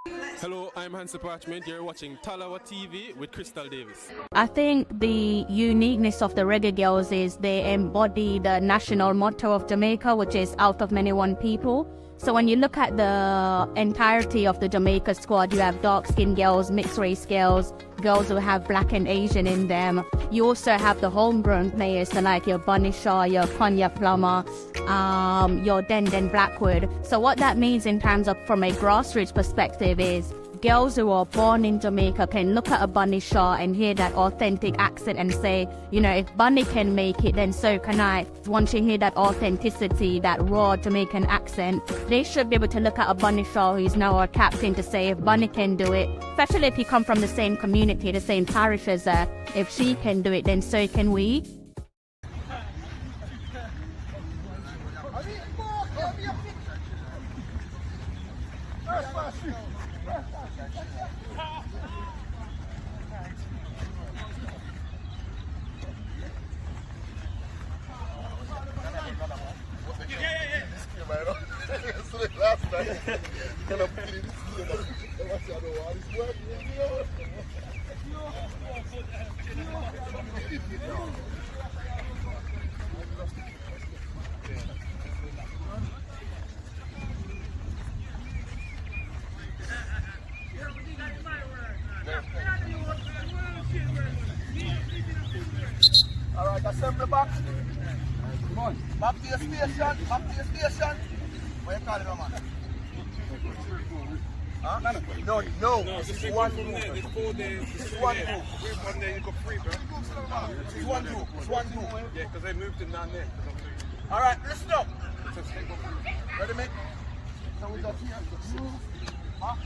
Hello, I'm Hansi Parchment. You're watching Tallawah TV with Crystal Davis. I think the uniqueness of the Reggae Girls is they embody the national motto of Jamaica, which is out of many one people. So when you look at the entirety of the Jamaica squad, you have dark-skinned girls, mixed-race girls, girls who have black and Asian in them. You also have the homegrown players, so like your Bunny Shaw, your Konya Plummer, your Den Blackwood. So what that means in terms of from a grassroots perspective is girls who are born in Jamaica can look at a Bunny Shaw and hear that authentic accent and say, you know, if Bunny can make it, then so can I. Once you hear that authenticity, that raw Jamaican accent, they should be able to look at a Bunny Shaw who's now our captain to say, if Bunny can do it, especially if you come from the same community, the same parish as her, if she can do it, then so can we. All right, assemble back. Come on. Back to your station. Back to your station. What you call it, man? Huh? No. This is one group. This is one group. One day you got three, bro. This is one group. It's one group. Yeah, because they moved it down there. All right, listen up. Ready, mate? So we just here, move, back,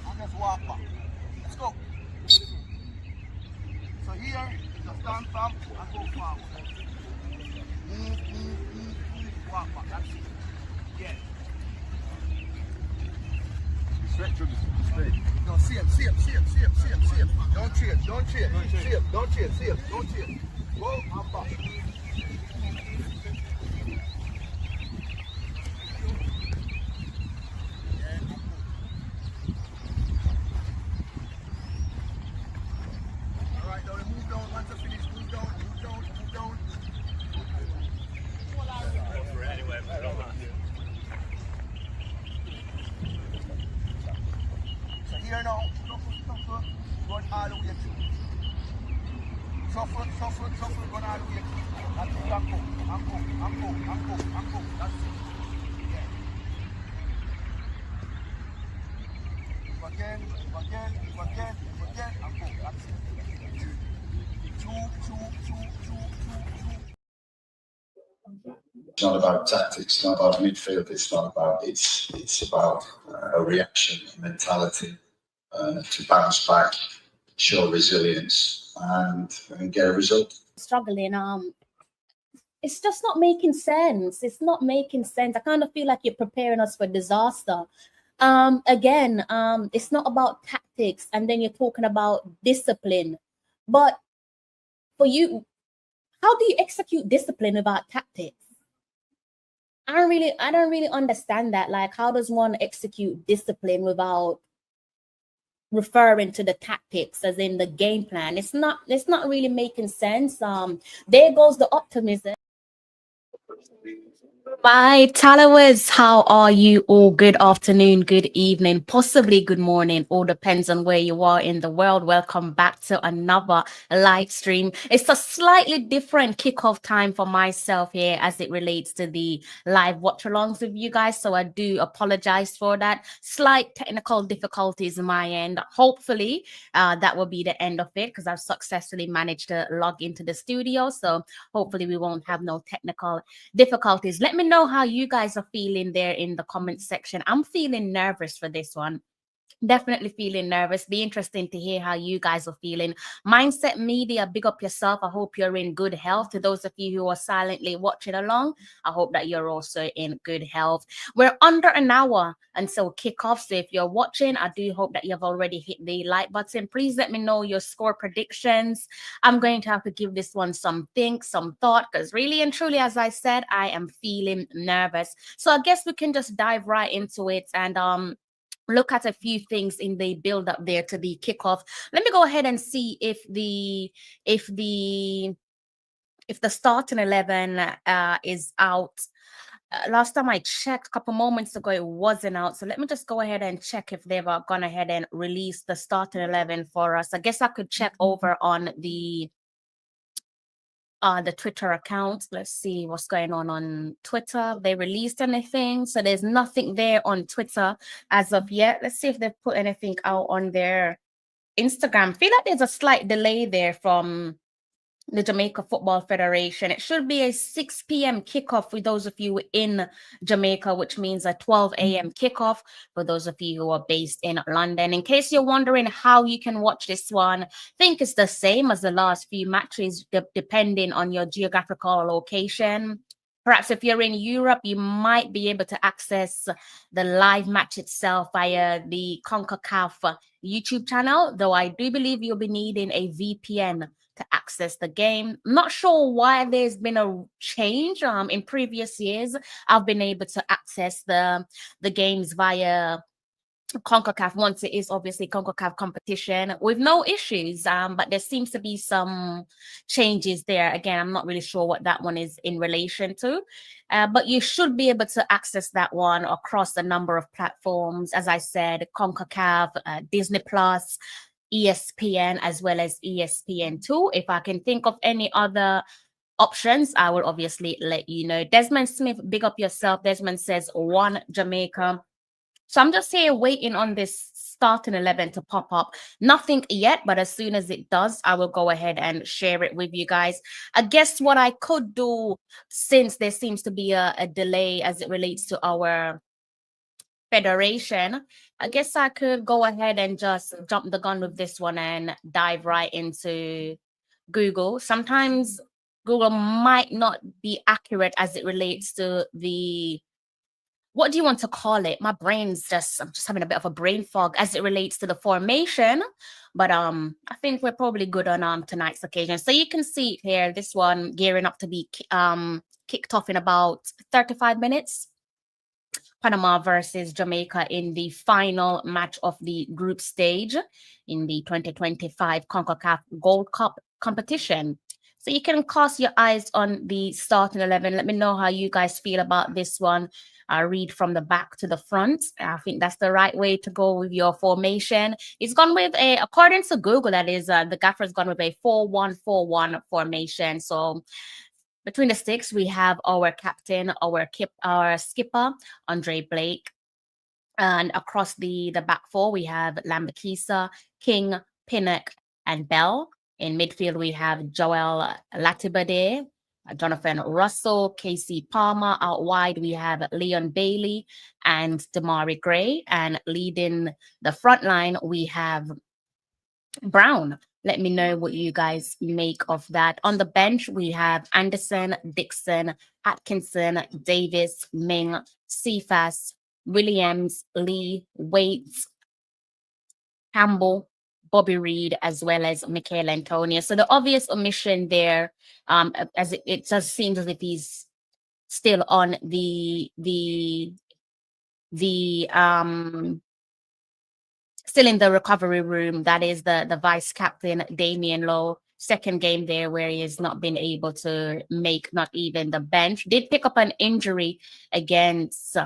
and just walk back. Let's go. So here, just stand firm and go forward. Move, walk back. That's it. Yeah. Stretch or just straight? No, same. Don't change. Don't change. Go and back. All right, now move down. Once you finish, move down. So here now, suffer, going all the way through. Suffer, going all the way through. That's it, and go. That's it. Yeah. Again, and go. That's it. Two. It's not about tactics, it's not about midfield, it's about a reaction, mentality, to bounce back, show resilience and get a result. Struggling, it's just not making sense. I kind of feel like you're preparing us for disaster. Again, it's not about tactics, and then you're talking about discipline. But for you, how do you execute discipline without tactics? I don't really understand that. Like, how does one execute discipline without referring to the tactics as in the game plan? It's not really making sense. There goes the optimism. My Tallawahs, how are you all? Good afternoon, good evening, possibly good morning. All depends on where you are in the world. Welcome back to another live stream. It's a slightly different kickoff time for myself here as it relates to the live watch-alongs with you guys. So I do apologize for that. Slight technical difficulties on my end. Hopefully that will be the end of it because I've successfully managed to log into the studio. So hopefully we won't have no technical difficulties. Let me know how you guys are feeling there in the comment section. I'm feeling nervous for this one. Definitely feeling nervous. Be interesting to hear how you guys are feeling. Mindset Media, big up yourself. I hope you're in good health. To those of you who are silently watching along, I hope that you're also in good health. We're under an hour until kickoff. So if you're watching, I do hope that you've already hit the like button. Please let me know your score predictions. I'm going to have to give this one some thought, because really and truly, as I said, I am feeling nervous. So I guess we can just dive right into it. And look at a few things in the build up there to the kickoff. Let me go ahead and see if the starting 11 is out. Last time I checked a couple moments ago, it wasn't out. So let me just go ahead and check if they've gone ahead and released the starting 11 for us. I guess I could check over on the Twitter account. Let's see what's going on Twitter. They released anything? So there's nothing there on Twitter as of yet. Let's see if they've put anything out on their Instagram. Feel like there's a slight delay there from the Jamaica Football Federation. It should be a 6 p.m. kickoff for those of you in Jamaica, which means a 12 a.m. kickoff for those of you who are based in London. In case you're wondering how you can watch this one, I think it's the same as the last few matches, depending on your geographical location. Perhaps if you're in Europe, you might be able to access the live match itself via the CONCACAF YouTube channel, though I do believe you'll be needing a VPN to access the game. I'm not sure why there's been a change. In previous years, I've been able to access the games via CONCACAF once it is obviously CONCACAF competition with no issues. But there seems to be some changes there. Again, I'm not really sure what that one is in relation to. But you should be able to access that one across a number of platforms. As I said, CONCACAF, Disney Plus, ESPN, as well as ESPN2. If I can think of any other options, I will obviously let you know. Desmond Smith, big up yourself. Desmond says 1 Jamaica. So I'm just here waiting on this starting 11 to pop up. Nothing yet, but as soon as it does, I will go ahead and share it with you guys. I guess what I could do, since there seems to be a delay as it relates to our federation, I guess I could go ahead and just jump the gun with this one and dive right into Google. Sometimes Google might not be accurate as it relates to the, what do you want to call it? My brain's I'm just having a bit of a brain fog as it relates to the formation. But I think we're probably good on tonight's occasion. So you can see here, this one gearing up to be kicked off in about 35 minutes. Panama versus Jamaica in the final match of the group stage in the 2025 CONCACAF Gold Cup competition. So you can cast your eyes on the starting 11. Let me know how you guys feel about this one. I read from the back to the front. I think that's the right way to go with your formation. It's gone with a, according to Google, that is, the gaffer's gone with a 4-1-4-1 formation. So between the sticks, we have our captain, our skipper, Andre Blake. And across the back four, we have Lambakisa, King, Pinnock, and Bell. In midfield, we have Joel Latibade, Jonathan Russell, Casey Palmer. Out wide, we have Leon Bailey and Damari Gray. And leading the front line, we have Brown. Let me know what you guys make of that. On the bench, we have Anderson, Dixon, Atkinson, Davis, Ming, Cephas, Williams, Lee, Waits, Campbell, Bobby Reed, as well as Michael Antonio. So the obvious omission there, as it just seems as if he's still on still in the recovery room. That is the vice captain, Damian Lowe. Second game there where he has not been able to make not even the bench. Did pick up an injury against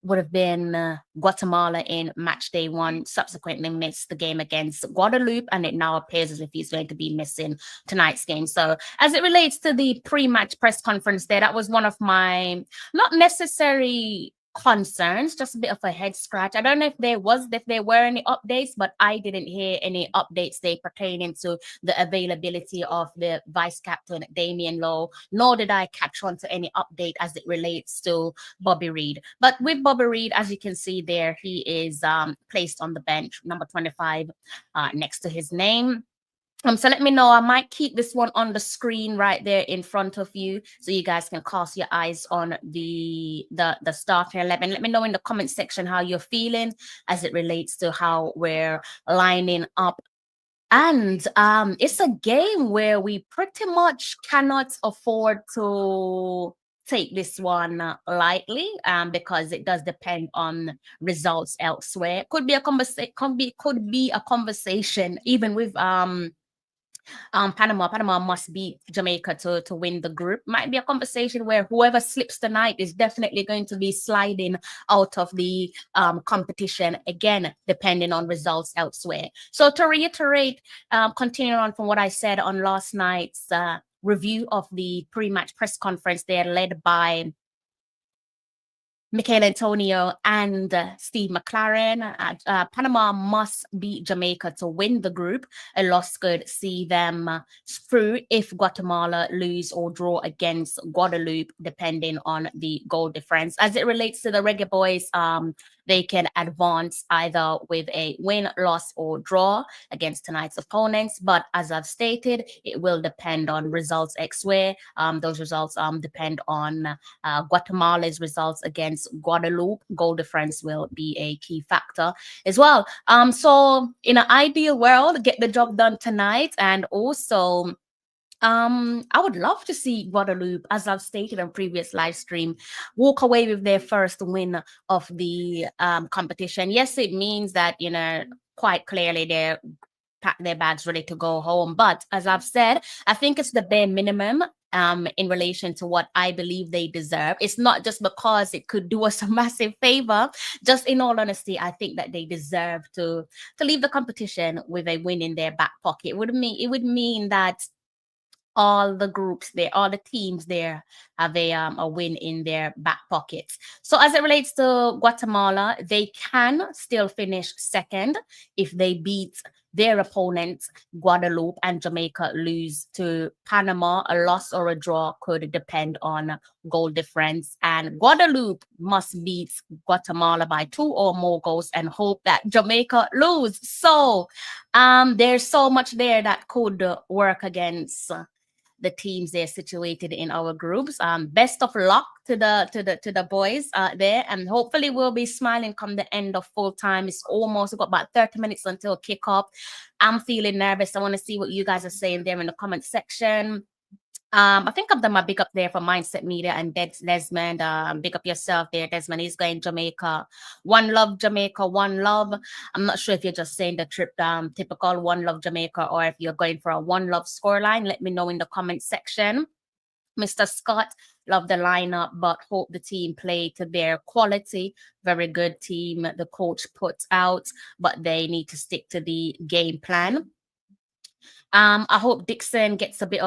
would have been Guatemala in match day 1, subsequently missed the game against Guadeloupe, and it now appears as if he's going to be missing tonight's game. So as it relates to the pre-match press conference there, that was one of my not necessary concerns, just a bit of a head scratch. I don't know if there were any updates, but I didn't hear any updates there pertaining to the availability of the vice captain Damian Lowe, nor did I catch on to any update as it relates to Bobby Reed. But with Bobby Reed, as you can see there, he is placed on the bench, number 25 next to his name. So let me know. I might keep this one on the screen right there in front of you, so you guys can cast your eyes on the starting 11. Let me know in the comment section how you're feeling as it relates to how we're lining up. And it's a game where we pretty much cannot afford to take this one lightly, because it does depend on results elsewhere. Could be a conversation even with Panama. Panama must beat Jamaica to win the group. Might be a conversation where whoever slips tonight is definitely going to be sliding out of the competition, again, depending on results elsewhere. So to reiterate, continuing on from what I said on last night's review of the pre-match press conference there, led by Michael Antonio and Steve McLaren. Panama must beat Jamaica to win the group. A loss could see them through if Guatemala lose or draw against Guadeloupe, depending on the goal difference. As it relates to the Reggae Boyz, they can advance either with a win, loss, or draw against tonight's opponents. But as I've stated, it will depend on results elsewhere. Those results depend on Guatemala's results against Guadeloupe. Goal difference will be a key factor as well. So in an ideal world, get the job done tonight. And also, I would love to see Guadeloupe, as I've stated on previous live stream, walk away with their first win of the competition. Yes, it means that, you know, quite clearly they're pack their bags ready to go home. But as I've said, I think it's the bare minimum in relation to what I believe they deserve. It's not just because it could do us a massive favor. Just in all honesty, I think that they deserve to leave the competition with a win in their back pocket. It would mean that all the groups there, all the teams there have a win in their back pockets. So as it relates to Guatemala, they can still finish second if they beat their opponents, Guadeloupe, and Jamaica lose to Panama. A loss or a draw could depend on goal difference. And Guadeloupe must beat Guatemala by 2 or more goals and hope that Jamaica lose. So there's so much there that could work against the teams they're situated in our groups. Best of luck to the boys there, and hopefully we'll be smiling come the end of full time. It's almost, we've got about 30 minutes until kickoff. I'm feeling nervous. I want to see what you guys are saying there in the comment section. I think I've done my big up there for Mindset Media and Desmond. Big up yourself there, Desmond. He's going Jamaica. One love, Jamaica, one love. I'm not sure if you're just saying the typical one love Jamaica, or if you're going for a one love scoreline. Let me know in the comment section. Mr. Scott, love the lineup, but hope the team play to their quality. Very good team the coach puts out, but they need to stick to the game plan. I hope Dixon gets a bit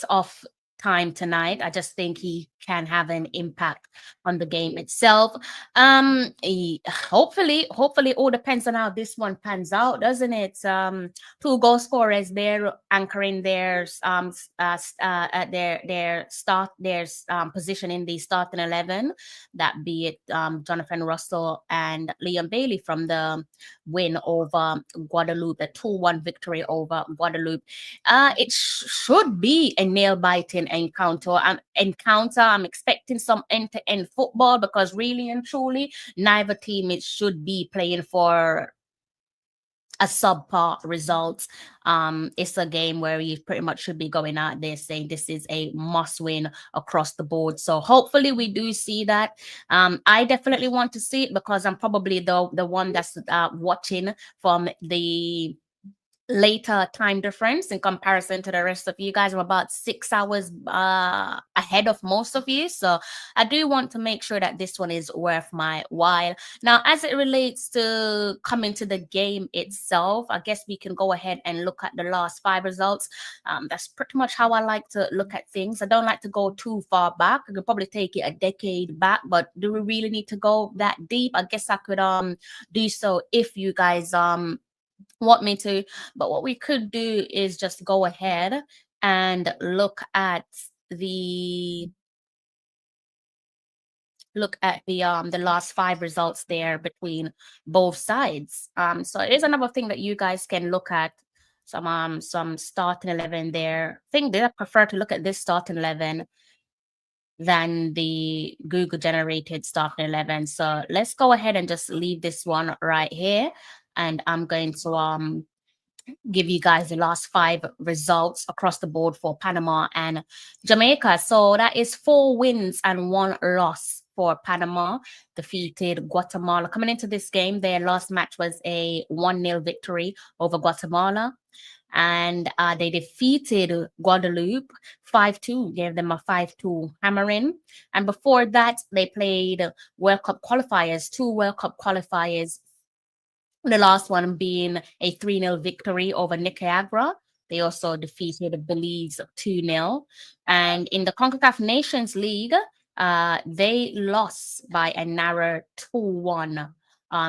of time tonight. I just think he can have an impact on the game itself. Hopefully all depends on how this one pans out, doesn't it? 2 goal scorers there anchoring their position in the starting 11, that be it Jonathan Russell and Liam Bailey from the win over Guadeloupe, a 2-1 victory over Guadeloupe. It should be a nail-biting encounter. I'm expecting some end-to-end football, because really and truly, neither team should be playing for a subpar result. It's a game where you pretty much should be going out there saying this is a must win across the board. So hopefully we do see that. I definitely want to see it, because I'm probably the one that's watching from the later time difference in comparison to the rest of you guys. I'm about 6 hours ahead of most of you, so I do want to make sure that this one is worth my while. Now, as it relates to coming to the game itself, I guess we can go ahead and look at the last 5 results. That's pretty much how I like to look at things. I don't like to go too far back. I could probably take it a decade back, but do we really need to go that deep? I guess I could do so if you guys want me to. But what we could do is just go ahead and look at the last 5 results there between both sides. So it is another thing that you guys can look at. Some starting 11 there. I think they prefer to look at this starting 11 than the Google generated starting 11. So let's go ahead and just leave this one right here. And I'm going to give you guys the last 5 results across the board for Panama and Jamaica. So that is 4 wins and 1 loss for Panama, defeated Guatemala. Coming into this game, their last match was a 1-0 victory over Guatemala. And they defeated Guadeloupe 5-2, gave them a 5-2 hammering. And before that, they played World Cup qualifiers, 2 World Cup qualifiers, the last one being a 3-0 victory over Nicaragua. They also defeated Belize 2-0. And in the CONCACAF Nations League, they lost by a narrow 2-1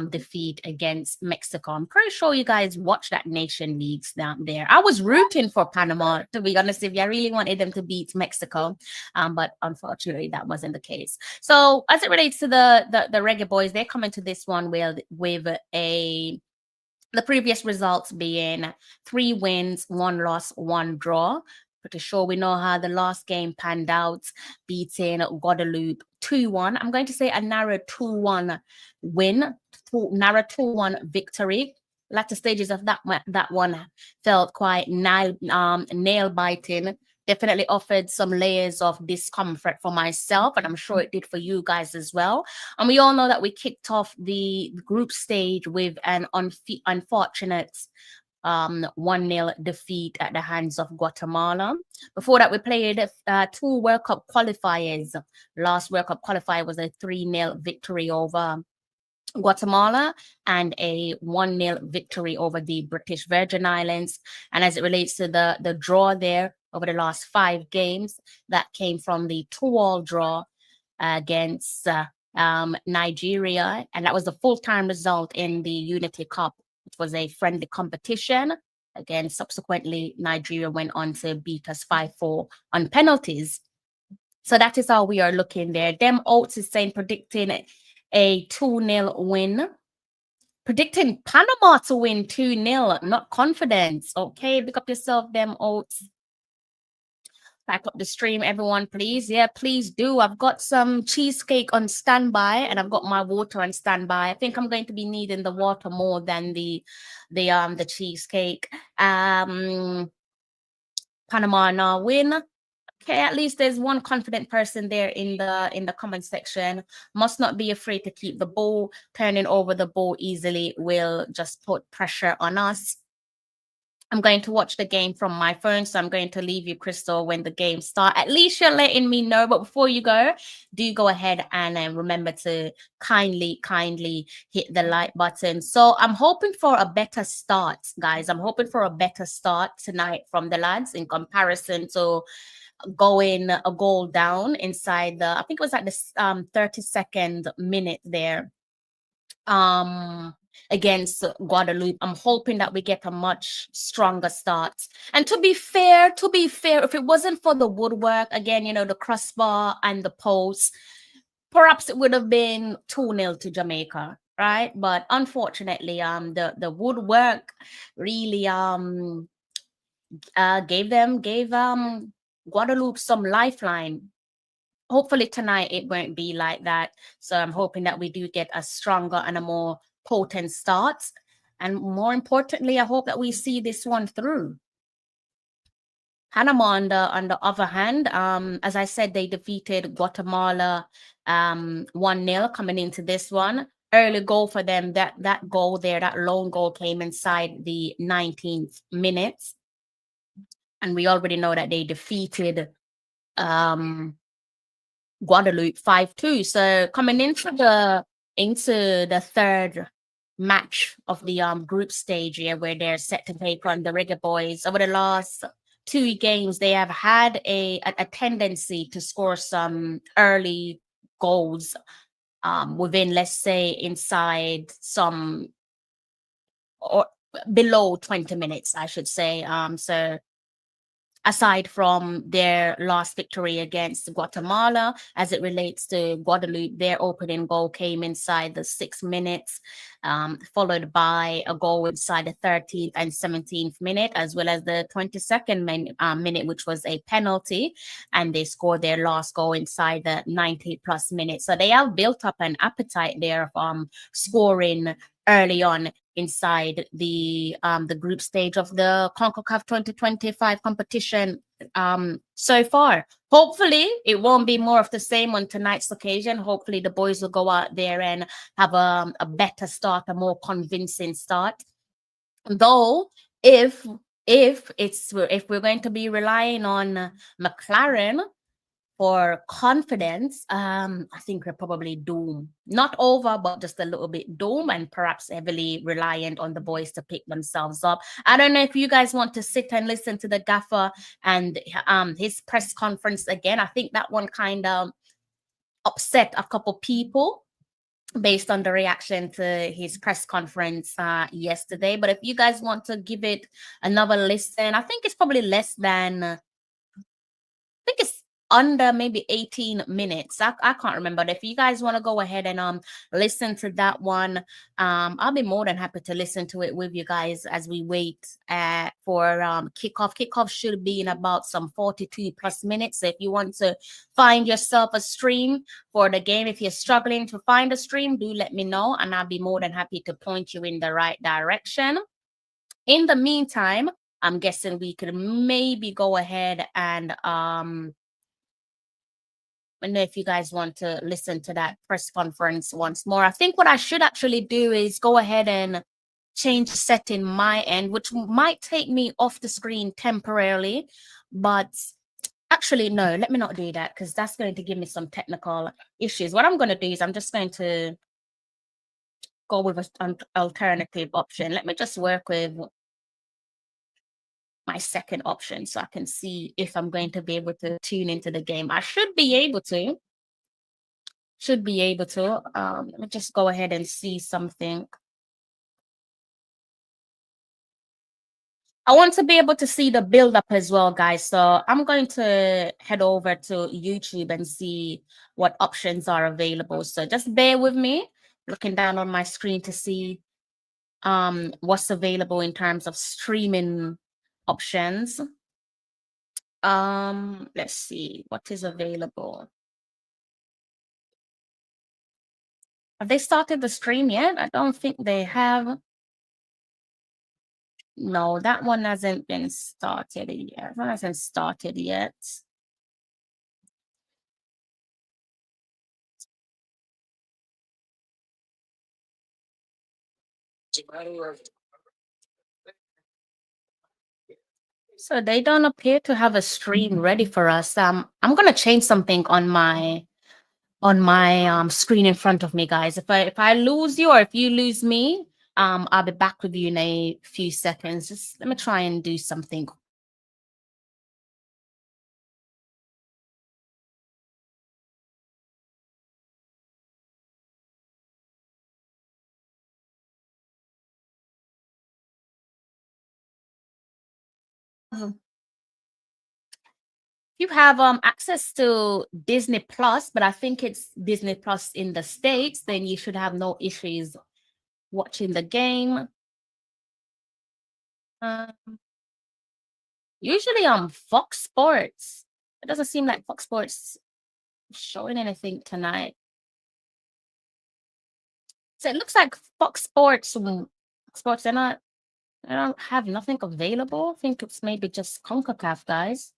defeat against Mexico. I'm pretty sure you guys watched that Nation Leagues down there. I was rooting for Panama, to be honest with you. I really wanted them to beat Mexico, but unfortunately that wasn't the case. So as it relates to the Reggae Boyz, they come into this one with the previous results being 3 wins, 1 loss, 1 draw. Pretty sure we know how the last game panned out, beating Guadeloupe 2-1. I'm going to say a narrow 2-1 win, narrow 2-1 victory. Latter stages of that one felt quite nail-biting. Definitely offered some layers of discomfort for myself, and I'm sure it did for you guys as well. And we all know that we kicked off the group stage with an unfortunate 1-0 defeat at the hands of Guatemala. Before that, we played 2 World Cup qualifiers. Last World Cup qualifier was a 3-0 victory over Guatemala and a 1-0 victory over the British Virgin Islands. And as it relates to the draw there over the last 5 games, that came from the 2-all draw against Nigeria, and that was the full-time result in the Unity Cup. It was a friendly competition. Again, subsequently, Nigeria went on to beat us 5-4 on penalties. So that is how we are looking there. Dem Oates is saying, predicting a 2-0 win. Predicting Panama to win 2-0, not confidence. Okay, pick up yourself, Dem Oates. Back up the stream, everyone, please. Yeah, please do. I've got some cheesecake on standby, and I've got my water on standby. I think I'm going to be needing the water more than the cheesecake. Panama now win. Okay, at least there's one confident person there in the comment section. Must not be afraid to keep the ball. Turning over the ball easily will just put pressure on us. I'm going to watch the game from my phone, so I'm going to leave you, Crystal, when the game starts. At least you're letting me know. But before you go, do go ahead and remember to kindly hit the like button. So I'm hoping for a better start, guys. I'm hoping for a better start tonight from the lads in comparison to going a goal down inside the, I think it was at the 32nd minute there. Against Guadeloupe. I'm hoping that we get a much stronger start. And to be fair, if it wasn't for the woodwork, again, you know, the crossbar and the post, perhaps it would have been 2-0 to Jamaica, right? But unfortunately, the woodwork really gave Guadeloupe some lifeline. Hopefully tonight it won't be like that. So I'm hoping that we do get a stronger and a more potent start. And more importantly, I hope that we see this one through. Panama on the other hand, as I said, they defeated Guatemala 1-0 coming into this one. Early goal for them. That goal there, that lone goal came inside the 19th minute. And we already know that they defeated Guadeloupe 5-2. So coming into the third match of the group stage here, where they're set to take on the Reggae Boyz, over the last 2 games, they have had a tendency to score some early goals within, let's say, inside some or below 20 minutes, I should say. So aside from their last victory against Guatemala, as it relates to Guadeloupe, their opening goal came inside the 6 minutes, followed by a goal inside the 13th and 17th minute, as well as the 22nd minute, which was a penalty. And they scored their last goal inside the 90+ minutes. So they have built up an appetite there of scoring early on inside the group stage of the CONCACAF 2025 competition so far. Hopefully it won't be more of the same on tonight's occasion. Hopefully the boys will go out there and have a better start, a more convincing start. Though if we're going to be relying on McLaren for confidence, I think we're probably doomed. Not over, but just a little bit doomed, and perhaps heavily reliant on the boys to pick themselves up. I don't know if you guys want to sit and listen to the gaffer and his press conference again. I think that one kind of upset a couple people based on the reaction to his press conference yesterday. But if you guys want to give it another listen, I think it's probably less than, I think it's under maybe 18 minutes. I can't remember. But if you guys want to go ahead and listen to that one, I'll be more than happy to listen to it with you guys as we wait for kickoff. Kickoff should be in about some 42 plus minutes. So if you want to find yourself a stream for the game, if you're struggling to find a stream, do let me know, and I'll be more than happy to point you in the right direction. In the meantime, I'm guessing we could maybe go ahead and I don't know if you guys want to listen to that press conference once more. I think what I should actually do is go ahead and change the setting my end, which might take me off the screen temporarily. But actually, no, let me not do that, because that's going to give me some technical issues. What I'm going to do is I'm just going to go with an alternative option. Let me just work with my second option so I can see if I'm going to be able to tune into the game. I should be able to. Let me just go ahead and see something. I want to be able to see the build-up as well, guys. So I'm going to head over to YouTube and see what options are available. So just bear with me, looking down on my screen to see what's available in terms of streaming options. Let's see what is available. Have they started the stream yet? I don't think they have. No, that one hasn't been started yet. That hasn't started yet. So they don't appear to have a stream ready for us. I'm gonna change something on my screen in front of me, guys. If I lose you or if you lose me, I'll be back with you in a few seconds. Just let me try and do something. You have access to Disney Plus, but I think it's Disney Plus in the States, then you should have no issues watching the game. Usually on Fox Sports. It doesn't seem like Fox Sports is showing anything tonight. So it looks like Fox Sports, they don't have nothing available. I think it's maybe just CONCACAF, guys.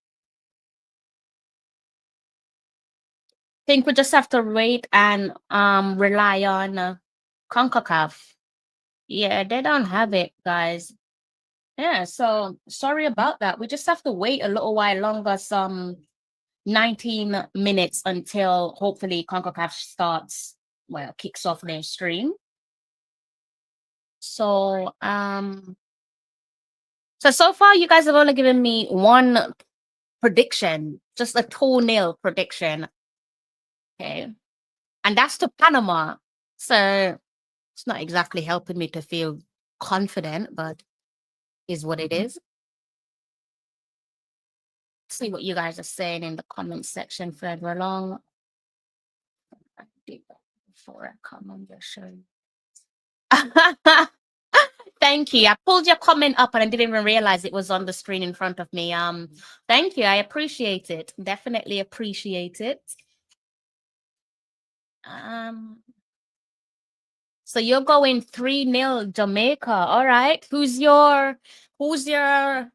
I think we just have to wait and rely on CONCACAF. Yeah, they don't have it, guys. Yeah, so sorry about that. We just have to wait a little while longer, some 19 minutes until hopefully CONCACAF starts, well, kicks off their stream. So so far you guys have only given me one prediction, just a 2-0 prediction. Okay. And that's to Panama. So it's not exactly helping me to feel confident, but is what it is. See what you guys are saying in the comment section further along. I did that before I come on your show. Thank you. I pulled your comment up and I didn't even realize it was on the screen in front of me. Thank you. I appreciate it. Definitely appreciate it. So So you're going 3-0 Jamaica. All right. Who's your keep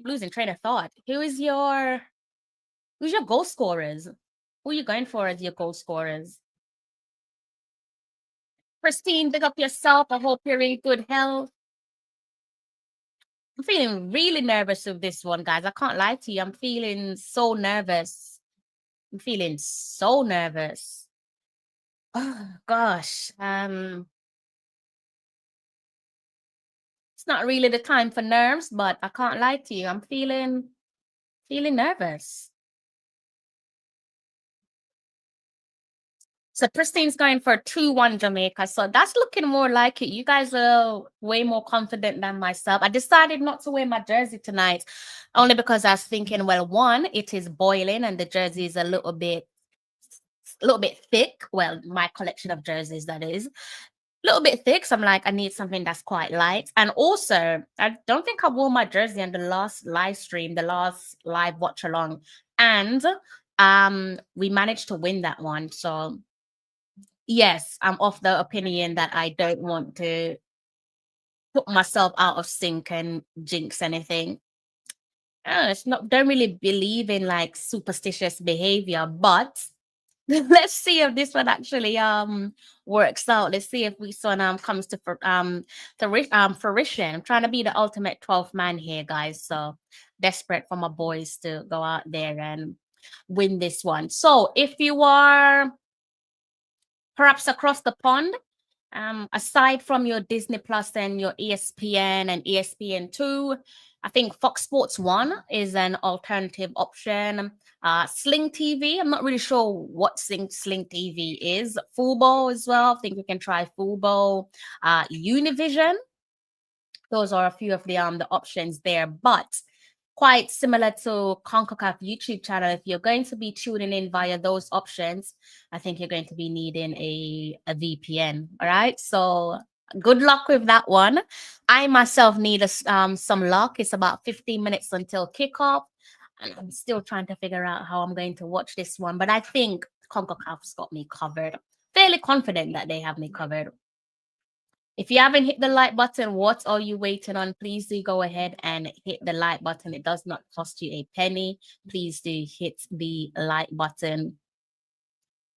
losing train of thought. Who's your goal scorers? Who are you going for as your goal scorers? Christine, big up yourself. I hope you're in good health. I'm feeling really nervous with this one, guys. I can't lie to you. I'm feeling so nervous. I'm feeling so nervous. Oh gosh. It's not really the time for nerves, but I can't lie to you. I'm feeling nervous. So Pristine's going for 2-1 Jamaica. So that's looking more like it. You guys are way more confident than myself. I decided not to wear my jersey tonight, only because I was thinking, well, one, it is boiling and the jersey is a little bit thick. Well, my collection of jerseys, that is. A little bit thick. So I'm like, I need something that's quite light. And also, I don't think I wore my jersey on the last live stream, the last live watch along. And we managed to win that one. So yes, I'm of the opinion that I don't want to put myself out of sync and jinx anything. Don't really believe in like superstitious behavior, but let's see if this one actually works out. Let's see if this one comes to fruition. I'm trying to be the ultimate 12th man here, guys. So desperate for my boys to go out there and win this one. So if you are perhaps across the pond, aside from your Disney Plus and your ESPN and ESPN2, I think Fox Sports 1 is an alternative option. Sling TV, I'm not really sure what Sling TV is. Fubo as well, I think we can try Fubo. Univision, those are a few of the options there, but quite similar to CONCACAF YouTube channel. If you're going to be tuning in via those options, I think you're going to be needing a VPN. All right. So good luck with that one. I myself need some luck. It's about 15 minutes until kickoff. And I'm still trying to figure out how I'm going to watch this one. But I think CONCACAF's got me covered. Fairly confident that they have me covered. If you haven't hit the like button, what are you waiting on? Please do go ahead and hit the like button. It does not cost you a penny. Please do hit the like button.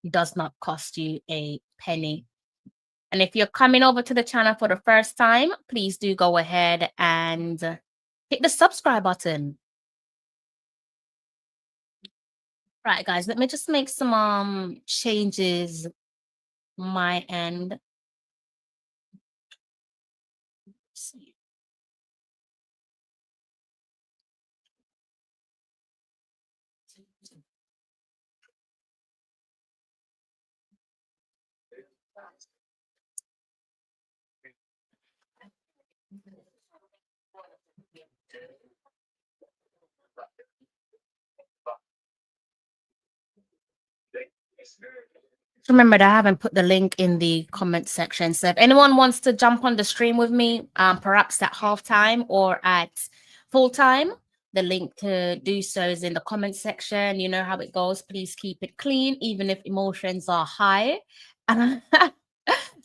It does not cost you a penny. And if you're coming over to the channel for the first time, please do go ahead and hit the subscribe button. Right, guys, let me just make some changes on my end. See. Remember that I haven't put the link in the comment section. So if anyone wants to jump on the stream with me, perhaps at halftime or at full time, the link to do so is in the comment section. You know how it goes. Please keep it clean, even if emotions are high. And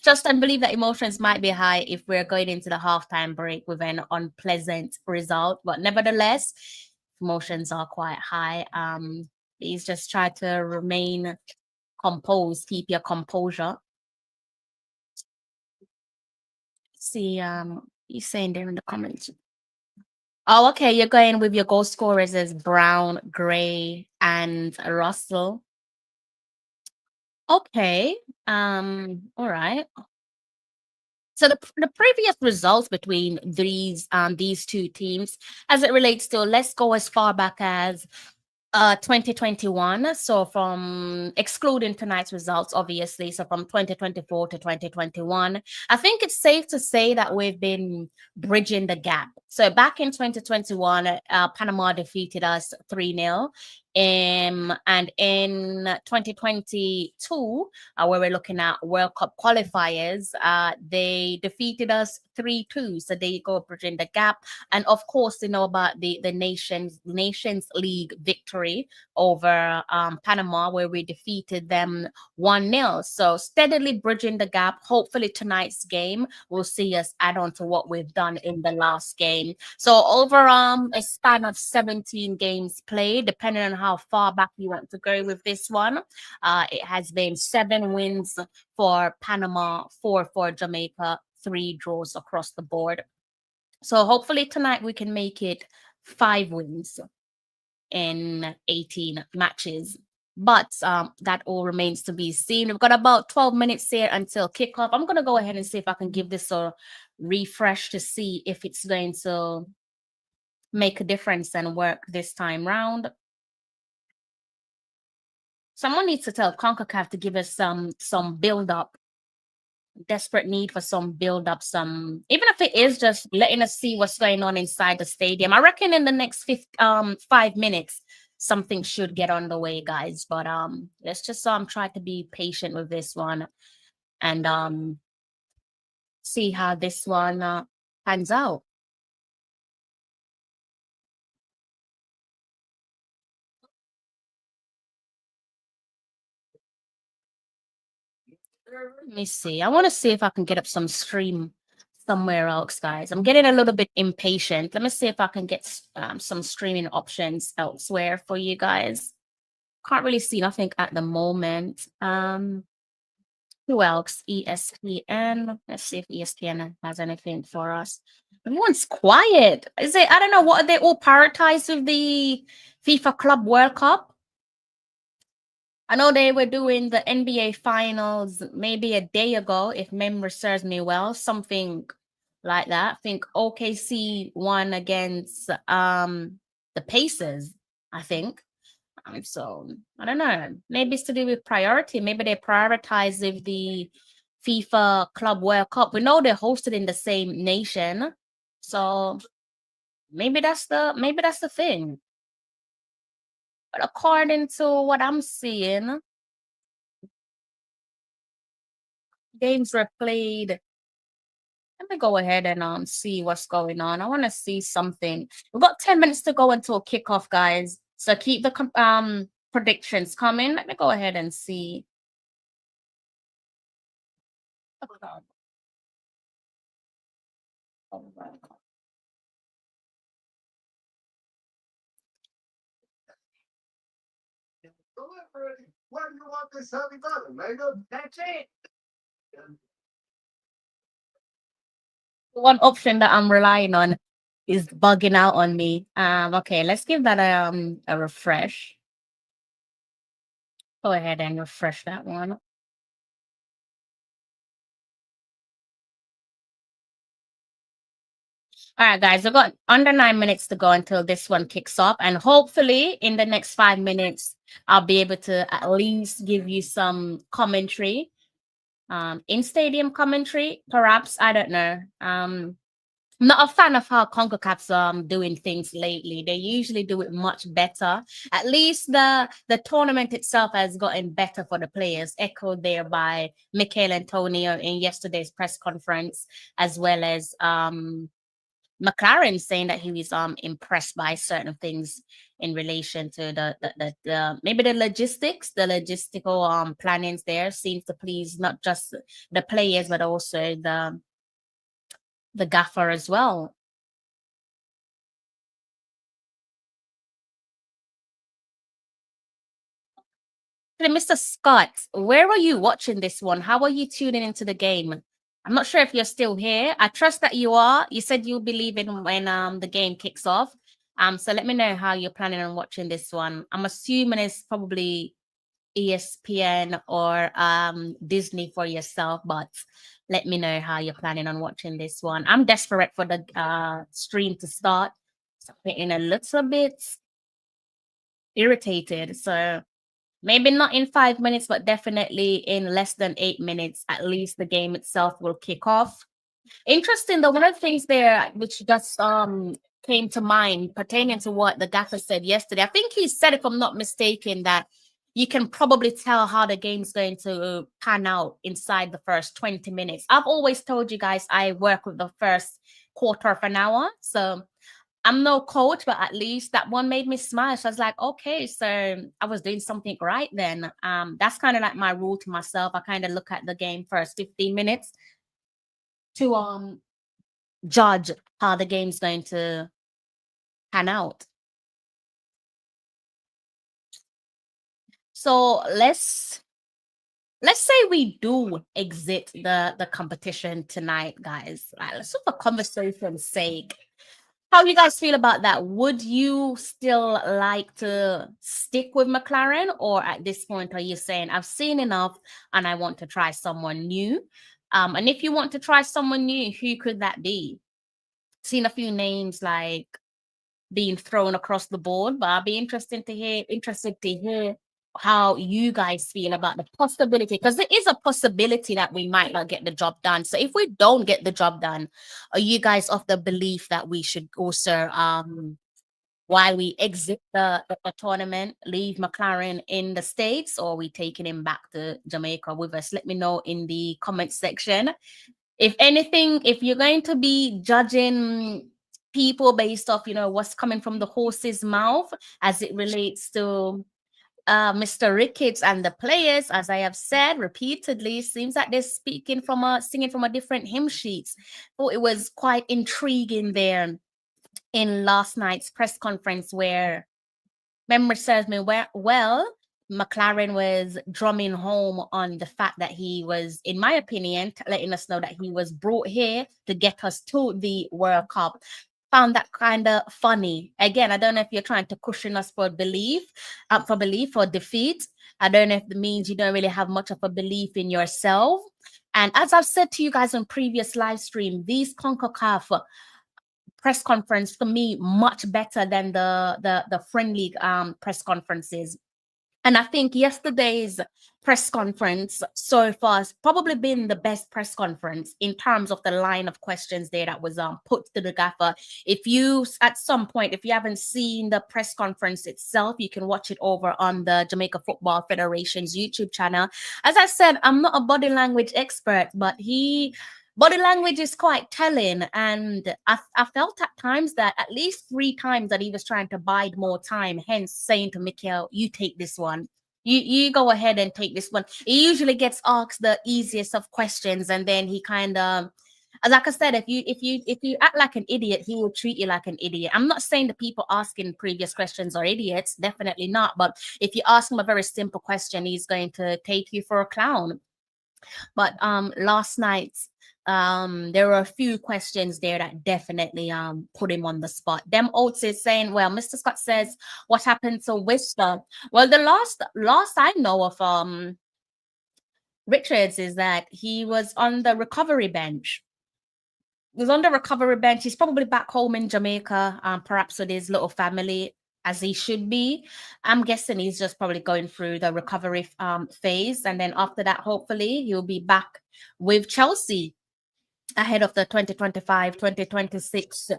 just I believe that emotions might be high if we're going into the halftime break with an unpleasant result. But nevertheless, emotions are quite high. Please just try to remain composed, keep your composure. See, he's saying there in the comments. Oh, okay, you're going with your goal scorers as Brown, Gray, and Russell. Okay, all right. So the previous results between these two teams, as it relates to, let's go as far back as 2021. So from excluding tonight's results, obviously, so from 2024 to 2021, I think it's safe to say that we've been bridging the gap. So back in 2021, Panama defeated us 3-0. And in 2022, where we're looking at World Cup qualifiers, they defeated us 3-2. So there you go, bridging the gap. And of course, you know about the Nations League victory over Panama, where we defeated them 1-0. So steadily bridging the gap. Hopefully tonight's game will see us add on to what we've done in the last game. So over a span of 17 games played, depending on how far back you want to go with this one, it has been 7 wins for Panama, 4 for Jamaica, 3 draws across the board. So hopefully tonight we can make it 5 wins in 18 matches. But that all remains to be seen. We've got about 12 minutes here until kickoff. I'm going to go ahead and see if I can give this a refresh to see if it's going to make a difference and work this time round. Someone needs to tell CONCACAF to give us some build-up. Desperate need for some build-up, even if it is just letting us see what's going on inside the stadium. I reckon in the next 5 minutes, something should get on the way, guys. But let's just try to be patient with this one and see how this one pans out. Let me see. I want to see if I can get up some stream somewhere else, guys. I'm getting a little bit impatient. Let me see if I can get some streaming options elsewhere for you guys. Can't really see nothing at the moment. Who else? ESPN. Let's see if ESPN has anything for us. Everyone's quiet. Is it? I don't know. What are they all prioritized with the FIFA Club World Cup? I know they were doing the NBA finals maybe a day ago, if memory serves me well, something like that. I think OKC won against the Pacers, I think. So I don't know. Maybe it's to do with priority. Maybe they prioritize with the FIFA Club World Cup. We know they're hosted in the same nation, so maybe that's the thing. But according to what I'm seeing, games were played. Let me go ahead and see what's going on. I want to see something. We've got 10 minutes to go until kickoff, guys. So keep the predictions coming. Let me go ahead and see. Why do you want this heavy metal, nigga? That's it. One option that I'm relying on is bugging out on me. Okay, let's give that a refresh. Go ahead and refresh that one. All right, guys, we've got under 9 minutes to go until this one kicks off. And hopefully in the next 5 minutes, I'll be able to at least give you some commentary. In-stadium commentary, perhaps. I don't know. I'm not a fan of how CONCACAF's doing things lately. They usually do it much better. At least the tournament itself has gotten better for the players, echoed there by Mikel Antonio in yesterday's press conference, as well as McLaren saying that he was impressed by certain things in relation to the maybe the logistical plannings there seems to please not just the players but also the gaffer as well. Mr. Scott, where are you watching this one? How are you tuning into the game? I'm not sure if you're still here. I trust that you are. You said you'll be leaving when the game kicks off. So let me know how you're planning on watching this one. I'm assuming it's probably ESPN or Disney for yourself, but let me know how you're planning on watching this one. I'm desperate for the stream to start. So I'm getting a little bit irritated. So maybe not in 5 minutes, but definitely in less than 8 minutes, at least the game itself will kick off. Interesting though, one of the things there which just came to mind pertaining to what the gaffer said yesterday. I think he said, if I'm not mistaken, that you can probably tell how the game's going to pan out inside the first 20 minutes. I've always told you guys I work with the first quarter of an hour. So I'm no coach, but at least that one made me smile. So I was like, okay, so I was doing something right then. That's kind of like my rule to myself. I kind of look at the game first 15 minutes to judge how the game's going to pan out. So let's say we do exit the competition tonight, guys. Right, let's for conversation's sake. How do you guys feel about that? Would you still like to stick with McLaren, or at this point are you saying I've seen enough and I want to try someone new? And if you want to try someone new, who could that be? Seen a few names like being thrown across the board, but I'll be interested to hear how you guys feel about the possibility, because there is a possibility that we might not get the job done. So if we don't get the job done, are you guys of the belief that we should also while we exit the tournament, leave McLaren in the States, or are we taking him back to Jamaica with us? Let me know in the comment section. If anything, if you're going to be judging people based off, what's coming from the horse's mouth as it relates to Mr. Ricketts and the players, as I have said repeatedly, seems like they're singing from a different hymn sheets. Thought it was quite intriguing there in last night's press conference, where memory serves me well, McLaren was drumming home on the fact that he was, in my opinion, letting us know that he was brought here to get us to the World Cup. Found that kind of funny. Again, I don't know if you're trying to cushion us for belief or defeat. I don't know if it means you don't really have much of a belief in yourself. And as I've said to you guys on previous live stream, these CONCACAF press conference for me much better than the friendly press conferences. And I think yesterday's press conference so far has probably been the best press conference in terms of the line of questions there that was put to the gaffer. If you, at some point, if you haven't seen the press conference itself, you can watch it over on the Jamaica Football Federation's YouTube channel. As I said, I'm not a body language expert, but body language is quite telling, and I felt at times that at least 3 times that he was trying to bide more time, hence saying to Mikel, you take this one. You go ahead and take this one. He usually gets asked the easiest of questions, and then he kind of, like I said, if you act like an idiot, he will treat you like an idiot. I'm not saying the people asking previous questions are idiots, definitely not. But if you ask him a very simple question, he's going to take you for a clown. But last night's there were a few questions there that definitely put him on the spot. Dem Oates is saying, well, Mr. Scott says, what happened to Worcester? Well, the last I know of Richards is that he was on the recovery bench. He was on the recovery bench. He's probably back home in Jamaica, perhaps with his little family, as he should be. I'm guessing he's just probably going through the recovery phase. And then after that, hopefully he'll be back with Chelsea ahead of the 2025-2026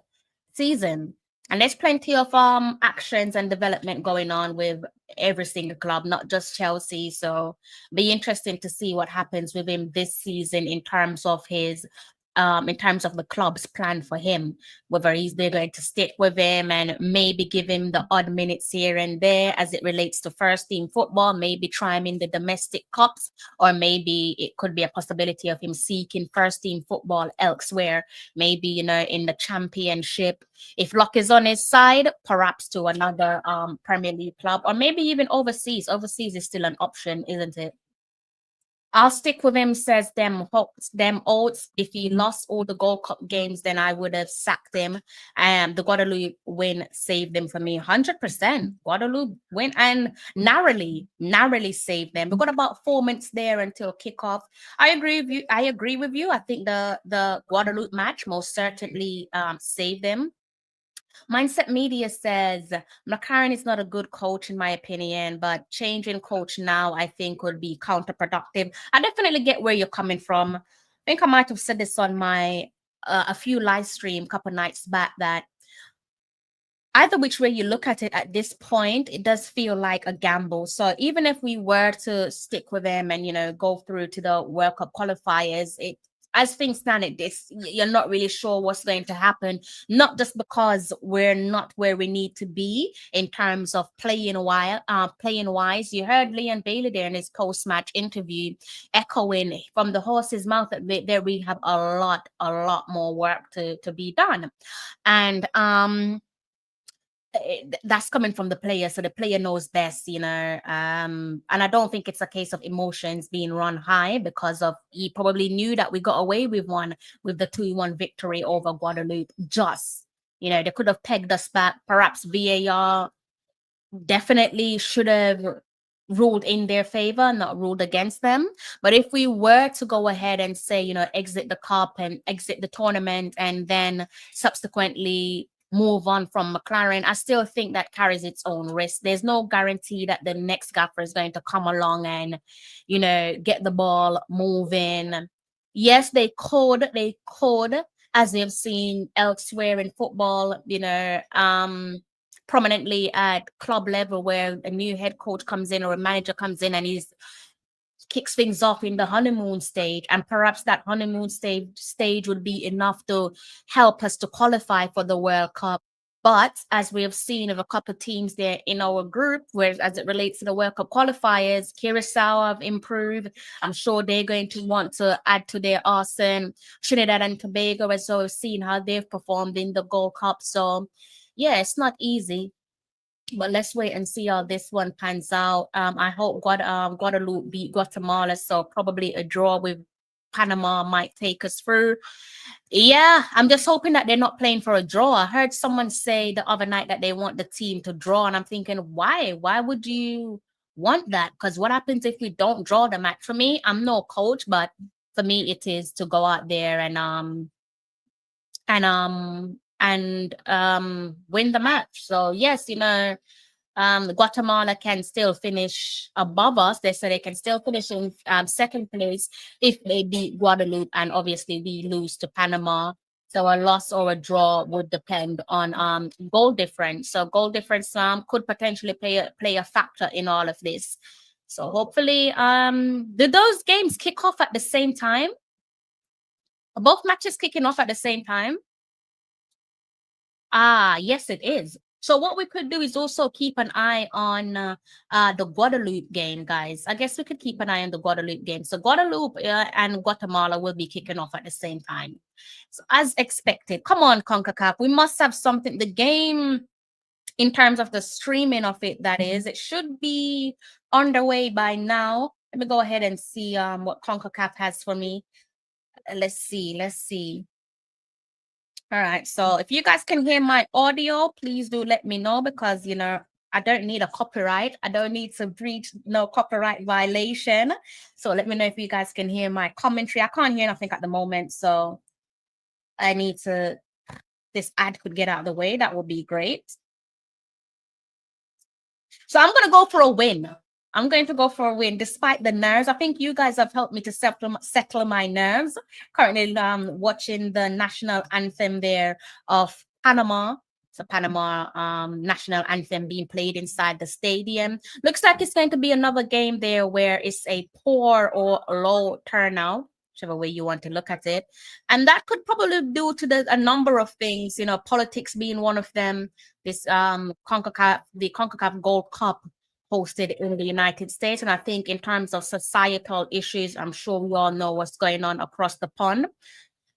season. And there's plenty of actions and development going on with every single club, not just Chelsea. So be interesting to see what happens with him this season in terms of his in terms of the club's plan for him, whether they're going to stick with him and maybe give him the odd minutes here and there as it relates to first team football, maybe try him in the domestic cups, or maybe it could be a possibility of him seeking first team football elsewhere, maybe, in the championship. If luck is on his side, perhaps to another Premier League club, or maybe even overseas. Overseas is still an option, isn't it? I'll stick with him, says Dem Oates. If he lost all the Gold Cup games, then I would have sacked him. The Guadeloupe win saved them for me 100%. Guadeloupe win and narrowly saved them. We've got about 4 minutes there until kickoff. I agree with you. I think the Guadeloupe match most certainly saved them. Mindset Media says McLaren is not a good coach in my opinion, but changing coach now I think would be counterproductive. I definitely get where you're coming from. I think I might have said this on my a few live stream a couple nights back, that either which way you look at it at this point, it does feel like a gamble. So even if we were to stick with them and, you know, go through to the World Cup qualifiers, it, as things stand at this, you're not really sure what's going to happen, not just because we're not where we need to be in terms of playing wise. You heard Leon Bailey there in his post-match interview echoing from the horse's mouth that there we have a lot more work to be done. And that's coming from the player, so the player knows best, you know. And I don't think it's a case of emotions being run high, because of he probably knew that we got away with the 2-1 victory over Guadeloupe. Just, you know, they could have pegged us back. Perhaps VAR definitely should have ruled in their favor, not ruled against them. But if we were to go ahead and say, you know, exit the cup and exit the tournament and then subsequently move on from McLaren, I still think that carries its own risk. There's no guarantee that the next gaffer is going to come along and, you know, get the ball moving. Yes, they could, as we've seen elsewhere in football, you know, prominently at club level, where a new head coach comes in or a manager comes in and he's kicks things off in the honeymoon stage, and perhaps that honeymoon stage would be enough to help us to qualify for the World Cup. But as we have seen of a couple of teams there in our group, whereas as it relates to the World Cup qualifiers, Curacao have improved. I'm sure they're going to want to add to their arsenal. Trinidad and Tobago, as well, we've seen how they've performed in the Gold Cup. So yeah, it's not easy. But let's wait and see how this one pans out. I hope Guadeloupe beat Guatemala, so probably a draw with Panama might take us through. Yeah, I'm just hoping that they're not playing for a draw. I heard someone say the other night that they want the team to draw, and I'm thinking, why? Why would you want that? Because what happens if we don't draw the match? For me, I'm no coach, but for me, it is to go out there and win the match. So yes, you know, Guatemala can still finish above us. They say they can still finish in second place if they beat Guadeloupe, and obviously we lose to Panama. So a loss or a draw would depend on goal difference. So goal difference could potentially play a factor in all of this. So hopefully, did those games kick off at the same time? Are both matches kicking off at the same time? Ah, yes, it is. So what we could do is also keep an eye on the Guadeloupe game, guys. I guess we could keep an eye on the Guadeloupe game. So Guadeloupe and Guatemala will be kicking off at the same time. So as expected, come on, CONCACAF, we must have something. The game, in terms of the streaming of it, that is, it should be underway by now. Let me go ahead and see what CONCACAF has for me. Let's see. All right, so if you guys can hear my audio, please do let me know, because, you know, I don't need a copyright. I don't need to breach no copyright violation. So let me know if you guys can hear my commentary. I can't hear nothing at the moment, so I need to, this ad could get out of the way. That would be great. So I'm going to go for a win. I'm going to go for a win despite the nerves. I think you guys have helped me to settle my nerves. Currently watching the national anthem there of Panama. So Panama national anthem being played inside the stadium. Looks like it's going to be another game there where it's a poor or low turnout, whichever way you want to look at it. And that could probably be due to a number of things, you know, politics being one of them. This the CONCACAF Gold Cup hosted in the United States. And I think in terms of societal issues, I'm sure we all know what's going on across the pond.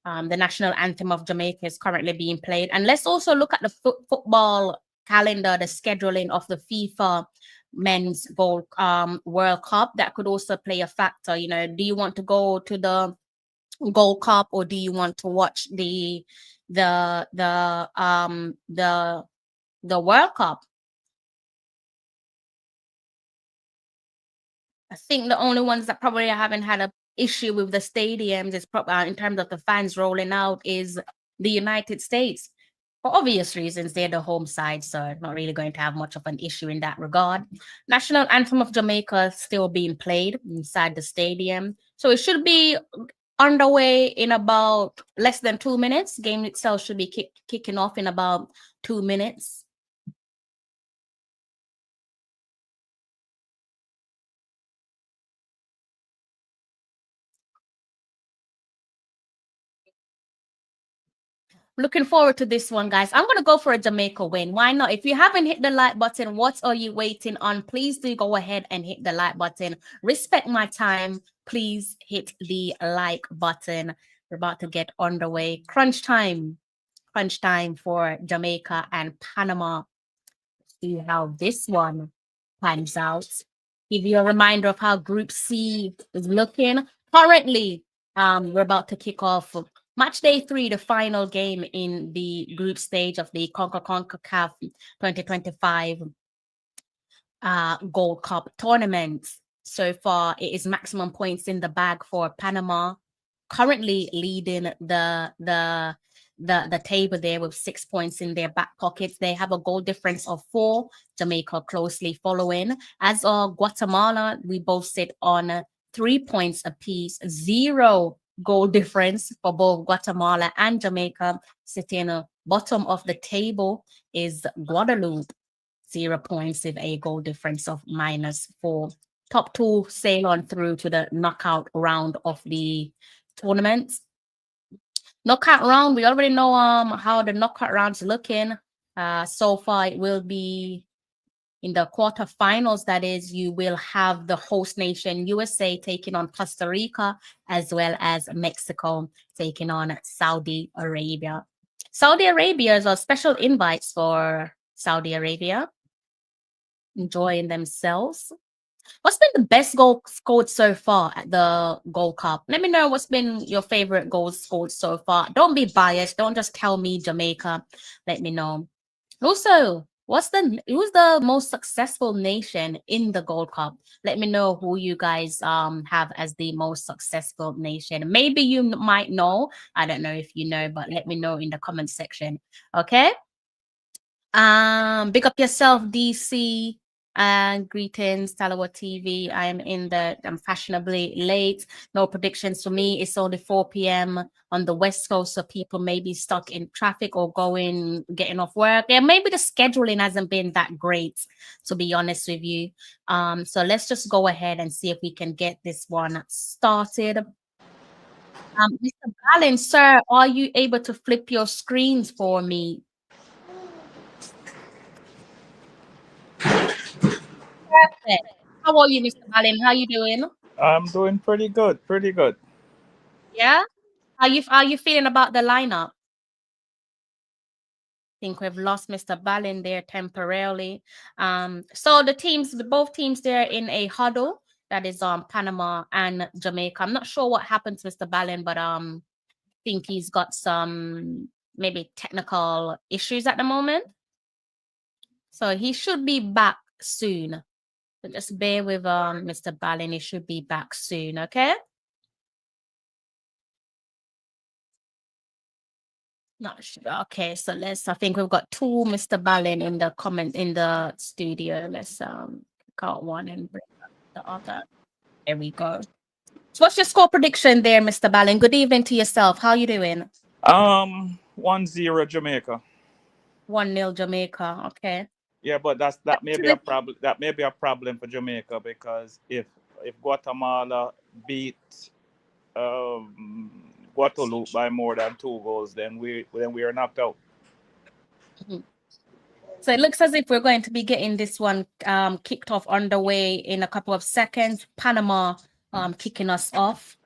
The national anthem of Jamaica is currently being played. And let's also look at the football calendar, the scheduling of the FIFA Men's World Cup. That could also play a factor. You know, do you want to go to the Gold Cup, or do you want to watch the World Cup? I think the only ones that probably haven't had an issue with the stadiums is in terms of the fans rolling out is the United States. For obvious reasons, they're the home side, so not really going to have much of an issue in that regard. National anthem of Jamaica still being played inside the stadium. So it should be underway in about less than 2 minutes. Game itself should be kicking off in about 2 minutes. Looking forward to this one, guys. I'm going to go for a Jamaica win. Why not? If you haven't hit the like button, what are you waiting on? Please do go ahead and hit the like button. Respect my time. Please hit the like button. We're about to get underway. Crunch time. Crunch time for Jamaica and Panama. See how this one pans out. Give you a reminder of how Group C is looking. Currently, we're about to kick off match day 3, the final game in the group stage of the CONCACAF 2025 Gold Cup tournament. So far, it is maximum points in the bag for Panama, currently leading the table there with 6 points in their back pockets. They have a goal difference of 4. Jamaica closely following. As of Guatemala, we both sit on 3 points apiece. 0 goal difference for both Guatemala and Jamaica. Sitting bottom of the table is Guadeloupe. 0 points with a goal difference of -4. Top 2 sail on through to the knockout round of the tournament. Knockout round, we already know how the knockout round's looking. So far, it will be in the quarterfinals. That is, you will have the host nation USA taking on Costa Rica, as well as Mexico taking on Saudi Arabia. Saudi Arabia is a special invites for Saudi Arabia, enjoying themselves. What's been the best goal scored so far at the Gold Cup? Let me know what's been your favorite goals scored so far. Don't be biased. Don't just tell me Jamaica. Let me know. Also, who's the most successful nation in the Gold Cup? Let me know who you guys have as the most successful nation. Maybe you might know. I don't know if you know, but let me know in the comment section. Okay. Big up yourself, DC. Greetings, Tallawah TV. I'm fashionably late. No predictions for me. It's only 4 p.m. on the West Coast, so people may be stuck in traffic or getting off work. Yeah, maybe the scheduling hasn't been that great, to be honest with you. So let's just go ahead and see if we can get this one started. Mr. Balin, sir, are you able to flip your screens for me? Perfect. How are you, Mr. Balin? How you doing? I'm doing pretty good, pretty good. Yeah? How you feeling about the lineup? I think we've lost Mr. Balin there temporarily. So both teams there in a huddle. That is Panama and Jamaica. I'm not sure what happened to Mr. Balin, but I think he's got some maybe technical issues at the moment. So he should be back soon. So just bear with Mr. Balin. He should be back soon, okay? Not sure. Okay, so I think we've got 2 Mr. Balin in the studio. Let's pick out one and bring up the other. There we go. So what's your score prediction there, Mr. Balin? Good evening to yourself. How you doing? 1-0 Jamaica. 1-0 Jamaica. Okay. Yeah, but that may be a problem. That may be a problem for Jamaica, because if Guatemala beat Guadeloupe by more than 2 goals, then we are knocked out. So it looks as if we're going to be getting this one kicked off underway in a couple of seconds. Panama kicking us off.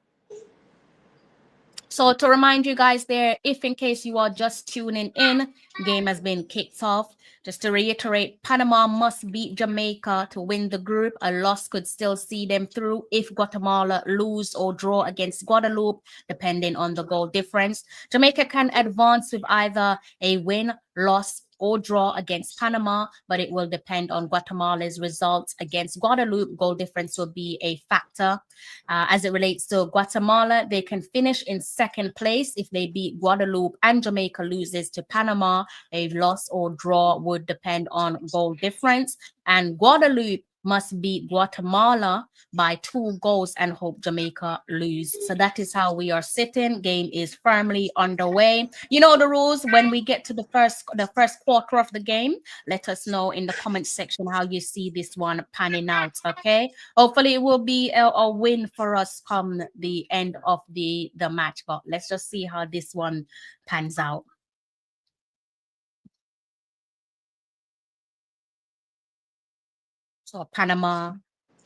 So to remind you guys there, if in case you are just tuning in, game has been kicked off. Just to reiterate, Panama must beat Jamaica to win the group. A loss could still see them through if Guatemala lose or draw against Guadeloupe, depending on the goal difference. Jamaica can advance with either a win, loss, or draw against Panama, but it will depend on Guatemala's results against Guadeloupe. Goal difference will be a factor. As it relates to Guatemala, they can finish in 2nd place if they beat Guadeloupe and Jamaica loses to Panama. A loss or draw would depend on goal difference. And Guadeloupe must beat Guatemala by 2 goals and hope Jamaica lose. So that is how we are sitting. Game is firmly underway. You know the rules. When we get to the first quarter of the game, let us know in the comment section how you see this one panning out. Okay. Hopefully it will be a win for us come the end of the match. But let's just see how this one pans out. So Panama,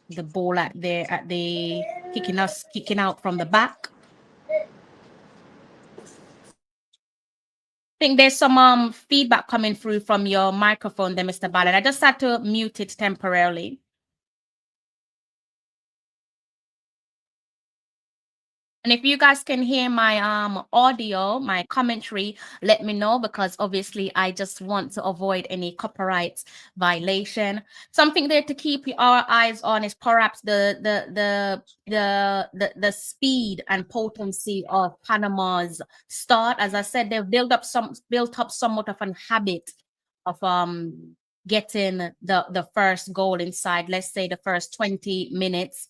the ball at the kicking out from the back. I think there's some feedback coming through from your microphone there, Mr. Ballard. I just had to mute it temporarily. And if you guys can hear my audio, my commentary, let me know, because obviously I just want to avoid any copyright violation. Something there to keep our eyes on is perhaps the speed and potency of Panama's start. As I said, they've built up somewhat of an habit of getting the first goal inside, let's say the first 20 minutes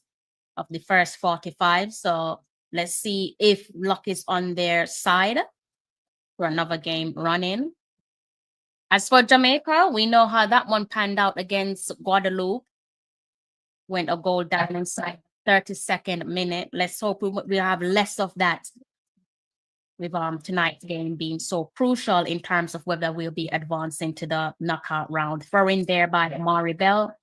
of the first 45. So let's see if luck is on their side for another game running. As for Jamaica, we know how that one panned out against Guadeloupe. Went a goal down inside 32nd minute. Let's hope we have less of that with tonight's game being so crucial in terms of whether we'll be advancing to the knockout round. Throw in there by Amari Bell.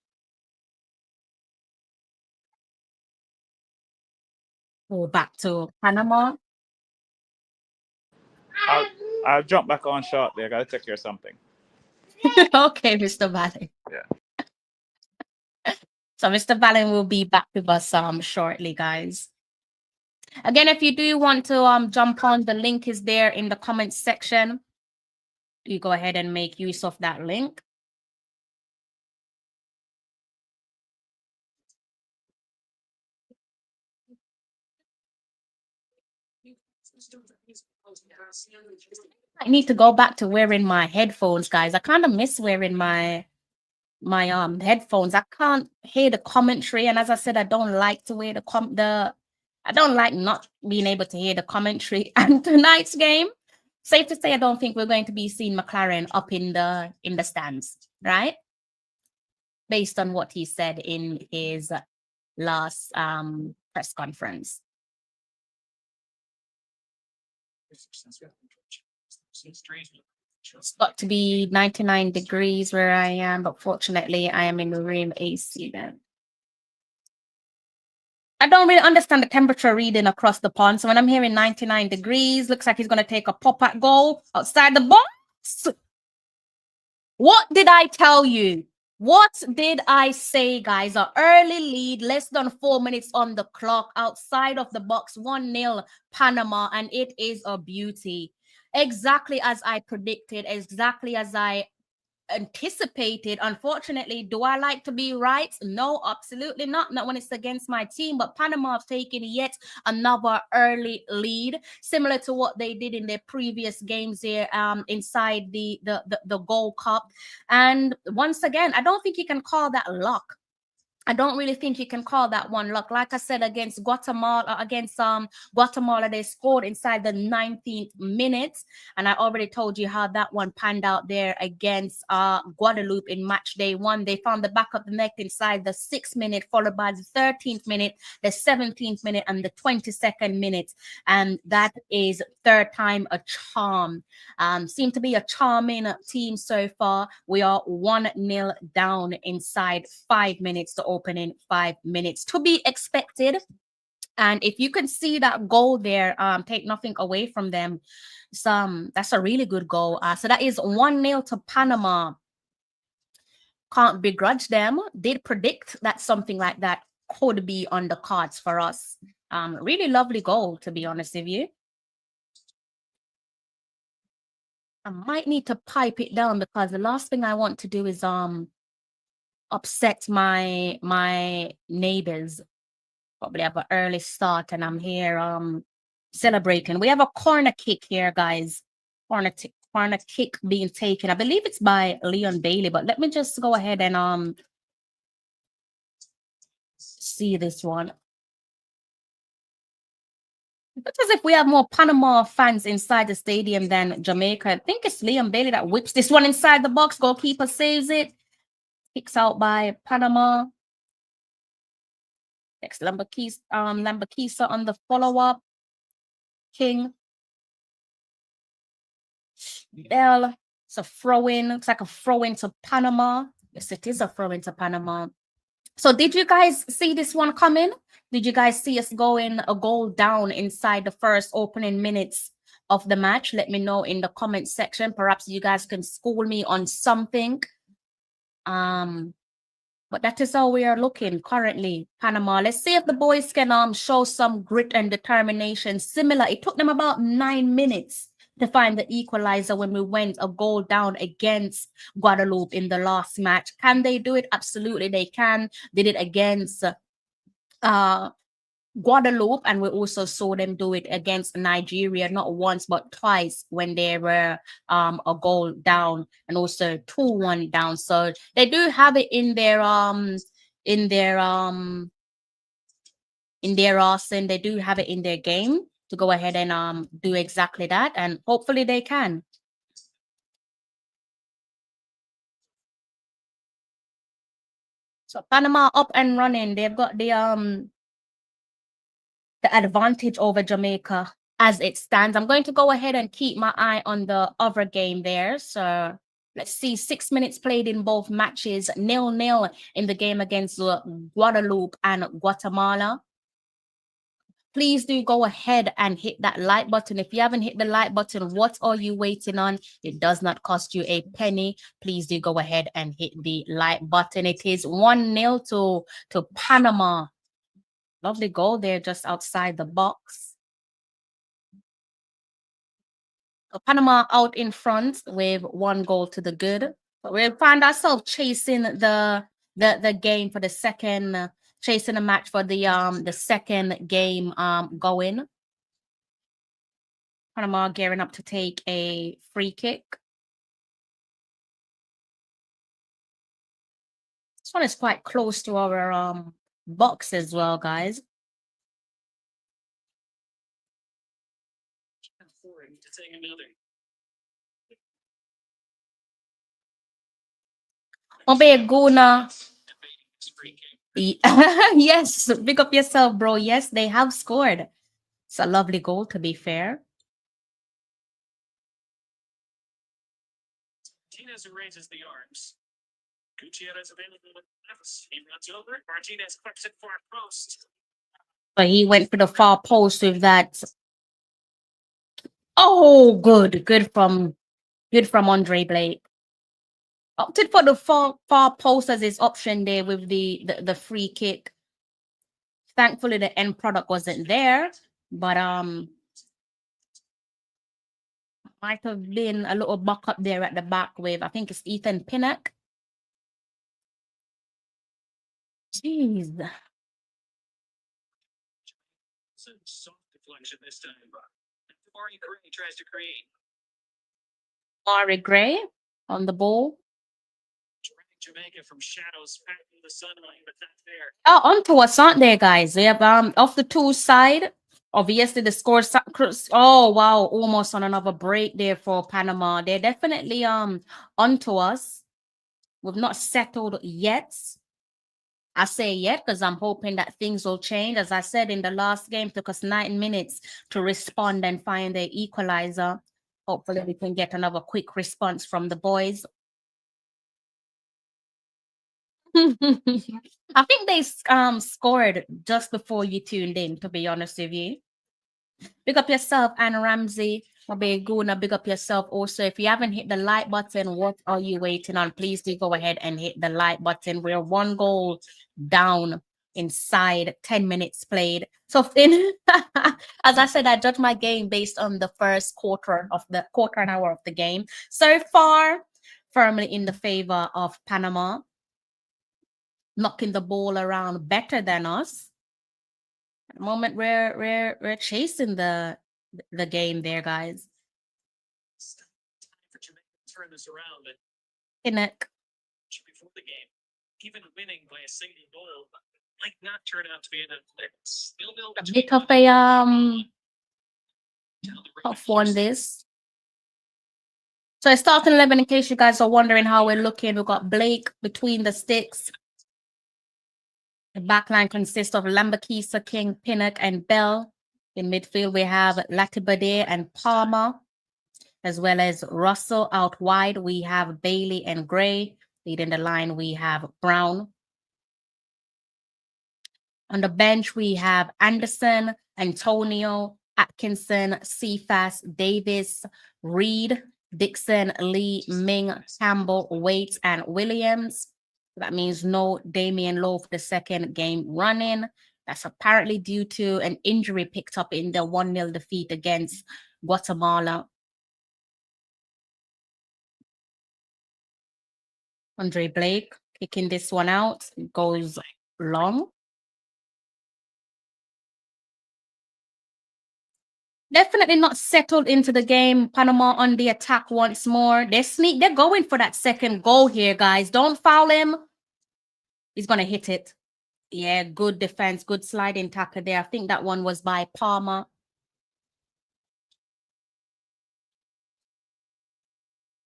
Go back to Panama. I'll jump back on shortly. I gotta take care of something. Okay, Mr. Valen. Yeah. So Mr. Valen will be back with us shortly, guys. Again, if you do want to jump on, the link is there in the comments section. You go ahead and make use of that link. I need to go back to wearing my headphones, guys. I kind of miss wearing my headphones. I can't hear the commentary, and as I said, I don't like to wear I don't like not being able to hear the commentary. And tonight's game, safe to say, I don't think we're going to be seeing McLaren up in the stands, right? Based on what he said in his last press conference. It's got to be 99 degrees where I am, but fortunately I am in the room AC then. I don't really understand the temperature reading across the pond. So when I'm hearing 99 degrees, looks like he's going to take a pop at goal outside the box. What did I tell you? What did I say, guys? An early lead, less than 4 minutes on the clock, outside of the box, 1-0 Panama, and it is a beauty. Exactly as I predicted, exactly as I anticipated. Unfortunately, do I like to be right? No, absolutely not. Not when it's against my team. But Panama have taken yet another early lead, similar to what they did in their previous games here inside the Gold Cup. And once again, I don't think you can call that luck. I don't really think you can call that one luck. Like I said, against Guatemala, they scored inside the 19th minute. And I already told you how that one panned out there against Guadeloupe in match day 1. They found the back of the net inside the 6th minute, followed by the 13th minute, the 17th minute, and the 22nd minute. And that is third time a charm. Seem to be a charming team so far. We are 1-0 down inside 5 minutes to opening 5 minutes, to be expected. And if you can see that goal there, take nothing away from them, that's a really good goal. So that is 1-0 to Panama. Can't begrudge them. Did predict that something like that could be on the cards for us. Really lovely goal, to be honest with you. I might need to pipe it down, because the last thing I want to do is upset my neighbors. Probably have an early start, and I'm here celebrating. We have a corner kick here, guys. Corner kick being taken. I believe it's by Leon Bailey, but let me just go ahead and see this one. It's as if we have more Panama fans inside the stadium than Jamaica. I think it's Leon Bailey that whips this one inside the box. Goalkeeper saves it. Kicks out by Panama. Next, Lambakisa on the follow-up. King. Bell. It's a throw-in. Looks like a throw-in to Panama. Yes, it is a throw-in to Panama. So did you guys see this one coming? Did you guys see us going a goal down inside the first opening minutes of the match? Let me know in the comment section. Perhaps you guys can school me on something. But that is how we are looking currently, Panama. Let's see if the boys can show some grit and determination. Similar, it took them about 9 minutes to find the equalizer when we went a goal down against Guadeloupe in the last match. Can they do it? Absolutely, they can. Did it against Guadeloupe, and we also saw them do it against Nigeria, not once but twice when they were a goal down and also 2-1 down. So they do have it in their arsenal. They do have it in their game to go ahead and do exactly that, and hopefully they can. So Panama up and running. They've got the advantage over Jamaica as it stands. I'm going to go ahead and keep my eye on the other game there. So let's see, 6 minutes played in both matches, 0-0 in the game against Guadeloupe and Guatemala. Please do go ahead and hit that like button. If you haven't hit the like button, what are you waiting on? It does not cost you a penny. Please do go ahead and hit the like button. It is 1-0 to Panama. Lovely goal there just outside the box. So Panama out in front with 1 goal to the good. But we find ourselves chasing the game for the second, chasing a match for the second game going. Panama gearing up to take a free kick. This one is quite close to our box as well, guys. Obeguna. Yes, pick up yourself, bro. Yes, they have scored. It's a lovely goal, to be fair. Martinez raises the arms. Gutierrez available with pass. He runs over. Martinez clips it for a post. But he went for the far post with that. Oh, good from Andre Blake. Opted for the far post as his option there with the free kick. Thankfully, the end product wasn't there, but might have been a little buck up there at the back with, I think it's Ethan Pinnock. Jeez. Soft deflection this time. Mari Gray tries to create. Mari Gray on the ball. Jamaica from shadows back in the sunlight, but that's there. Oh, onto us, aren't they, guys? We have off the 2 side. Obviously, the score. Oh wow, almost on another break there for Panama. They're definitely onto us. We've not settled yet. I say yet because I'm hoping that things will change. As I said in the last game, it took us 9 minutes to respond and find the equalizer. Hopefully, we can get another quick response from the boys. I think they scored just before you tuned in, to be honest with you. Big up yourself, Anna Ramsey. Guna, big up yourself also. If you haven't hit the like button, what are you waiting on? Please do go ahead and hit the like button. We're 1 goal down inside 10 minutes played. So as I said, I judge my game based on the first quarter and hour of the game. So far, firmly in the favor of Panama, knocking the ball around better than us. At the moment, we're chasing the game there, guys. For Jamaica to turn this around, but Pinnock. before the game, even winning by a single goal might not turn out to be a bit of a tough one. This. So starting 11, in case you guys are wondering how we're looking, we've got Blake between the sticks. The backline consists of Lambakisa, King, Pinnock, and Bell. In midfield, we have Latibade and Palmer, as well as Russell. Out wide, we have Bailey and Gray. Leading the line, we have Brown. On the bench, we have Anderson, Antonio, Atkinson, Cephas, Davis, Reed, Dixon, Lee, Ming, Campbell, Waits, and Williams. That means no Damian Lowe for the second game running. That's apparently due to an injury picked up in the 1-0 defeat against Guatemala. Andre Blake kicking this one out. It goes long. Definitely not settled into the game. Panama on the attack once more. They're going for that second goal here, guys. Don't foul him. He's going to hit it. Yeah, good defense, good sliding tackle there. I think that one was by Palmer.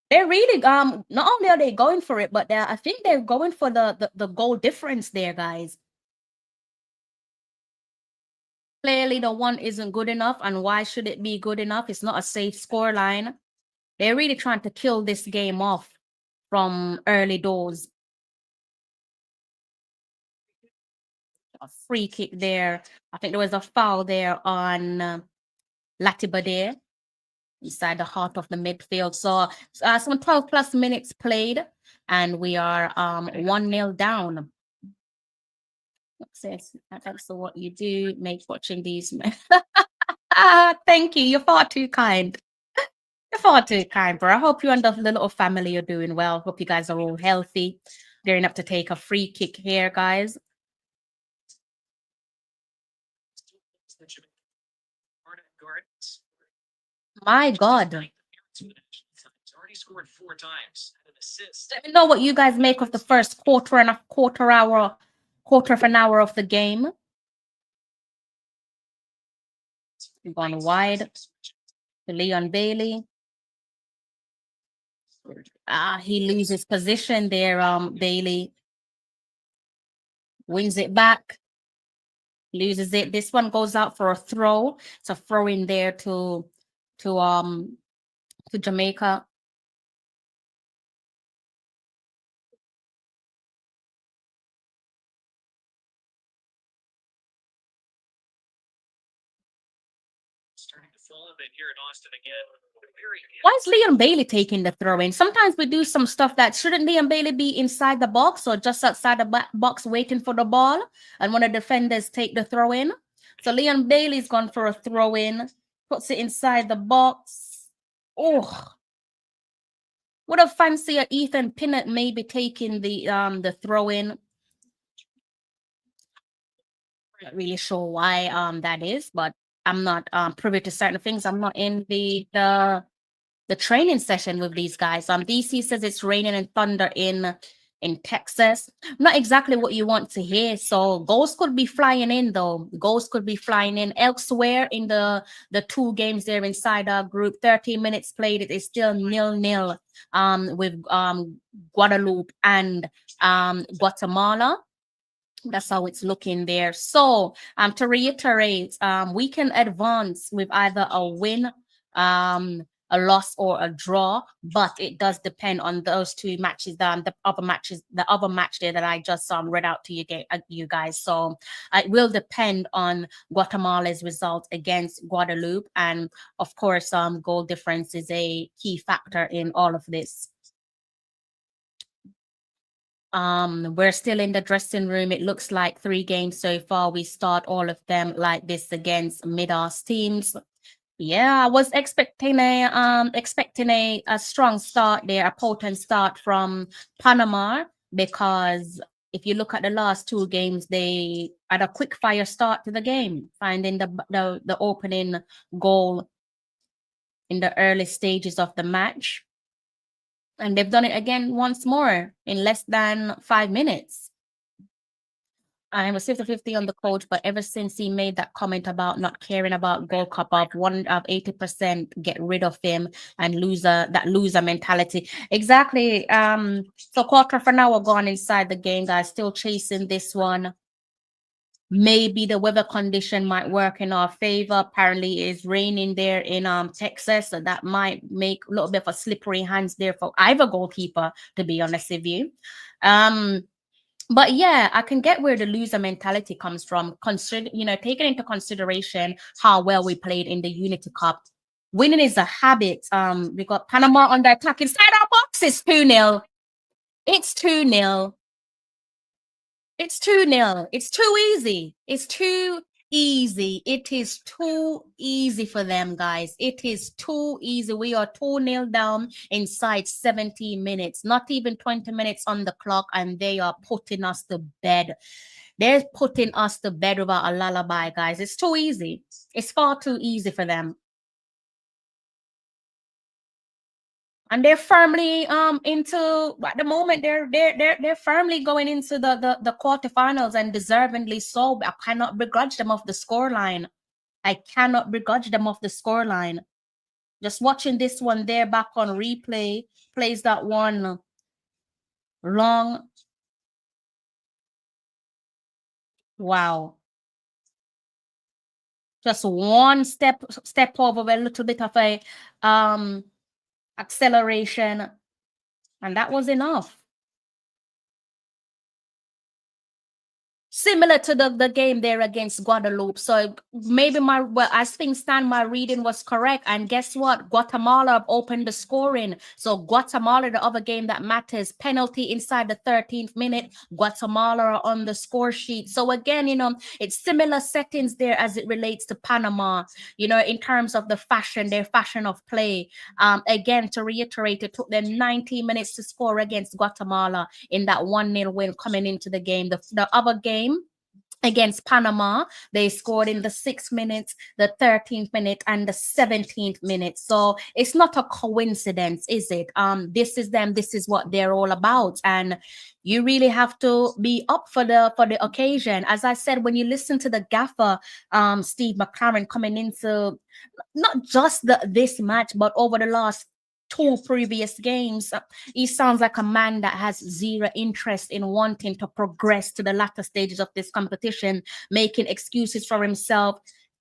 They're really not only are they going for it, but I think they're going for the goal difference there, guys. Clearly the one isn't good enough, and why should it be good enough? It's not a safe score line. They're really trying to kill this game off from early doors. A free kick there. I think there was a foul there on Latibade inside the heart of the midfield. So some 12 plus minutes played, and we are 1-0 down. Says that's what you do. Make watching these. Thank you. You're far too kind. You're far too kind, bro. I hope you and the little family are doing well. Hope you guys are all healthy. Gearing up to take a free kick here, guys. My God. Already scored 4 times and an assist. Let me know what you guys make of the first quarter of an hour of the game. Gone wide to Leon Bailey. He loses position there. Bailey wins it back, loses it. This one goes out for a throw. It's a throw in there to Jamaica. Starting to fall, and then here in Austin again. Why is Leon Bailey taking the throw in? Sometimes we do some stuff that shouldn't Leon Bailey be inside the box or just outside the box waiting for the ball, and one of the defenders take the throw in. So Leon Bailey's gone for a throw in, puts it inside the box. Oh, would have fancied Ethan Pinnett maybe taking the throw in. Not really sure why that is, but I'm not privy to certain things. I'm not in the training session with these guys. DC says it's raining and thunder in Texas. Not exactly what you want to hear. So goals could be flying in though. Goals could be flying in elsewhere in the 2 games there inside our group. 13 minutes played. It is still 0-0 with Guadeloupe and Guatemala. That's how it's looking there. So to reiterate, we can advance with either a win, a loss, or a draw, but it does depend on those 2 matches. The other match there that I just read out to you guys. So it will depend on Guatemala's result against Guadeloupe, and of course, goal difference is a key factor in all of this. We're still in the dressing room. It looks like 3 games so far. We start all of them like this against mid-ass teams. Yeah, I was expecting a strong start there, a potent start from Panama, because if you look at the last 2 games, they had a quick fire start to the game, finding the opening goal in the early stages of the match. And they've done it again once more in less than 5 minutes. I was 50-50 on the coach, but ever since he made that comment about not caring about Gold Cup, of 80% get rid of him and loser mentality. Exactly. So quarter of an hour gone inside the game, guys. Still chasing this one. Maybe the weather condition might work in our favor. Apparently it's raining there in Texas, so that might make a little bit of a slippery hands there for either goalkeeper, to be honest with you. But yeah, I can get where the loser mentality comes from. Consider, taking into consideration how well we played in the Unity Cup. Winning is a habit. We got Panama on the attacking side of our box. It's 2-0. It's 2-0. It's 2-0. It's too easy. It's too easy. It is too easy for them, guys. It is too easy. We are 2-0 down inside 17 minutes, not even 20 minutes on the clock, and they are putting us to bed. They're putting us to bed without a lullaby, guys. It's too easy. It's far too easy for them. And they're firmly into at the moment they're firmly going into the quarterfinals, and deservingly so. I cannot begrudge them of the scoreline. I cannot begrudge them of the scoreline. Just watching this one there back on replay, plays that one long. Wow. Just one step over, a little bit of a acceleration, and that was enough. Similar to the game there against Guadeloupe. So maybe as things stand, my reading was correct. And guess what? Guatemala have opened the scoring. So Guatemala, the other game that matters, penalty inside the 13th minute. Guatemala are on the score sheet. So again, it's similar settings there as it relates to Panama, in terms of their fashion of play. Again, to reiterate, it took them 90 minutes to score against Guatemala in that 1-0 win coming into the game. The other game against Panama, they scored in the 6th minute, the 13th minute, and the 17th minute. So it's not a coincidence, is it? This is them. This is what they're all about, and you really have to be up for the occasion. As I said, when you listen to the gaffer, Steve McLaren, coming into not just this match, but over the last 2 previous games, he sounds like a man that has zero interest in wanting to progress to the latter stages of this competition, making excuses for himself,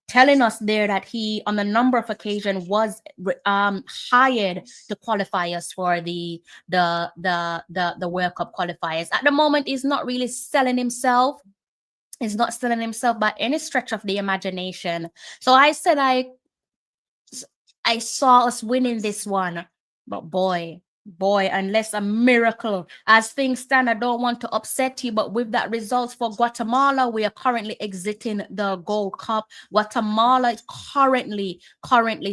telling us there that he, on a number of occasions, was hired to qualify us for the World Cup qualifiers. At the moment, he's not really selling himself. He's not selling himself by any stretch of the imagination. So I said I saw us winning this one. But boy, unless a miracle, as things stand, I don't want to upset you, but with that results for Guatemala, we are currently exiting the Gold Cup. Guatemala is currently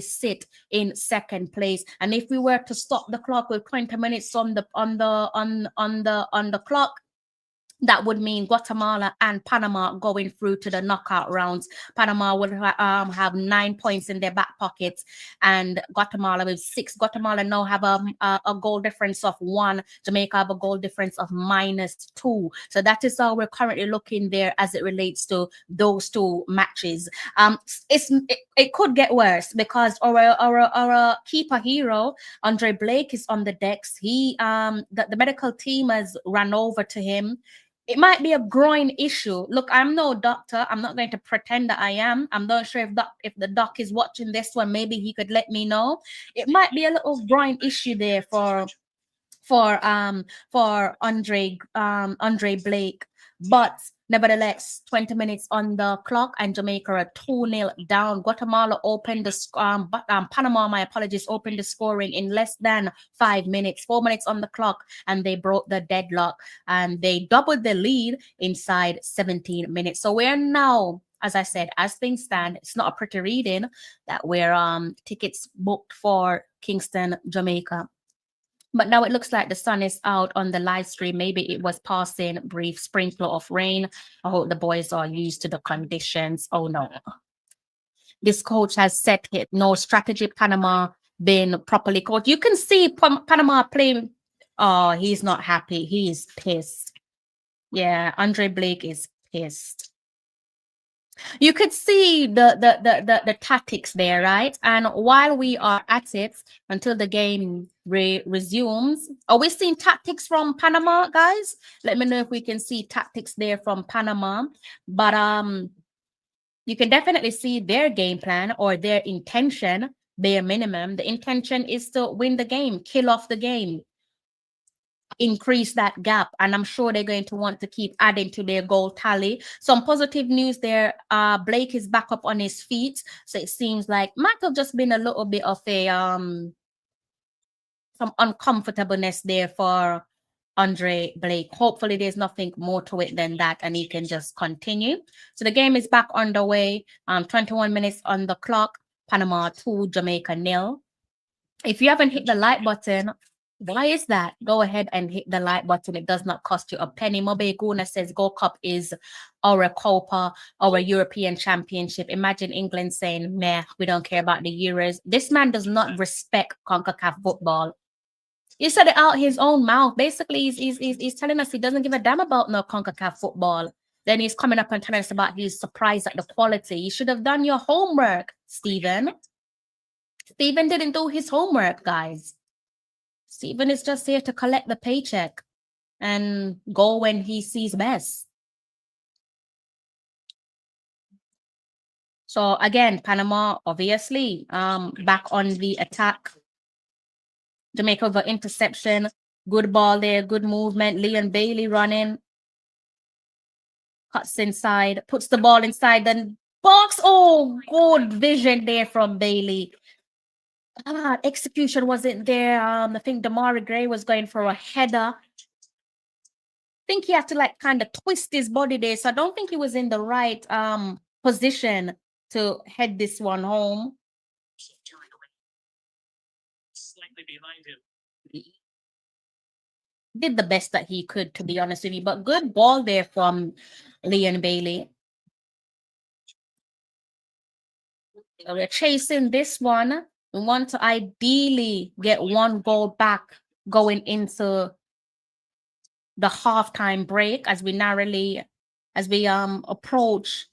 sit in 2nd place, and if we were to stop the clock with 20 minutes on the clock, that would mean Guatemala and Panama going through to the knockout rounds. Panama would have 9 points in their back pockets, and Guatemala with 6. Guatemala now have a goal difference of 1. Jamaica have a goal difference of -2. So that is how we're currently looking there as it relates to those 2 matches. It could get worse because our keeper hero, Andre Blake, is on the decks. He the medical team has run over to him. It might be a groin issue. Look, I'm no doctor. I'm not going to pretend that I am. I'm not sure if the doc is watching this one. Maybe he could let me know. It might be a little groin issue there for Andre Blake, but nevertheless, 20 minutes on the clock, and Jamaica are 2-0 down. Guatemala opened the Panama, my apologies, opened the scoring in less than 5 minutes, 4 minutes on the clock, and they broke the deadlock, and they doubled the lead inside 17 minutes. So we're now, as I said, as things stand, it's not a pretty reading that we're tickets booked for Kingston, Jamaica. But now it looks like the sun is out on the live stream. Maybe it was passing brief sprinkler of rain. I hope the boys are used to the conditions. Oh no. This coach has set it. No strategy. Panama been properly coached. You can see Panama playing. Oh, he's not happy. He's pissed. Yeah, Andre Blake is pissed. You could see the tactics there, right? And while we are at it, until the game resumes, are we seeing tactics from Panama, guys? Let me know if we can see tactics there from Panama. But you can definitely see their game plan or their intention, bare minimum. The intention is to win the game, kill off the game. increase that gap. And I'm sure they're going to want to keep adding to their goal tally. Some positive news there. Blake is back up on his feet. So it seems like might have just been a little bit of a some uncomfortableness there for Andre Blake. Hopefully there's nothing more to it than that and he can just continue. So the game is back underway. 21 minutes on the clock. Panama 2, Jamaica 0. If you haven't hit the like button, why is that? Go ahead and hit the like button. It does not cost you a penny. Mobe Guna says Gold Cup is our Copa, our European Championship. Imagine England saying, meh, we don't care about the Euros. This man does not respect CONCACAF football. He said it out his own mouth. Basically, he's telling us he doesn't give a damn about no CONCACAF football. Then he's coming up and telling us about he's surprised at the quality. You should have done your homework, Stephen. Stephen didn't do his homework, guys. Stephen is just here to collect the paycheck and go when he sees best. So again, Panama, obviously, back on the attack. Jamaica over interception. Good ball there, good movement. Leon Bailey running. Cuts inside, puts the ball inside, then box. Oh, good vision there from Bailey. Execution wasn't there. I think Damari Gray was going for a header. I think he had to like kind of twist his body there. So I don't think he was in the right position to head this one home. Slightly behind him. Did the best that he could, to be honest with you. But good ball there from Leon Bailey. So we're chasing this one. We want to ideally get one goal back going into the halftime break as we approach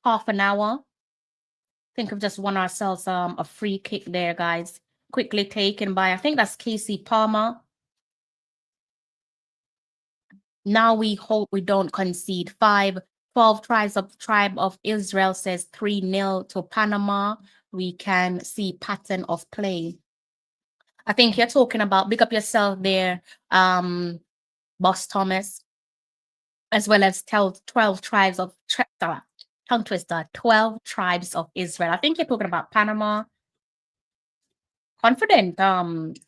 half an hour. I think we've just won ourselves a free kick there, guys. Quickly taken by, I think that's Casey Palmer. Now we hope we don't concede. 12 tribe of Israel says 3-0 to Panama. We can see pattern of play. I think you're talking about, big up yourself there, Boss Thomas, as well as 12 tribes of, tongue twister, 12 tribes of Israel. I think you're talking about Panama. Confident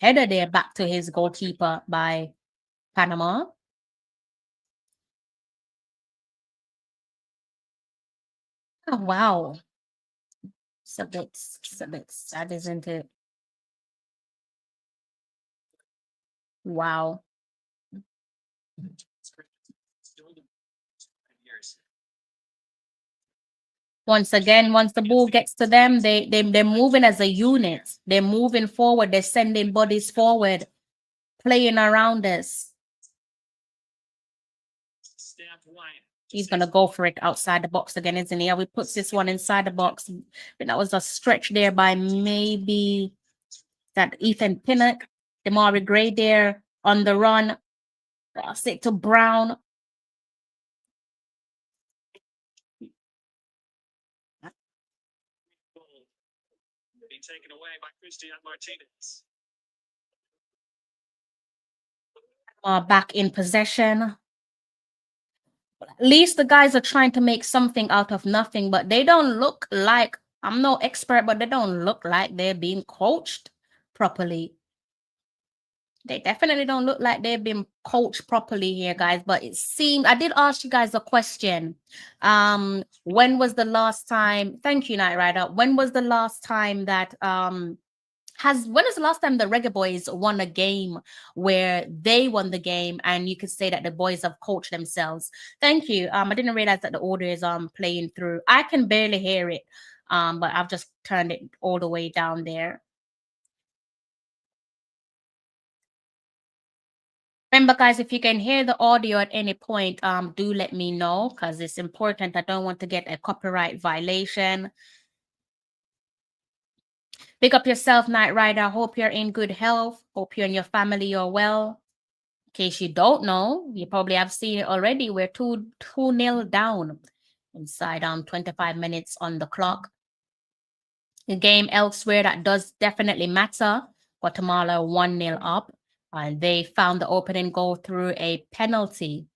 header there back to his goalkeeper by Panama. Oh, wow. It's a bit sad, isn't it? Wow. Once again, once the ball gets to them, they're moving as a unit. They're moving forward. They're sending bodies forward, playing around us. He's going to go for it outside the box again, isn't he? We puts this one inside the box. But that was a stretch there by maybe that Ethan Pinnock. Damari Gray there on the run. Pass it to Brown. Being taken away by Christian Martinez. Back in possession. At least the guys are trying to make something out of nothing, but they don't look like, I'm no expert, but they don't look like they're being coached properly. They definitely don't look like they've been coached properly here, guys. But it seemed, I did ask you guys a question. When was the last time, thank you, Night Rider. When was the last time that, when is the last time the Reggae Boyz won a game where they won the game and you could say that the boys have coached themselves? Thank you. I didn't realize that the order is playing through. I can barely hear it, but I've just turned it all the way down there. Remember, guys, if you can hear the audio at any point, do let me know because it's important. I don't want to get a copyright violation. Pick up yourself, Night Rider. Hope you're in good health. Hope you and your family are well. In case you don't know, you probably have seen it already. We're 2-0 down inside 25 minutes on the clock. The game elsewhere that does definitely matter. Guatemala 1-0 up. And they found the opening goal through a penalty.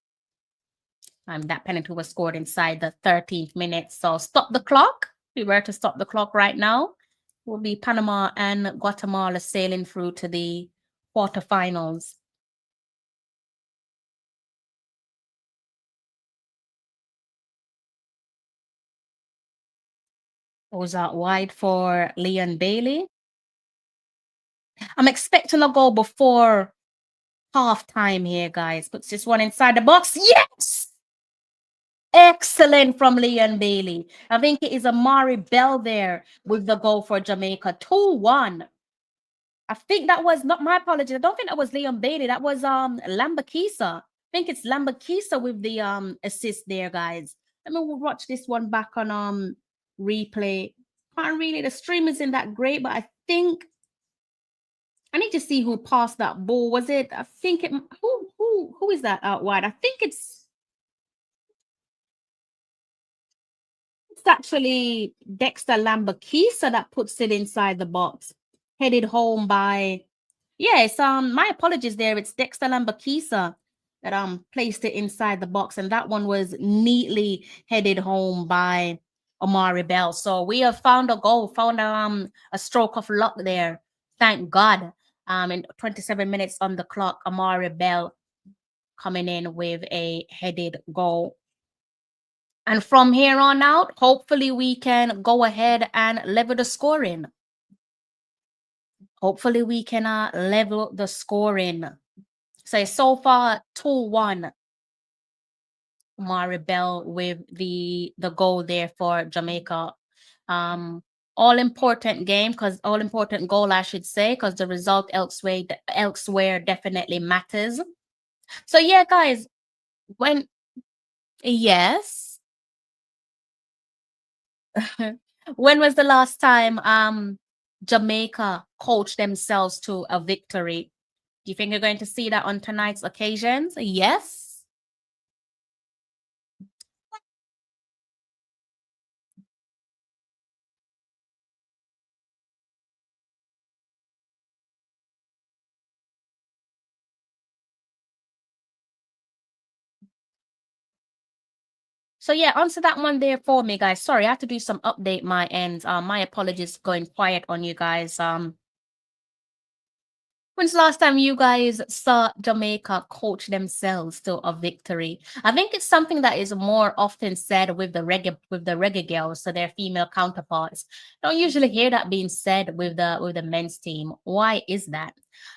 That penalty was scored inside the 13th minute. So stop the clock. If we were to stop the clock right now, will be Panama and Guatemala sailing through to the quarterfinals. Goes out wide for Leon Bailey. I'm expecting a goal before halftime here, guys. Puts this one inside the box. Yes! Excellent from Leon Bailey. I think it is Amari Bell there with the goal for Jamaica. 2-1. I think that was not my apologies. I don't think that was Leon Bailey. That was Lambakisa. I think it's Lambakisa with the assist there, guys. Let me watch this one back on replay. Can't really, the stream isn't that great, but I think I need to see who passed that ball. Was it? I think it. Who is that out wide? I think it's actually Dexter Lambakisa that puts it inside the box, headed home by. Yes, my apologies there. It's Dexter Lambakisa that placed it inside the box, and that one was neatly headed home by Amari Bell. So we have found a goal, found a stroke of luck there. Thank God. In 27 minutes on the clock, Amari Bell coming in with a headed goal. And from here on out, hopefully we can go ahead and level the scoring. Hopefully we can level the scoring. So far 2-1. Amari Bell with the goal there for Jamaica. All important goal, I should say, because the result elsewhere definitely matters. So yeah, guys, yes. When was the last time Jamaica coached themselves to a victory? Do you think you're going to see that on tonight's occasions? Yes. So yeah, answer that one there for me, guys. Sorry, I have to do some update my end. My apologies going quiet on you guys. When's the last time you guys saw Jamaica coach themselves to a victory? I think it's something that is more often said with the reggae girls, so their female counterparts. Don't usually hear that being said with the men's team. Why is that?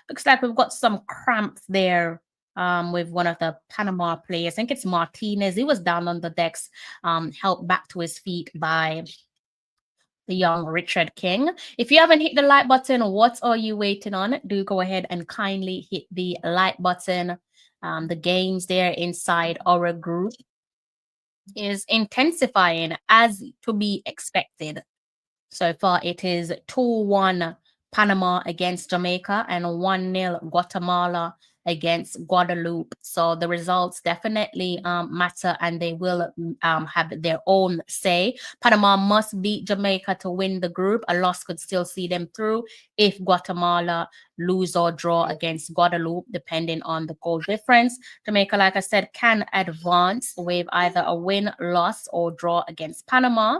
Looks like we've got some cramps there with one of the Panama players. I think it's Martinez. He was down on the decks, helped back to his feet by the young Richard King. If you haven't hit the like button, what are you waiting on? Do go ahead and kindly hit the like button. The games there inside our group is intensifying as to be expected. So far, it is 2-1 Panama against Jamaica and 1-0 Guatemala against Guadeloupe. So the results definitely matter, and they will have their own say. Panama must beat Jamaica to win the group. A loss could still see them through if Guatemala lose or draw against Guadeloupe, depending on the goal difference. Jamaica, like I said, can advance with either a win, loss, or draw against Panama.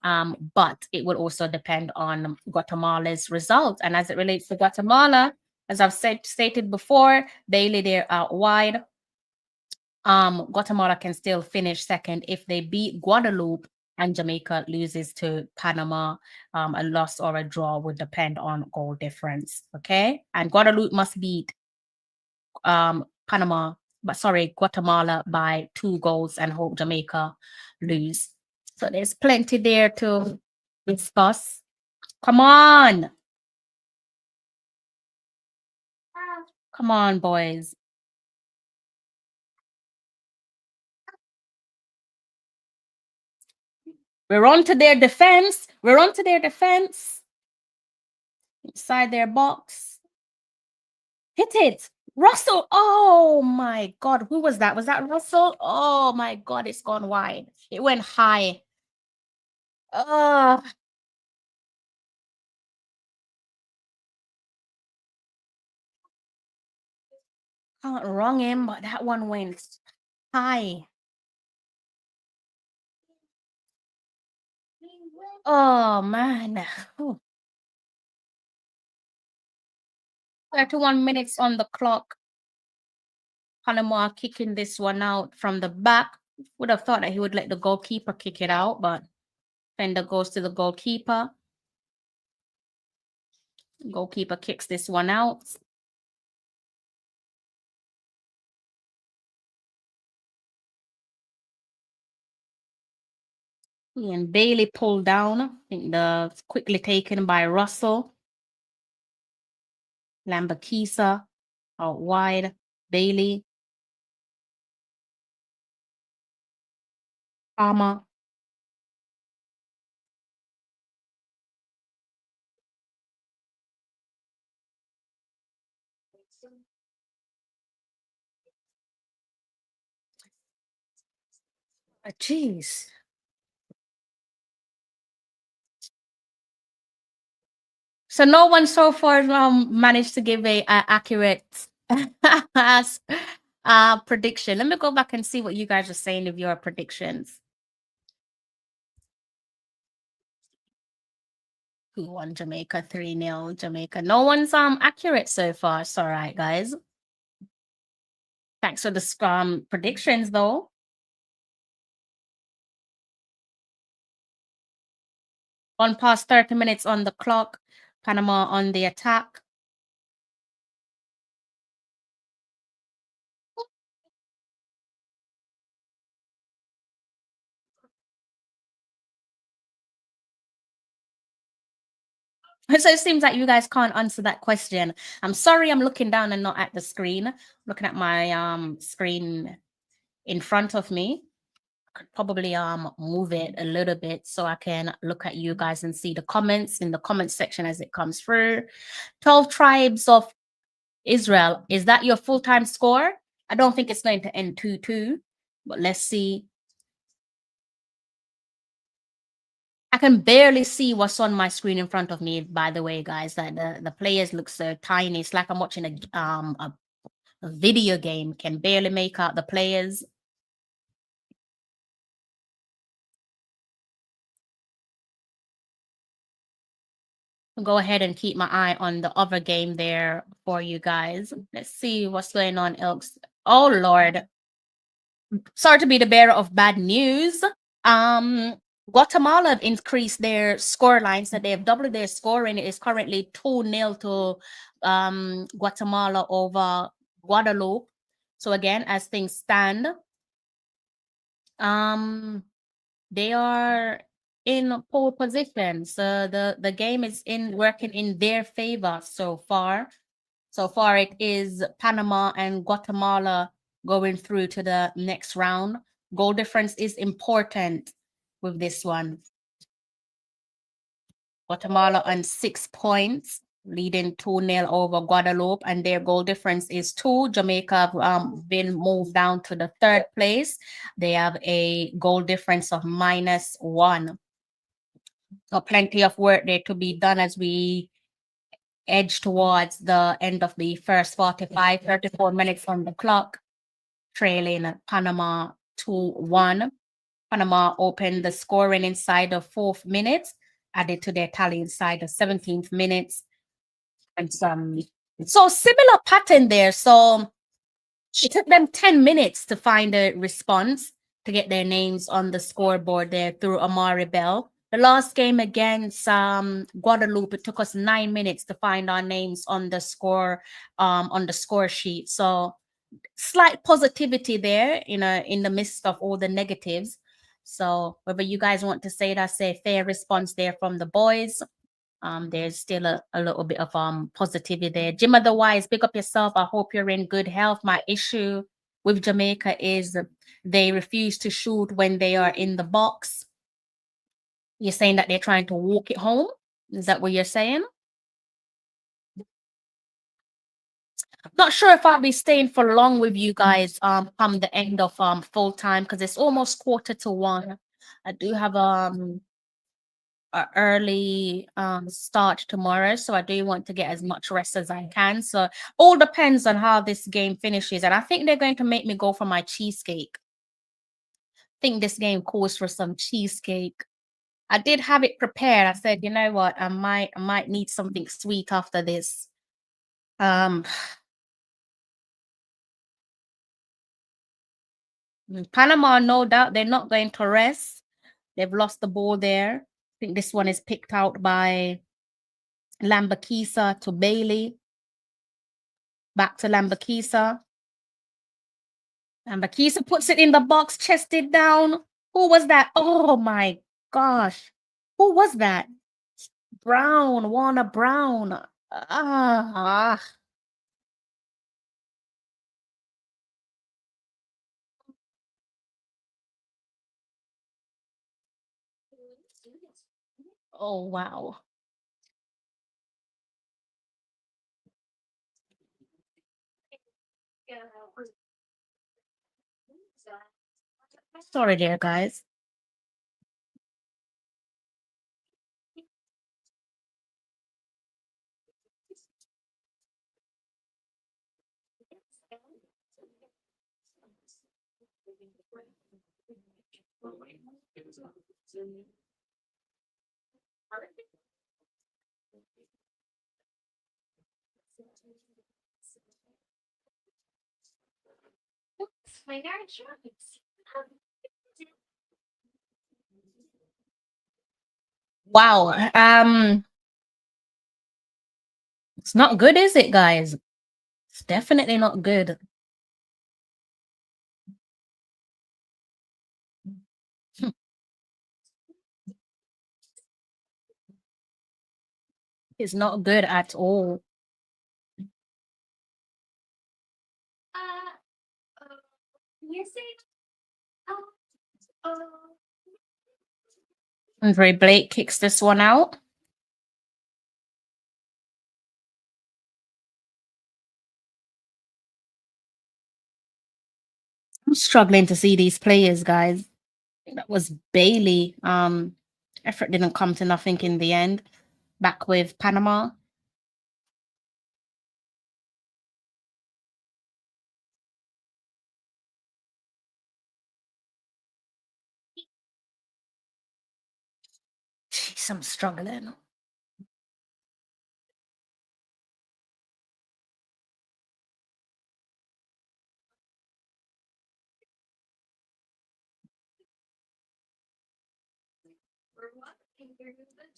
But it will also depend on Guatemala's result. And as it relates to Guatemala, as I've stated before, Bailey there out wide. Guatemala can still finish second if they beat Guadeloupe and Jamaica loses to Panama. A loss or a draw would depend on goal difference. Okay, and Guadeloupe must beat Guatemala by 2 goals and hope Jamaica lose. So there's plenty there to discuss. Come on. Come on, boys. We're on to their defense. Inside their box. Hit it. Russell. Oh, my God. Who was that? Was that Russell? Oh, my God. It's gone wide. It went high. Can't wrong him, but that one went high. Oh man. Whew. 31 minutes on the clock. Panama kicking this one out from the back. Would have thought that he would let the goalkeeper kick it out, but fender goes to the goalkeeper. Goalkeeper kicks this one out. And Bailey pulled down. I think the quickly taken by Russell. Lambakisa out wide. Bailey. Palmer. Jeez. So no one so far managed to give a accurate prediction. Let me go back and see what you guys are saying of your predictions. Who won Jamaica? 3-0 Jamaica. No one's accurate so far. It's all right, guys. Thanks for the predictions though. One past 30 minutes on the clock. Panama on the attack. So it seems like you guys can't answer that question. I'm sorry, I'm looking down and not at the screen. I'm looking at my screen in front of me. I could probably move it a little bit so I can look at you guys and see the comments in the comment section as it comes through. 12 tribes of Israel. Is that your full-time score? I don't think it's going to end 2-2, but let's see. I can barely see what's on my screen in front of me, by the way, guys. That the players look so tiny. It's like I'm watching a video game. Can barely make out the players. Go ahead and keep my eye on the other game there for you guys. Let's see what's going on, Elks. Oh, Lord. Sorry to be the bearer of bad news. Guatemala have increased their score line, so they have doubled their scoring. It is currently 2-0 to Guatemala over Guadeloupe. So again, as things stand, they are in pole position. So the game is working in their favor so far. So far, it is Panama and Guatemala going through to the next round. Goal difference is important with this one. Guatemala on 6 points, leading 2-0 over Guadeloupe, and their goal difference is 2. Jamaica have been moved down to the 3rd place. They have a goal difference of -1. So plenty of work there to be done as we edge towards the end of the first 34 minutes on the clock, trailing Panama 2-1. Panama opened the scoring inside the 4th minute, added to their tally inside the 17th minute. And so similar pattern there. So it took them 10 minutes to find a response to get their names on the scoreboard there through Amari Bell. The last game against Guadeloupe, it took us 9 minutes to find our names on the score sheet. So slight positivity there, in the midst of all the negatives. So whether you guys want to say that's a fair response there from the boys, there's still a little bit of positivity there. Jim otherwise, pick up yourself. I hope you're in good health. My issue with Jamaica is they refuse to shoot when they are in the box. You're saying that they're trying to walk it home? Is that what you're saying? Not sure if I'll be staying for long with you guys come the end of full time, because it's almost 1:45. I do have a early start tomorrow, so I do want to get as much rest as I can. So all depends on how this game finishes, and I think they're going to make me go for my cheesecake. I think this game calls for some cheesecake. I did have it prepared. I said, you know what, I might need something sweet after this. Panama, no doubt, they're not going to rest. They've lost the ball there. I think this one is picked out by Lambakisa to Bailey. Back to Lambakisa. Lambakisa puts it in the box, chested down. Who was that? Oh my gosh. Who was that? Brown, Warner Brown. Ah. Oh, wow. Sorry there, guys. Wow. It's not good, is it, guys? It's definitely not good. It's not good at all. Andre Blake kicks this one out. I'm struggling to see these players, guys. That was Bailey. Effort didn't come to nothing in the end. Back with Panama. Jeez, I'm struggling.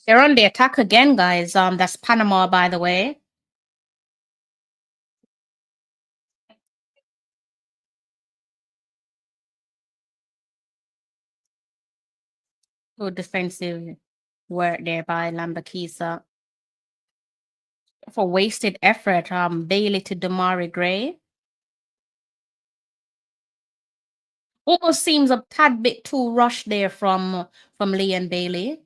They're on the attack again, guys. That's Panama, by the way. Good defensive work there by Lambakisa. For wasted effort, Bailey to Damari Gray. Almost seems a tad bit too rushed there from Lee and Bailey.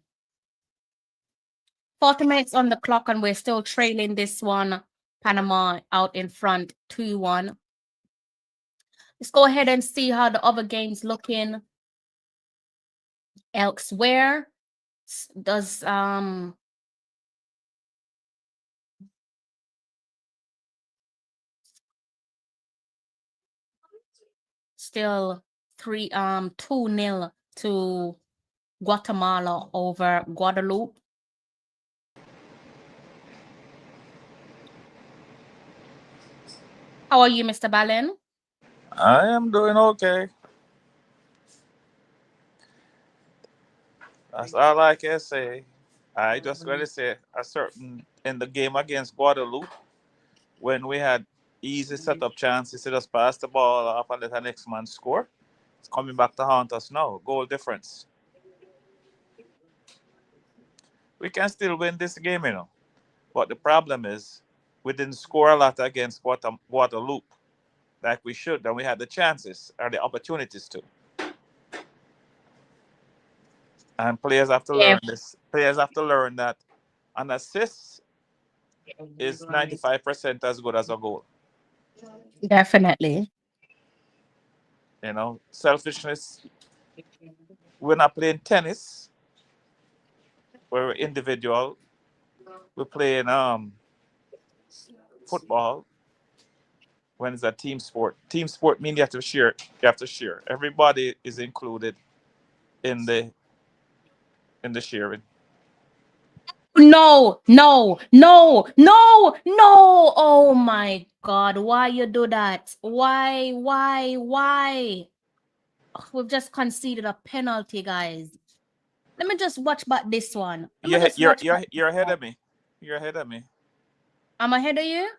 40 minutes on the clock, and we're still trailing this one. Panama out in front, 2-1. Let's go ahead and see how the other games looking elsewhere. Does still 2-0 to Guatemala over Guadeloupe. How are you, Mr. Balin? I am doing okay. That's all I can say. I just going to say a certain in the game against Guadeloupe, when we had easy setup chances to just pass the ball off and let the next man score. It's coming back to haunt us now. Goal difference. We can still win this game, you know. But the problem is we didn't score a lot against Guadeloupe like we should, and we had the chances or the opportunities to. And players have to learn this. Players have to learn that an assist is 95% as good as a goal. Definitely. You know, selfishness. We're not playing tennis. we're individual. We're playing football. When it's a team sport. Team sport means you have to share. You have to share. Everybody is included in the sharing. No, no, no, no, no. Oh my God. Why you do that? Why? Oh, we've just conceded a penalty, guys. Let me just watch back this one. You're ahead of me. You're ahead of me. I'm ahead of you?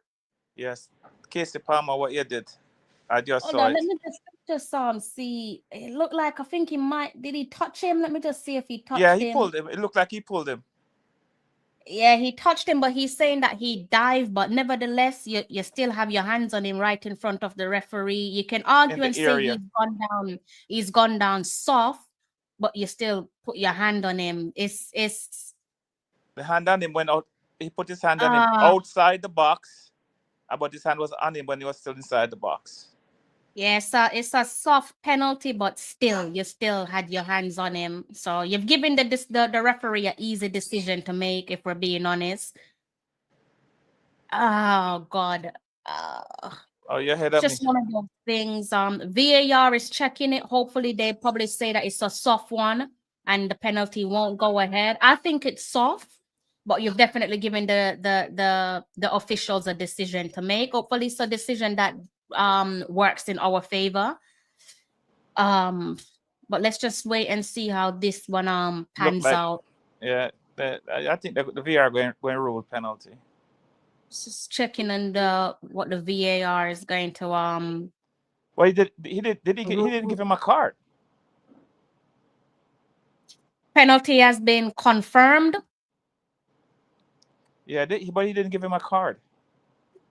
Yes. Casey Palmer, what you did. I just Hold saw on, it. let me just see. It looked like I think he might. Did he touch him? Let me just see if he touched him. Yeah, he pulled him. It looked like he pulled him. Yeah, he touched him, but he's saying that he dived. But nevertheless, you still have your hands on him right in front of the referee. You can argue and say he's gone down soft, but you still put your hand on him. It's The hand on him went out. He put his hand on him outside the box, but his hand was on him when he was still inside the box. yeah, so it's a soft penalty, but still, you still had your hands on him. So you've given the referee an easy decision to make, if we're being honest. Oh God. Oh, you're ahead of me. Just one of those things. VAR is checking it. Hopefully, they probably say that it's a soft one and the penalty won't go ahead. I think it's soft, but you've definitely given the officials a decision to make. Hopefully, it's a decision that works in our favor. But let's just wait and see how this one pans out. Yeah, I think the VAR going to rule penalty. Just checking on what the VAR is going to Well, he didn't give him a card. Penalty has been confirmed. Yeah, but he didn't give him a card.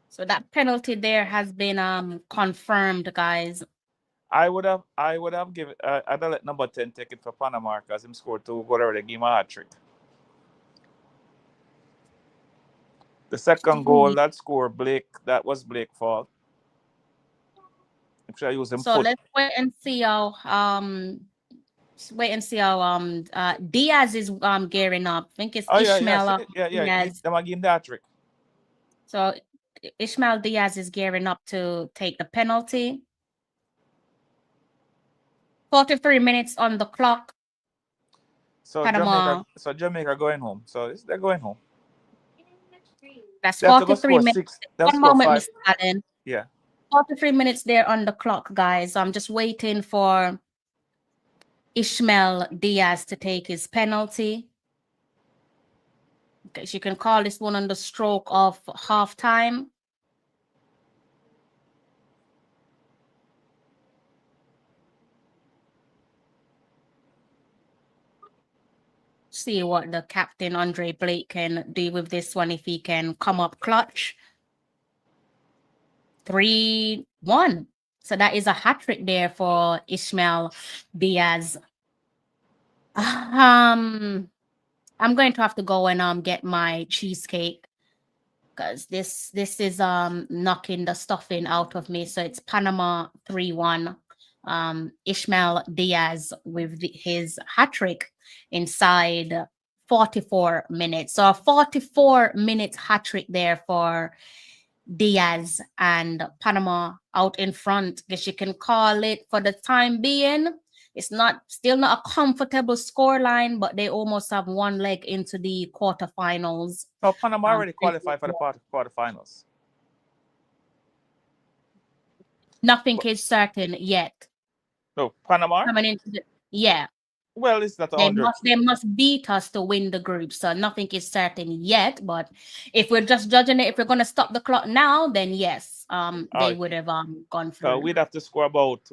So that penalty there has been confirmed, guys. I would have given. I'd have let number 10 take it for Panama because him scored 2 goals already. Give him a hat trick. The second goal that scored that was Blake's fault. I'm sure I use him. So let's wait and see how Diaz is gearing up. I think it's Ishmael. Yeah. They might give him that trick. So Ishmael Diaz is gearing up to take the penalty. 43 minutes on the clock. So Panama. Jamaica going home. So they're going home. That's 43 minutes. 1 moment, Mr. Allen. Yeah. 43 minutes there on the clock, guys. I'm just waiting for Ishmael Diaz to take his penalty. Okay, so you can call this one on the stroke of halftime. See what the captain Andre Blake can do with this one, if he can come up clutch. 3-1. So that is a hat trick there for Ishmael Diaz. I'm going to have to go and get my cheesecake because this is knocking the stuffing out of me. So it's Panama 3-1. Ishmael Diaz with his hat trick inside 44 minutes. So a 44-minute hat trick there for Diaz, and Panama out in front. Guess you can call it for the time being. It's still not a comfortable scoreline, but they almost have one leg into the quarterfinals. So Panama already qualified for the quarterfinals. Nothing is certain yet. No, Panama. Yeah. Well, it's not 100. They must beat us to win the group, so nothing is certain yet. But if we're just judging it, if we're going to stop the clock now, then yes, they would have gone through. So we'd have to score about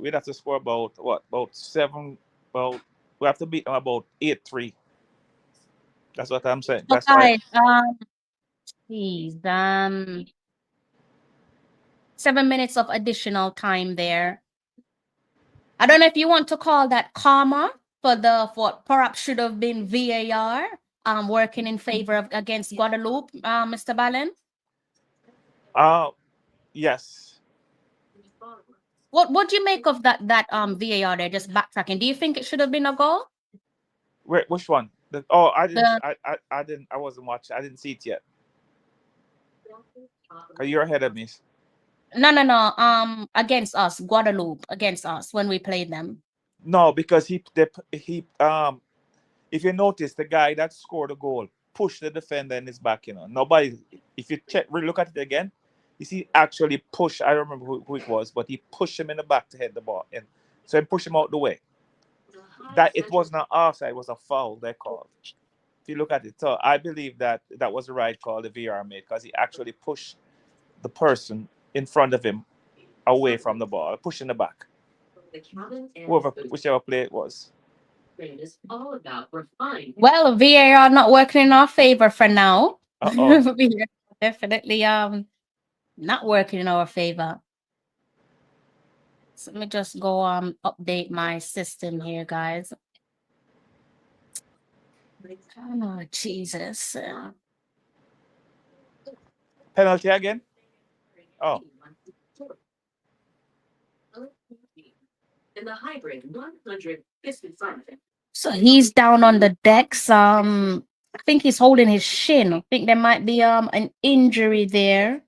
what? About 7. Well, we have to beat them about 8-3. That's what I'm saying. That's right. Please, 7 minutes of additional time there. I don't know if you want to call that karma for what perhaps should have been VAR working in favor of against Guadeloupe, Mr. Ballen? Yes. What do you make of that VAR there? Just backtracking. Do you think it should have been a goal? Wait, which one? I didn't. The I didn't. I wasn't watching. I didn't see it yet. Cause you're ahead of me. no. Against us, Guadeloupe against us when we played them. No, because he if you notice, the guy that scored the goal pushed the defender in his back. Nobody. If you look at it again, you see actually push. I don't remember who it was, but he pushed him in the back to head the ball in. So he pushed him out the way. That it was not offside; it was a foul they called. If you look at it, so I believe that was the right call the VR made because he actually pushed the person in front of him away from the ball, pushing the back. Whichever play it was. Well, VAR not working in our favor for now. Uh-oh. VAR definitely not working in our favor. So let me just go update my system here, guys. Oh, Jesus. Penalty again? Oh. In the hybrid 155. So he's down on the decks. I think he's holding his shin. I think there might be an injury there.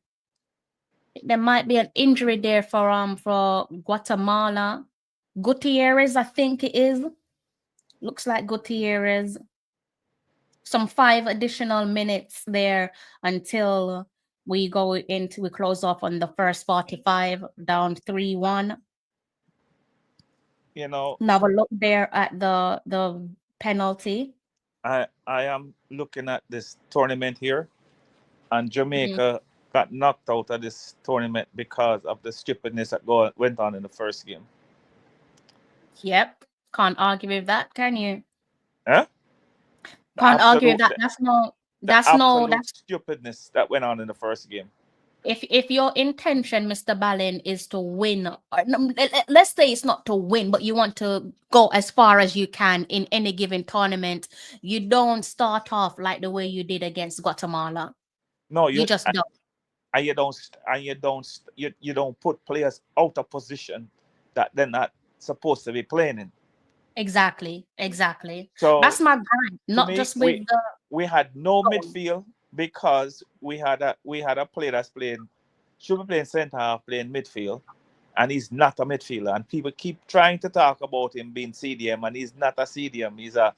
There might be an injury there for Guatemala. Gutierrez, I think it is. Looks like Gutierrez. Some 5 additional minutes there until we close off on the first 45, down 3-1. Now a look there at the penalty. I am looking at this tournament here, and Jamaica got knocked out of this tournament because of the stupidness that went on in the first game. Yep, can't argue with that, can you? Huh? Can't argue with that. That's stupidness that went on in the first game. If your intention, Mr. Ballin, is to win, let's say it's not to win, but you want to go as far as you can in any given tournament, you don't start off like the way you did against Guatemala. No, you just don't. And you don't put players out of position that they're not supposed to be playing in. Exactly. So that's my gripe. Not me, just with we had no midfield because we had a player that's should be playing centre half, playing midfield, and he's not a midfielder. And people keep trying to talk about him being CDM, and he's not a CDM. He's a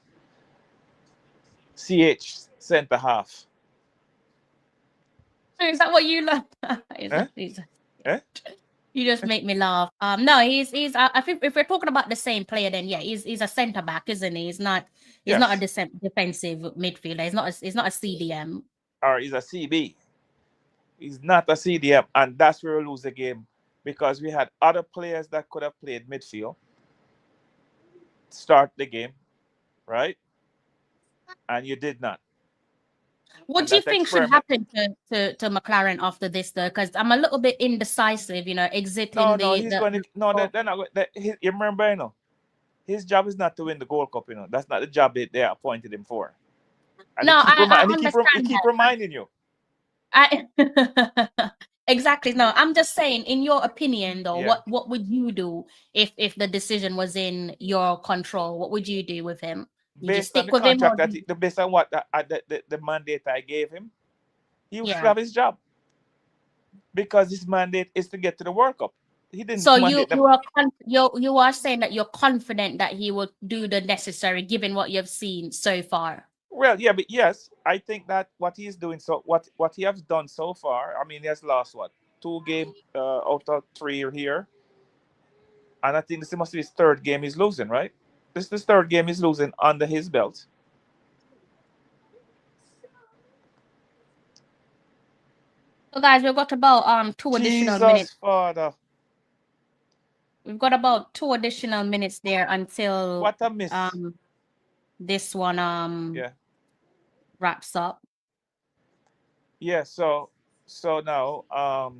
CH centre half. Is that what you love? You just make me laugh. No, he's. I think if we're talking about the same player, then yeah, he's a centre back, isn't he? He's not a defensive midfielder. He's not a CDM. Or he's a CB. He's not a CDM, and that's where we lose the game because we had other players that could have played midfield, start the game, right? And you did not. What do you think should happen to McLaren after this, though? Because I'm a little bit indecisive, exiting you remember, his job is not to win the Gold Cup, That's not the job they appointed him for. And he keep reminding you. Exactly. No, I'm just saying, in your opinion, though, what would you do if the decision was in your control? What would you do with him? Based on the contract based on what the mandate I gave him, he should have his job because his mandate is to get to the World Cup. He didn't. So you are saying that you're confident that he will do the necessary, given what you've seen so far. Well, yeah, but yes, I think that what he's doing, what he has done so far. I mean, he has lost 2 games out of 3 here, and I think this must be his 3rd game he's losing, right? This is the 3rd game he's losing under his belt. So, guys, we've got about 2 additional minutes. Father. We've got about 2 additional minutes there until what a miss. This one wraps up. Yeah, so now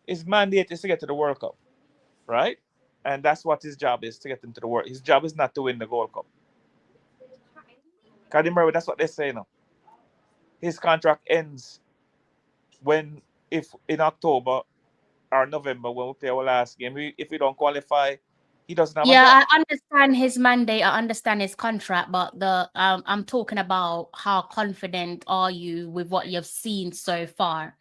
his mandate is to get to the World Cup, right? And that's what his job is, to get into the World. His job is not to win the Gold Cup. Because remember, that's what they say now. His contract ends if in October or November when we play our last game. If we don't qualify He doesn't have a Yeah, job. I understand his mandate. I understand his contract, but I'm talking about how confident are you with what you've seen so far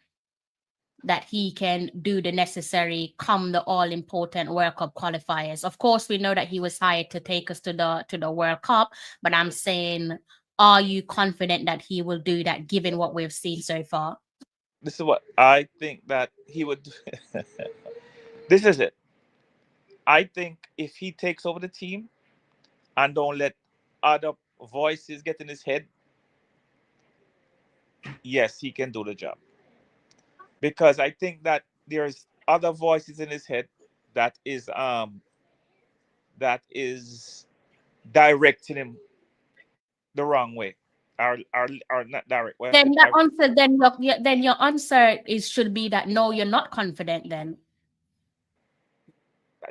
that he can do the necessary come the all important World Cup qualifiers. Of course, we know that he was hired to take us to the World Cup, but I'm saying, are you confident that he will do that given what we've seen so far? This is what I think that he would do. This is it. I think if he takes over the team and don't let other voices get in his head, yes, he can do the job. Because I think that there's other voices in his head that is directing him the wrong way. Or not direct. Well, I Then said the answer, then your answer is should be that no, you're not confident then.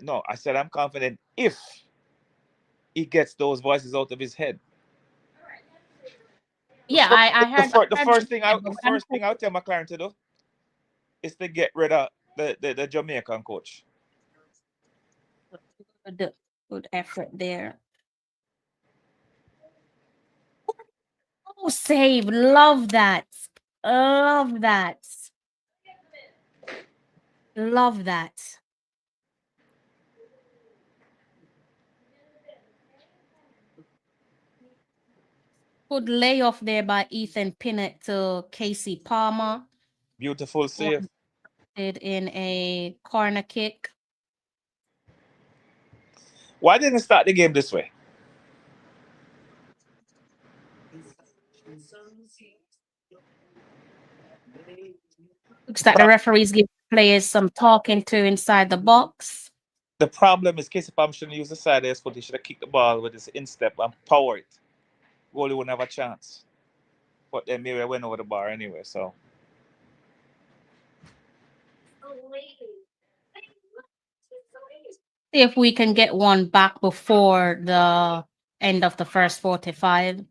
no, I said I'm confident if he gets those voices out of his head. Yeah, I heard The I heard first you thing say, I but the what I'm first thing I'll tell McLaren to do is to get rid of the Jamaican coach. saying, the good effort there. Oh, save. Love that. Love that. Love that. Good layoff there by Ethan Pinnett to Casey Palmer. Beautiful save. Did in a corner kick. Why didn't it start the game this way? Looks like the referees give players some talking to inside the box. The problem is Casey Palmer shouldn't use the side of his foot. He should have kicked the ball with his instep and power it. Goalie wouldn't have a chance. But then maybe I went over the bar anyway, so. See if we can get one back before the end of the first 45.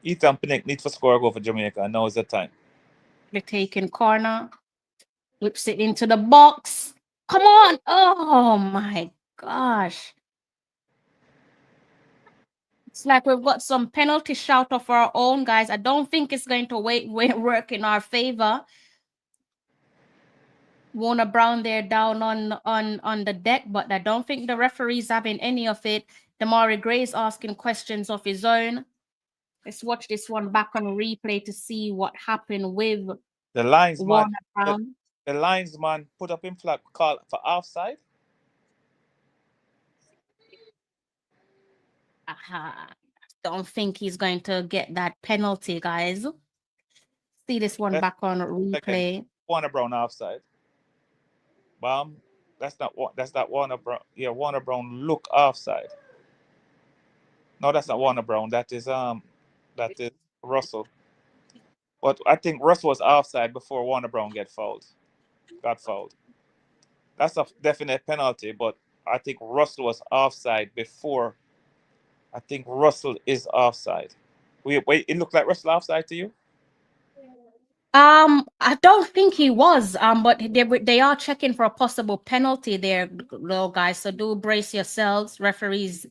Ethan Pinnick needs to score a goal for Jamaica, and now is the time. The taking corner. Whips it into the box. Come on. Oh my gosh. It's like we've got some penalty shout of our own, guys. I don't think it's going to work in our favor. Warner Brown there down on the deck, but I don't think the referee's having any of it. Damari Gray's asking questions of his own. Let's watch this one back on replay to see what happened with The linesman, Warner Brown. the linesman put up in flag call for offside. Don't think he's going to get that penalty, guys. See this one back on replay. Warner Brown offside. That's not Warner Brown. Yeah, Warner Brown look offside. No, that's not Warner Brown. That is Russell. But I think Russell was offside before Warner Brown got fouled. That's a definite penalty, but I think Russell was offside before. I think Russell is offside. Wait, it looked like Russell offside to you? I don't think he was. But they are checking for a possible penalty there, little guys. So do brace yourselves. Referees,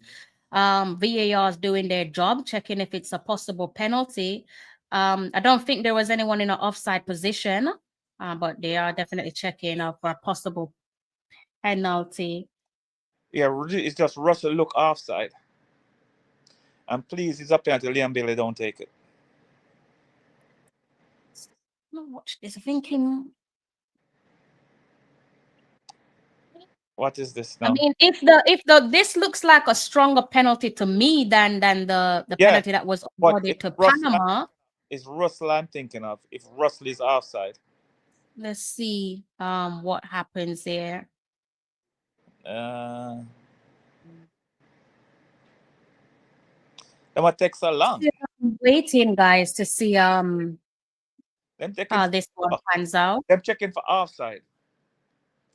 VAR is doing their job, checking if it's a possible penalty. I don't think there was anyone in an offside position, but they are definitely checking for a possible penalty. Yeah, it's just Russell look offside. And please, it's up there until Liam Bailey don't take it. Watch this. Thinking. What is this now? I mean, if this looks like a stronger penalty to me than the penalty that was awarded to Panama. It's Russell I'm thinking of. If Russell is offside. Let's see what happens there. That might take so long. I'm waiting, guys, to see how this one pans out. Them checking for offside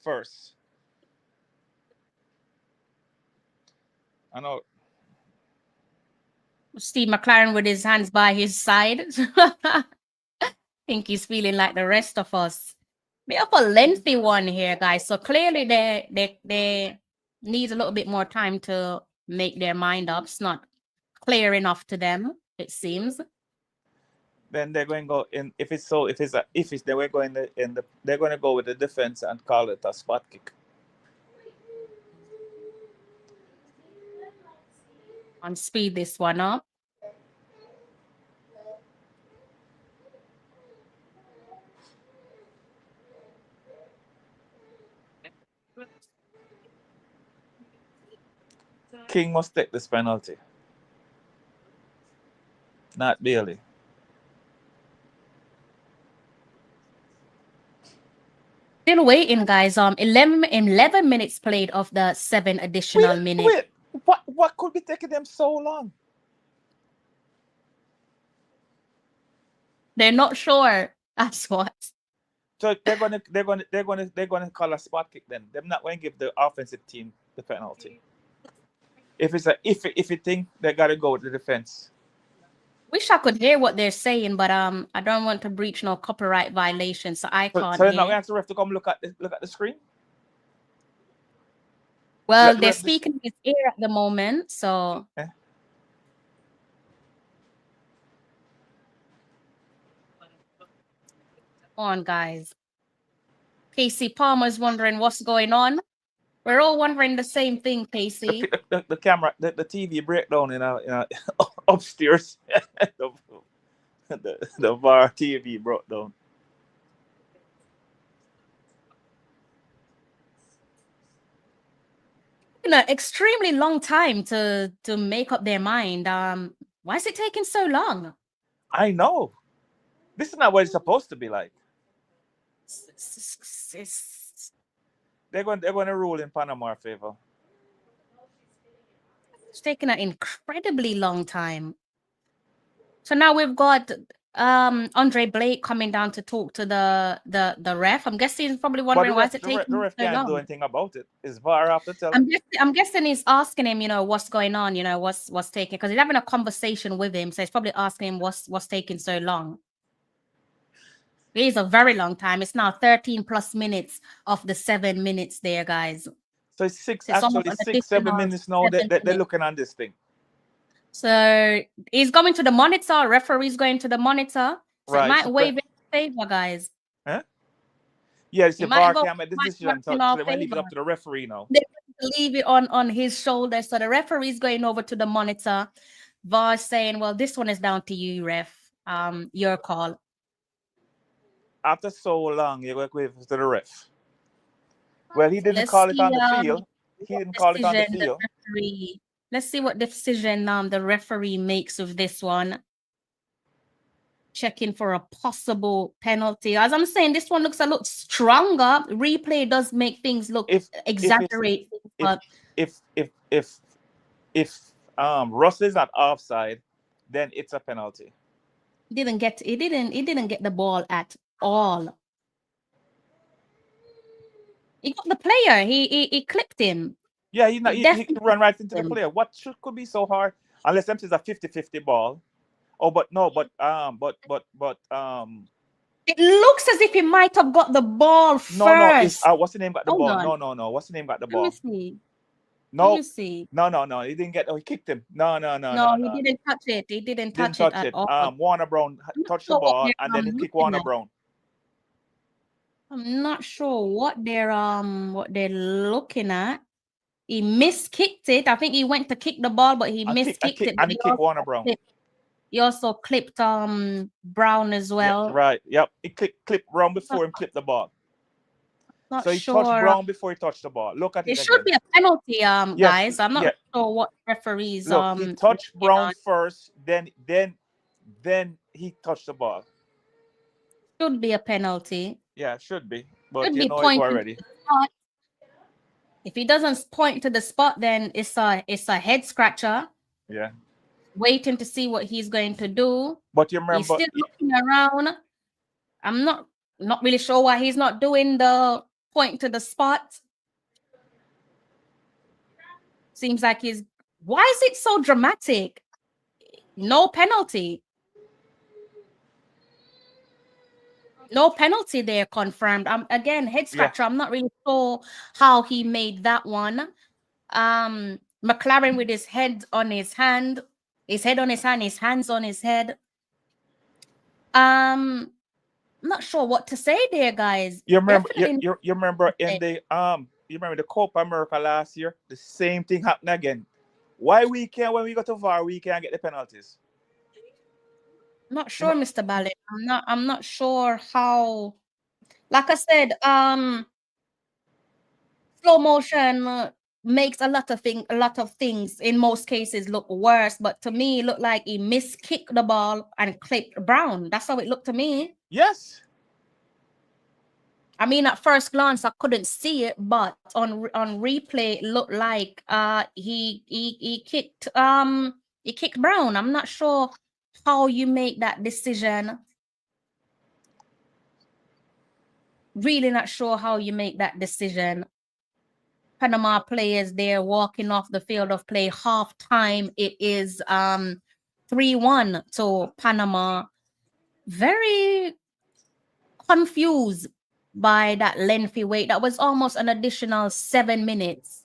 first. I know. Steve McLaren with his hands by his side. I think he's feeling like the rest of us. We have a lengthy one here, guys. So clearly they need a little bit more time to make their mind up. It's not clear enough to them, it seems. Then they're going to go in. If it's they were going they're going to go with the defense and call it a spot kick. And speed this one up. King must take this penalty, not Bailey. Still waiting, guys. 11 minutes played of the 7 additional minutes. Wait, what could be taking them so long? They're not sure. That's what. So they're gonna call a spot kick then. They're not going to give the offensive team the penalty. If it's a iffy thing, they gotta go with the defense. Wish I could hear what they're saying, but I don't want to breach no copyright violation, so I can't So hear. now we have the ref to come look at the screen. Well, Let the they're ref speaking in his ear at the moment, so Eh? come on, guys. Casey Palmer's wondering what's going on. We're all wondering the same thing, Casey. The camera, the TV breakdown in a upstairs. the VAR TV broke down. An extremely long time to make up their mind. Why is it taking so long? I know. This is not what it's supposed to be like. They're going to rule in Panama favor. It's taken an incredibly long time. So now we've got Andre Blake coming down to talk to the ref. I'm guessing he's probably wondering why is it taking the ref so can't long. do anything about it. It's VAR after tell. I'm guessing he's asking him, what's going on, what's taking, because he's having a conversation with him. So he's probably asking him what's taking so long. It is a very long time. It's now 13 plus minutes of the 7 minutes there, guys. So it's six, It's actually 6-7 minutes now. They're looking at this thing. So he's going to the monitor. Referee's going to the monitor. So Right. it might waive in favor, guys. Huh? Yeah, it's the VAR can't make the decision. So in they our might leave it favor. up to the referee now. They leave it on his shoulder. So the referee's going over to the monitor. VAR saying, well, this one is down to you, ref. Your call. After so long, you're going to give it to the ref. Well, he didn't Let's call it see, on the field. He didn't call it on the decision field. Let's see what decision the referee makes of this one. Checking for a possible penalty. As I'm saying, this one looks a lot stronger. Replay does make things look exaggerate. If Russell is not offside, then it's a penalty. He didn't get the ball at all. He got the player. He clipped him. Yeah, he ran right into the player. What could be so hard? Unless them is a 50-50 ball. Oh, but no, but it looks as if he might have got the ball first. No, what's the name got the ball? On. No. What's the name got the ball? Let me see. No. Let me see. No. He didn't get. Oh, he kicked him. No. He didn't touch it. He didn't touch it at all. Warner Brown touched the ball and then he kicked Warner Brown. I'm not sure what they're looking at. He miskicked it. I think he went to kick the ball, but he miskicked it. And he kicked Warner Brown. He also clipped Brown as well. Yeah, right. Yep. He clipped Brown before he clipped the ball. So he touched Brown before he touched the ball. Look at it. It should be a penalty, guys. I'm not sure what referees. Look, he touched Brown first, then he touched the ball. Should be a penalty. Yeah, should be. But Should you be know it pointing already. to the spot. If he doesn't point to the spot, then it's a head scratcher. Yeah. Waiting to see what he's going to do. But you remember, he's still looking around. I'm not really sure why he's not doing the point to the spot. Seems like why is it so dramatic? No penalty. No penalty there confirmed. Again, head Yeah. scratcher. I'm not really sure how he made that one. McLaren with his head on his hand, his head on his hand, his hands on his head. Not sure what to say there, guys. You remember Definitely. you remember in the you remember the Copa America last year? The same thing happened again. Why we can't when we go to VAR we can't get the penalties? Not sure, Mr. Ballin. I'm not sure how. Like I said, slow motion makes a lot of things in most cases look worse. But to me, it looked like he miskicked the ball and clipped Brown. That's how it looked to me. Yes. I mean, at first glance, I couldn't see it, but on replay, it looked like he kicked Brown. I'm not sure how you make that decision. Really not sure how you make that decision. Panama players there walking off the field of play. Half time, it is 3-1 to Panama. Very confused by that lengthy wait. That was almost an additional 7 minutes.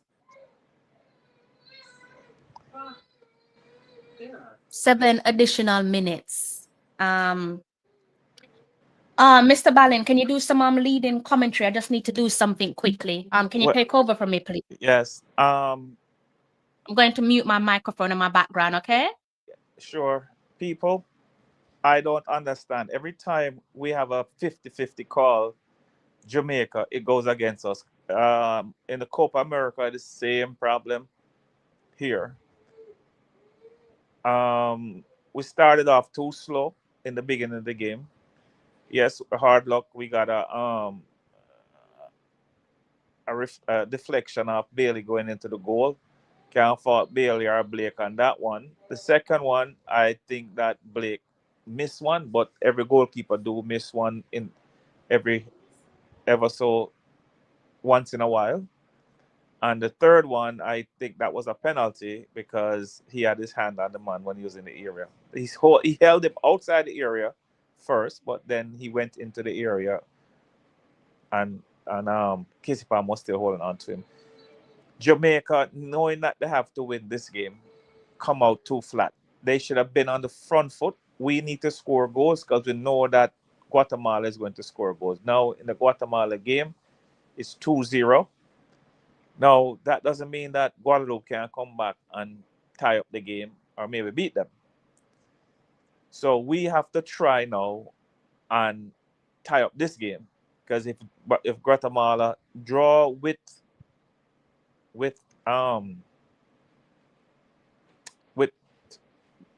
7 additional minutes. Mr. Ballin, can you do some leading commentary? I just need to do something quickly. Can you take over from me, please? Yes. I'm going to mute my microphone in my background, okay? Sure. People, I don't understand. Every time we have a 50-50 call, Jamaica, it goes against us. In the Copa America, the same problem here. We started off too slow in the beginning of the game. Yes, hard luck. We got a deflection of Bailey going into the goal. Can't fault Bailey or Blake on that one. The second one, I think that Blake missed one, but every goalkeeper do miss one in ever so once in a while. And the third one, I think that was a penalty because he had his hand on the man when he was in the area. He held him outside the area first, but then he went into the area, and Casey Palm was still holding on to him. Jamaica, knowing that they have to win this game, come out too flat. They should have been on the front foot. We need to score goals because we know that Guatemala is going to score goals. Now, in the Guatemala game, it's 2-0. Now, that doesn't mean that Guadeloupe can come back and tie up the game or maybe beat them. So we have to try now and tie up this game. Because if Guatemala draw with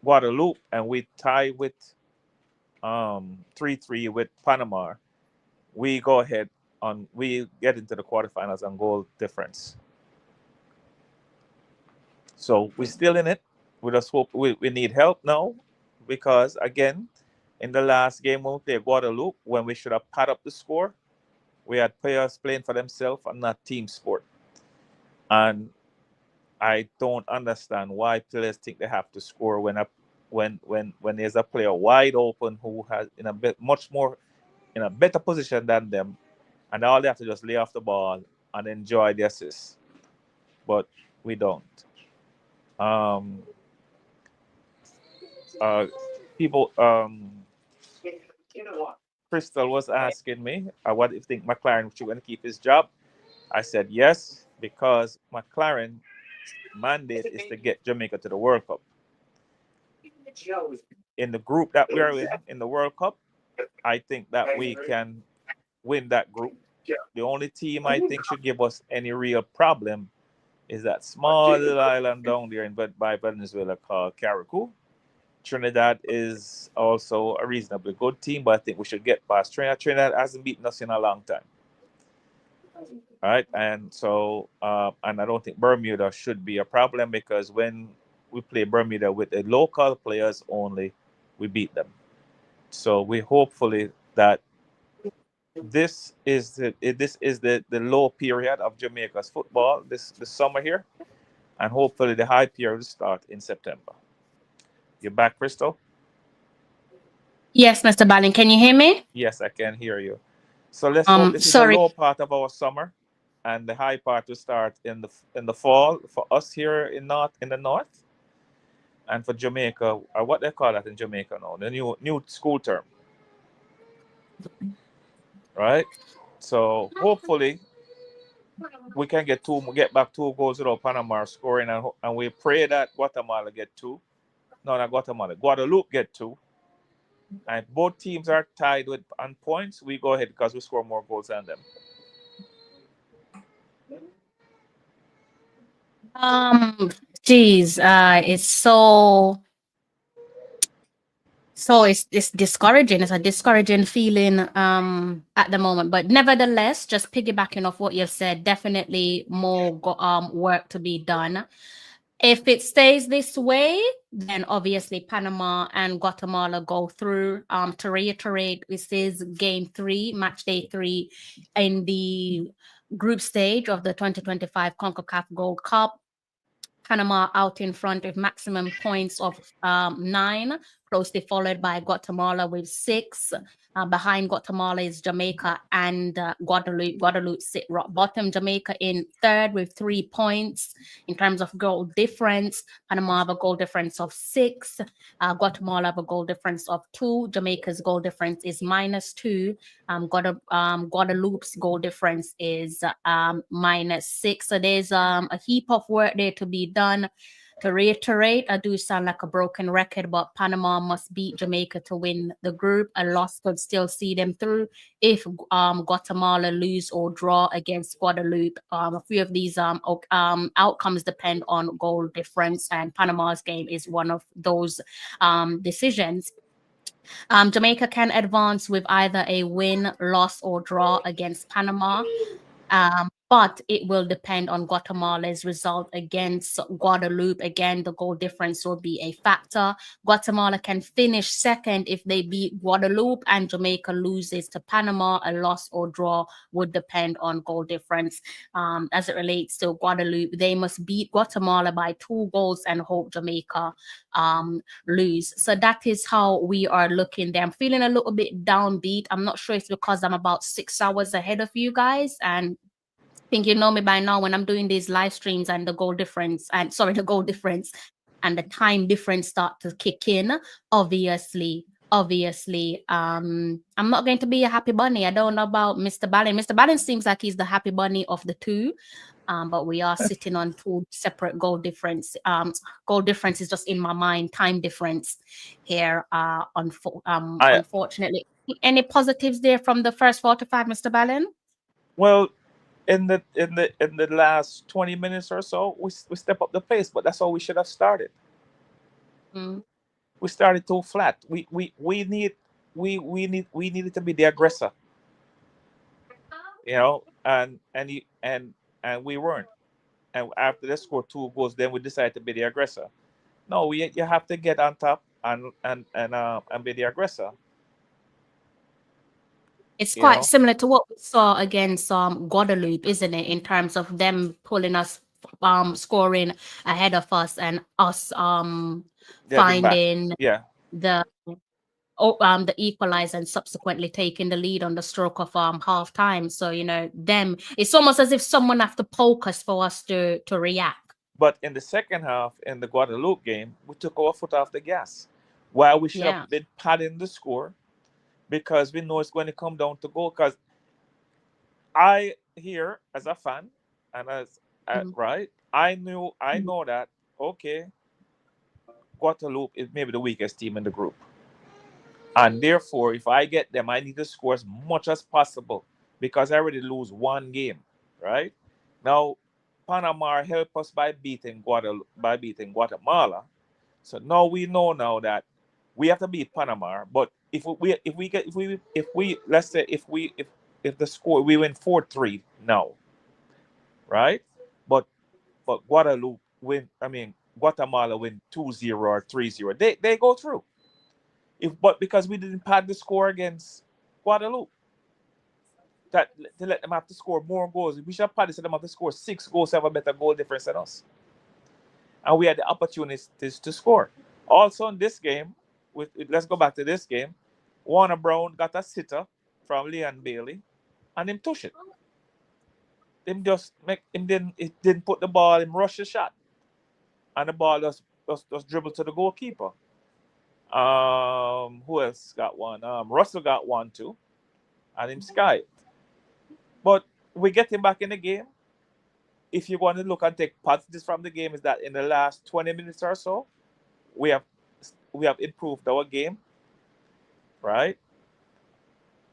Guadeloupe and we tie with 3-3 with Panama, we go ahead we get into the quarterfinals and goal difference. So we're still in it. We just hope we need help now because again, in the last game when we played Guadeloupe, when we should have pad up the score, we had players playing for themselves and not team sport. And I don't understand why players think they have to score when there's a player wide open who has in a better position than them, and all they have to just lay off the ball and enjoy the assist. But we don't. People. Crystal was asking me, what do you think McLaren should going to keep his job? I said yes, because McLaren mandate is to get Jamaica to the World Cup. In the group that we're in the World Cup, I think that we can win that group. The only team I think should give us any real problem is that small little island down there by Venezuela called Carriacou. Trinidad is also a reasonably good team, but I think we should get past Trinidad. Trinidad hasn't beaten us in a long time. All right, and so and I don't think Bermuda should be a problem because when we play Bermuda with the local players only, we beat them. So we hopefully that this is the low period of Jamaica's football this summer here, and hopefully the high period will start in September. You're back, Crystal? Yes, Mr. Balin, can you hear me? Yes, I can hear you. So let's hope this is the Sorry. low part of our summer, and the high part will start in the fall for us here in the north, and for Jamaica, or what they call that in Jamaica now, the new school term, right? So hopefully we can get back 2 goals without Panama scoring, and we pray that Guatemala get 2. No, not Guatemala. Guadeloupe get 2. And if both teams are tied with on points, we go ahead because we score more goals than them. Geez, it's so it's discouraging. It's a discouraging feeling at the moment. But nevertheless, just piggybacking off what you've said, definitely more work to be done. If it stays this way, then obviously Panama and Guatemala go through. To reiterate, this is game 3, match day 3 in the group stage of the 2025 CONCACAF Gold Cup. Panama out in front with maximum points of 9, closely followed by Guatemala with 6. Behind Guatemala is Jamaica and Guadeloupe. Guadeloupe sit rock bottom. Jamaica in third with 3 points. In terms of goal difference, Panama have a goal difference of 6. Guatemala have a goal difference of 2. Jamaica's goal difference is -2. Guadeloupe's goal difference is -6. So there's a heap of work there to be done. To reiterate, I do sound like a broken record, but Panama must beat Jamaica to win the group. A loss could still see them through if Guatemala lose or draw against Guadeloupe. A few of these outcomes depend on goal difference, and Panama's game is one of those decisions. Jamaica can advance with either a win, loss, or draw against Panama. But it will depend on Guatemala's result against Guadeloupe. Again, the goal difference will be a factor. Guatemala can finish second if they beat Guadeloupe, and Jamaica loses to Panama. A loss or draw would depend on goal difference. As it relates to Guadeloupe, they must beat Guatemala by 2 goals and hope Jamaica lose. So that is how we are looking there. I'm feeling a little bit downbeat. I'm not sure it's because I'm about 6 hours ahead of you guys, and I think you know me by now when I'm doing these live streams and the goal difference and the time difference start to kick in. Obviously, I'm not going to be a happy bunny. I don't know about Mr. Balin. Mr. Balin seems like he's the happy bunny of the two. But we are sitting on 2 separate goal difference. Goal difference is just in my mind. Time difference here. Unfortunately, any positives there from the first 45, Mr. Balin? Well, in the last 20 minutes or so, we step up the pace, but that's how we should have started. We started too flat. We needed to be the aggressor, you know, and we weren't. And after they scored 2 goals, then we decided to be the aggressor. No, you have to get on top and be the aggressor. It's quite similar to what we saw against Guadeloupe, isn't it? In terms of them pulling us, scoring ahead of us, and us finding the equalizer and subsequently taking the lead on the stroke of half time. So them, it's almost as if someone have to poke us for us to react. But in the second half, in the Guadeloupe game, we took our foot off the gas. While we should have been padding the score, because we know it's going to come down to goal. Because I here as a fan and as right, I know that Guadeloupe is maybe the weakest team in the group, and therefore, if I get them, I need to score as much as possible because I already lose 1 game. Right now, Panama helped us by beating Guatemala. So now we know now that we have to beat Panama, but if we let's say if the score we win 4-3 now, right? But Guatemala win 2-0 or 3-0, they go through. But because we didn't pad the score against Guadeloupe, that to let them have to score more goals, we should have padded so them have to score 6 goals to have a better goal difference than us, and we had the opportunities to score. Also in this game. Let's go back to this game. Warner Brown got a sitter from Leon Bailey, and him touch it. Him just make him didn't put the ball, him rush the shot. And the ball just dribbled to the goalkeeper. Who else got one? Russell got one too. And him sky it. But we get him back in the game. If you want to look and take positives from the game, is that in the last 20 minutes or so, we have improved our game, right?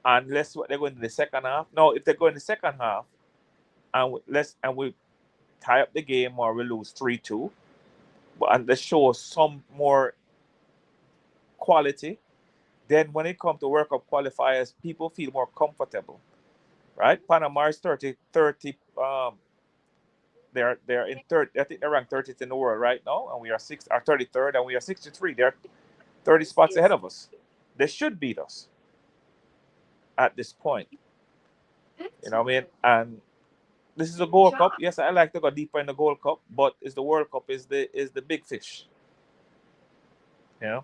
Unless they're going to the second half. No, if they go in the second half, and we tie up the game or we lose 3-2, and they show some more quality, then when it comes to World Cup qualifiers, people feel more comfortable, right? Panama is 30. They're in third. I think they're ranked 30th in the world right now, and we are 33rd, and we are 63. They're 30 spots ahead of us. They should beat us at this point. You know what I mean? And this is a Gold Cup. Yes, I like to go deeper in the Gold Cup, but is the World Cup is the big fish. You know?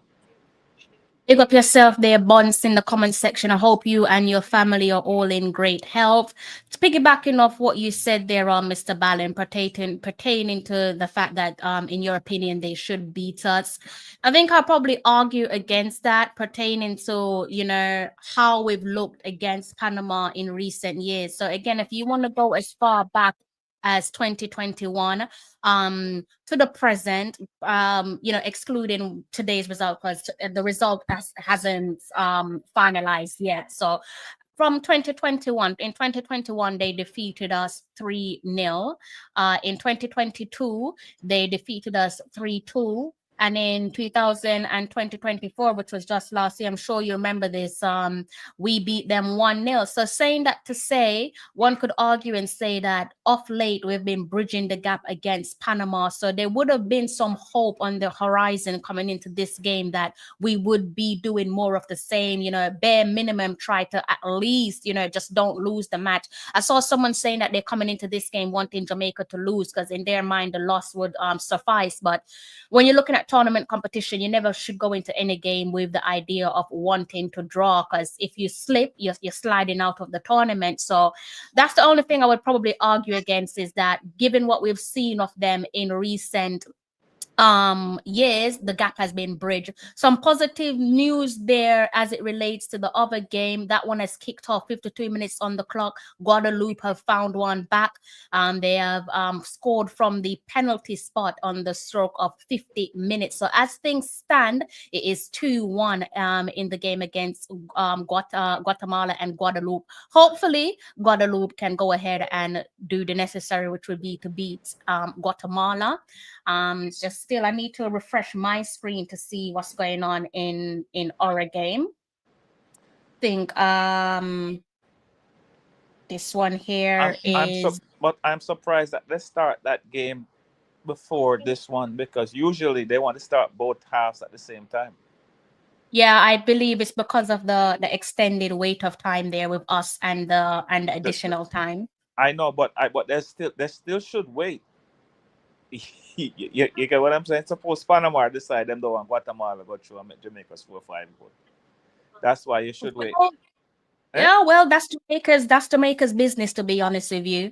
Big up yourself there, Bonds, in the comment section. I hope you and your family are all in great health. Piggybacking off what you said there, Mr. Ballin, pertaining to the fact that, in your opinion, they should beat us. I think I'll probably argue against that, pertaining to, you know, how we've looked against Panama in recent years. So again, if you want to go as far back as 2021 to the present, you know, excluding today's result, because the result hasn't finalized yet. So from 2021, in 2021 they defeated us 3-0. In 2022 they defeated us 3-2. And in 2024, which was just last year, I'm sure you remember this, we beat them 1-0. So saying that to say, one could argue and say that off late, we've been bridging the gap against Panama. So there would have been some hope on the horizon coming into this game that we would be doing more of the same, you know, bare minimum, try to at least, you know, just don't lose the match. I saw someone saying that they're coming into this game wanting Jamaica to lose because in their mind, the loss would suffice. But when you're looking at tournament competition, you never should go into any game with the idea of wanting to draw, because if you slip, you're sliding out of the tournament. So that's the only thing I would probably argue against, is that given what we've seen of them in recent years, the gap has been bridged. Some positive news there as it relates to the other game. That one has kicked off, 52 minutes on the clock. Guadeloupe have found one back. They have scored from the penalty spot on the stroke of 50 minutes. So as things stand, it is 2-1 in the game against Guatemala and Guadeloupe. Hopefully Guadeloupe can go ahead and do the necessary, which would be to beat Guatemala. Just still, I need to refresh my screen to see what's going on in our game. Think this one here but I'm surprised that they start that game before this one, because usually they want to start both halves at the same time. Yeah, I believe it's because of the extended wait of time there with us and the additional time. I know, but they still should wait. You get what I'm saying? Suppose Panama decide them don't want Guatemala go through and make Jamaica score 5 goals. That's why you should wait. Yeah, well, that's Jamaica's business, to be honest with you.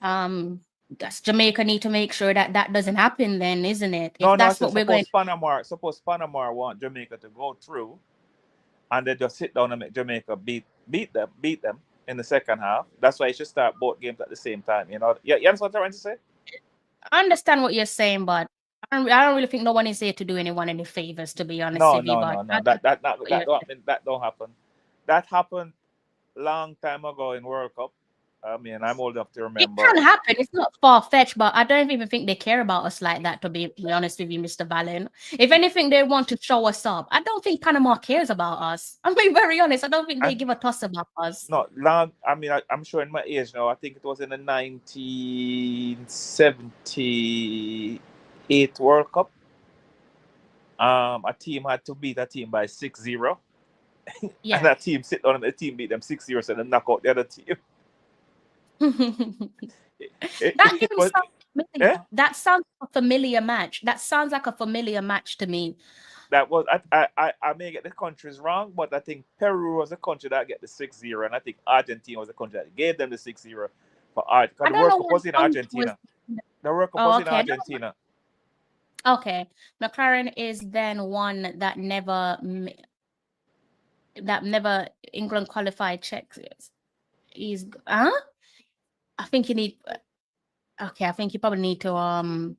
That's Jamaica need to make sure that doesn't happen then, isn't it? If that's what we're going. Suppose Panama want Jamaica to go through, and they just sit down and make Jamaica beat them in the second half. That's why you should start both games at the same time. You know, you understand what I'm trying to say? I understand what you're saying, but I don't really think no one is here to do anyone any favors, to be honest with you. No. That don't happen. That happened long time ago in World Cup. I mean, I'm old enough to remember. It can happen. It's not far-fetched, but I don't even think they care about us like that, to be honest with you, Mr. Ballin. If anything, they want to show us up. I don't think Panama cares about us. I'm being very honest. I don't think they give a toss about us. No, long. I mean, I'm showing my age now. I think it was in the 1978 World Cup. A team had to beat a team by 6-0. Yeah. And that team sit down and the team beat them 6-0, so they knock out the other team. That sounds like a familiar match. That sounds like a familiar match to me. That was I may get the countries wrong, but I think Peru was the country that get the 6-0, and I think Argentina was the country that gave them the 6-0 for Art. Because I the don't World know Cup what was in country was. Argentina. The World Cup Oh, was in okay. I don't Argentina. know. Okay. McLaren is then one that never England qualified checks. He's I think you need. Okay, I think you probably need to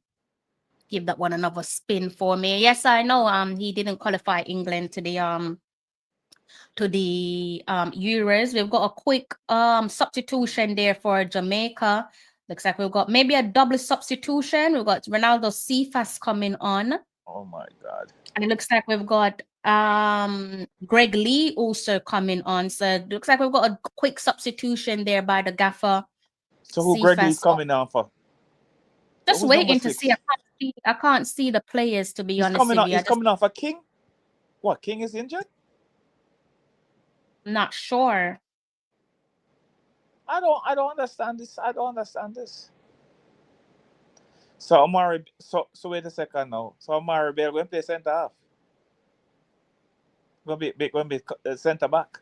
give that one another spin for me. Yes, I know. He didn't qualify England to the Euros. We've got a quick substitution there for Jamaica. Looks like we've got maybe a double substitution. We've got Ronaldo Cephas coming on. Oh my God. And it looks like we've got Greg Lee also coming on. So it looks like we've got a quick substitution there by the gaffer. So who Greg Lee's Cephas. coming on for? Just Who's waiting number to 6? see. I can't see the players, to be He's honest coming with on. you. He's coming on for King. What? King is injured? Not sure. I don't understand this. I don't understand this. So Omari, so wait a second now. So Omari Bell going to play centre half. Going to be centre back.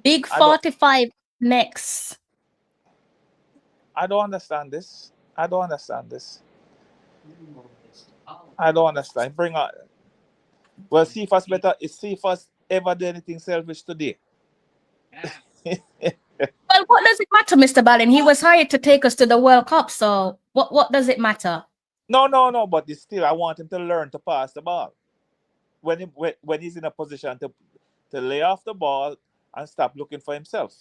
Big 45 next. I don't understand this. I don't understand this. I don't understand. Bring on. Well, Cephas better. Is Cephas ever do anything selfish today? Well, what does it matter, Mr. Ballin? He was hired to take us to the World Cup, so what does it matter? No. But it's still, I want him to learn to pass the ball. When he's in a position to lay off the ball and stop looking for himself.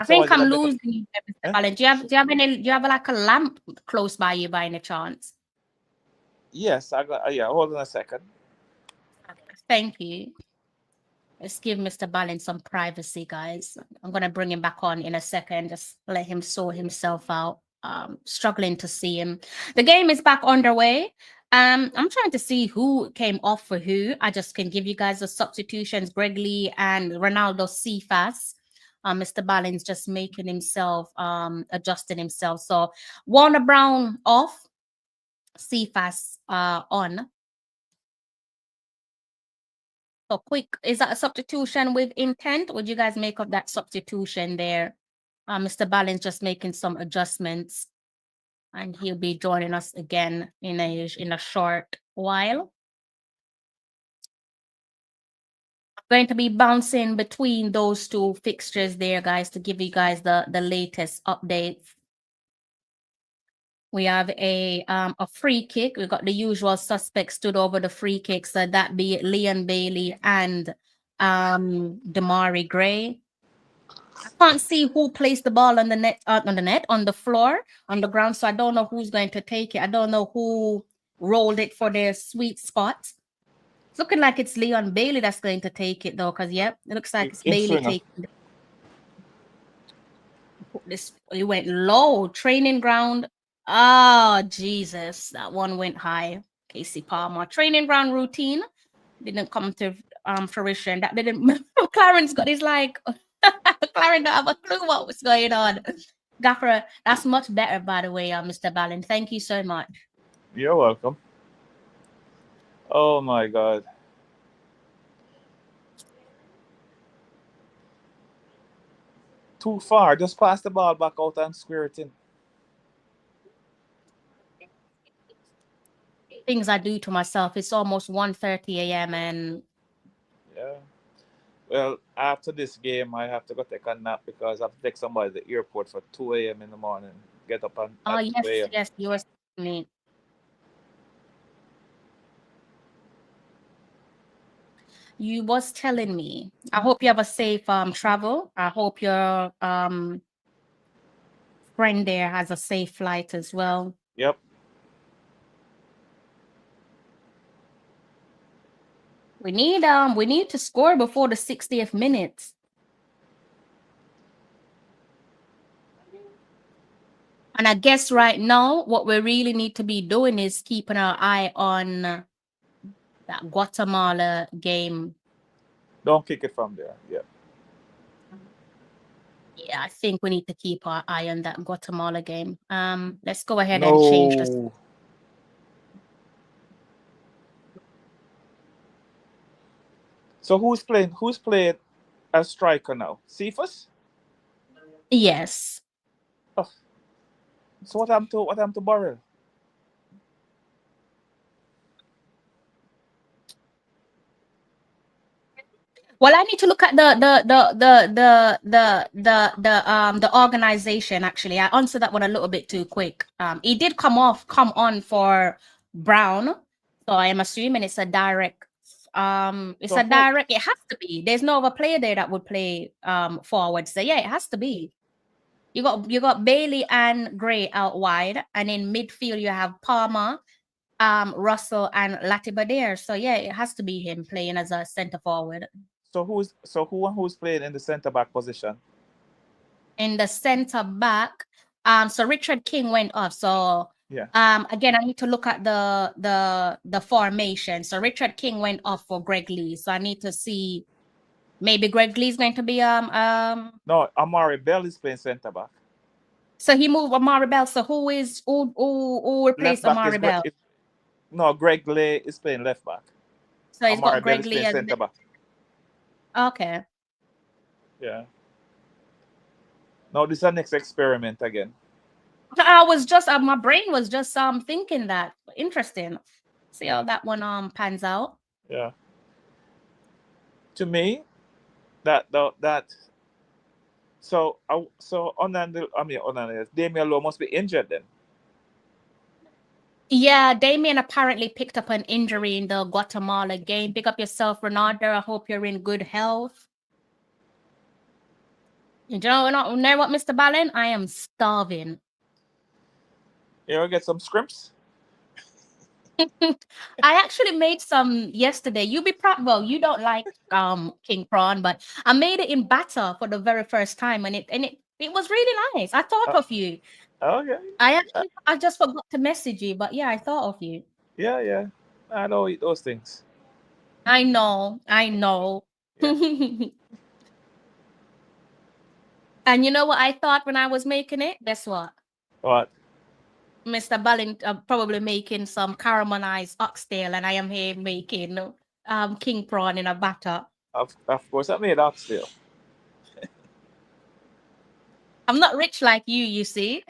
I think I'm losing you, Mr. Ballin. Do you have like a lamp close by you by any chance? Yes, I got. Yeah, hold on a second. Thank you. Let's give Mr. Ballin some privacy, guys. I'm gonna bring him back on in a second. Just let him sort himself out. Struggling to see him. The game is back underway. I'm trying to see who came off for who. I just can give you guys the substitutions: Greg Lee and Ronaldo Cephas. Mr. Ballin's just making himself adjusting himself. So Warner Brown off, Cephas on. So quick, is that a substitution with intent? Would you guys make up that substitution there? Mr. Ballin's just making some adjustments, and he'll be joining us again in a short while. I'm going to be bouncing between those two fixtures there, guys, to give you guys the latest updates. We have a free kick. We've got the usual suspects stood over the free kick, so that be Leon Bailey and Damari Gray. I can't see who placed the ball on the floor, on the ground, so I don't know who's going to take it. I don't know who rolled it for their sweet spot. It's looking like it's Leon Bailey that's going to take it, though, because, yep, it looks like it's Bailey taking it. It went low. Training ground. Oh, Jesus. That one went high. Casey Palmer. Training ground routine didn't come to fruition. That didn't. Clarence got his like. Clarence don't have a clue what was going on. Gaffer, that's much better, by the way, Mr. Ballin. Thank you so much. You're welcome. Oh my God. Too far. Just pass the ball back out and square it in. Things I do to myself. It's almost 1:30 a.m. and yeah. Well, after this game, I have to go take a nap because I have to take somebody to the airport for 2 a.m. in the morning. Get up and. Oh yes, you were saying it. You was telling me. I hope you have a safe travel. I hope your friend there has a safe flight as well. Yep. We need to score before the 60th minute. And I guess right now what we really need to be doing is keeping our eye on that Guatemala game. Don't kick it from there. Yeah. Yeah, I think we need to keep our eye on that Guatemala game. Let's go ahead and change this. So who's playing as striker now? Cephas? Yes. Oh. So what happened to Burrell? Well, I need to look at the organization. Actually, I answered that one a little bit too quick. He did come on for Brown, so I am assuming it's a direct. It's So a who- direct. It has to be. There's no other player there that would play forward. So yeah, it has to be. You got Bailey and Gray out wide, and in midfield you have Palmer, Russell, and Latiba there. So yeah, it has to be him playing as a center forward. So who's playing in the centre back position? In the center back, so Richard King went off. So Yeah. again, I need to look at the formation. So Richard King went off for Greg Lee. So I need to see maybe Greg Lee's going to be No, Amari Bell is playing centre back. So he moved Amari Bell. So who replaced Amari Bell? No, Greg Lee is playing left back. So he's Amari got Greg Bell is Lee playing as centre back. Okay. Yeah. No, this is our next experiment again. I was just my brain was just thinking that interesting. See how that one pans out. Yeah. To me, that so Damian Lowe must be injured then. Yeah, Damien apparently picked up an injury in the Guatemala game. Pick up yourself, Ronaldo. I hope you're in good health. You know what, Mr. Ballin? I am starving. You ever get some scrimps? I actually made some yesterday. You be proud. Well, you don't like king prawn, but I made it in batter for the very first time, and it was really nice. I thought of you. Okay. I just forgot to message you, but yeah, I thought of you. Yeah. I don't eat those things. I know. Yeah. And you know what I thought when I was making it? Guess what? What? Mr. Ballin probably making some caramelized oxtail, and I am here making king prawn in a batter. Of course, I made oxtail. I'm not rich like you see.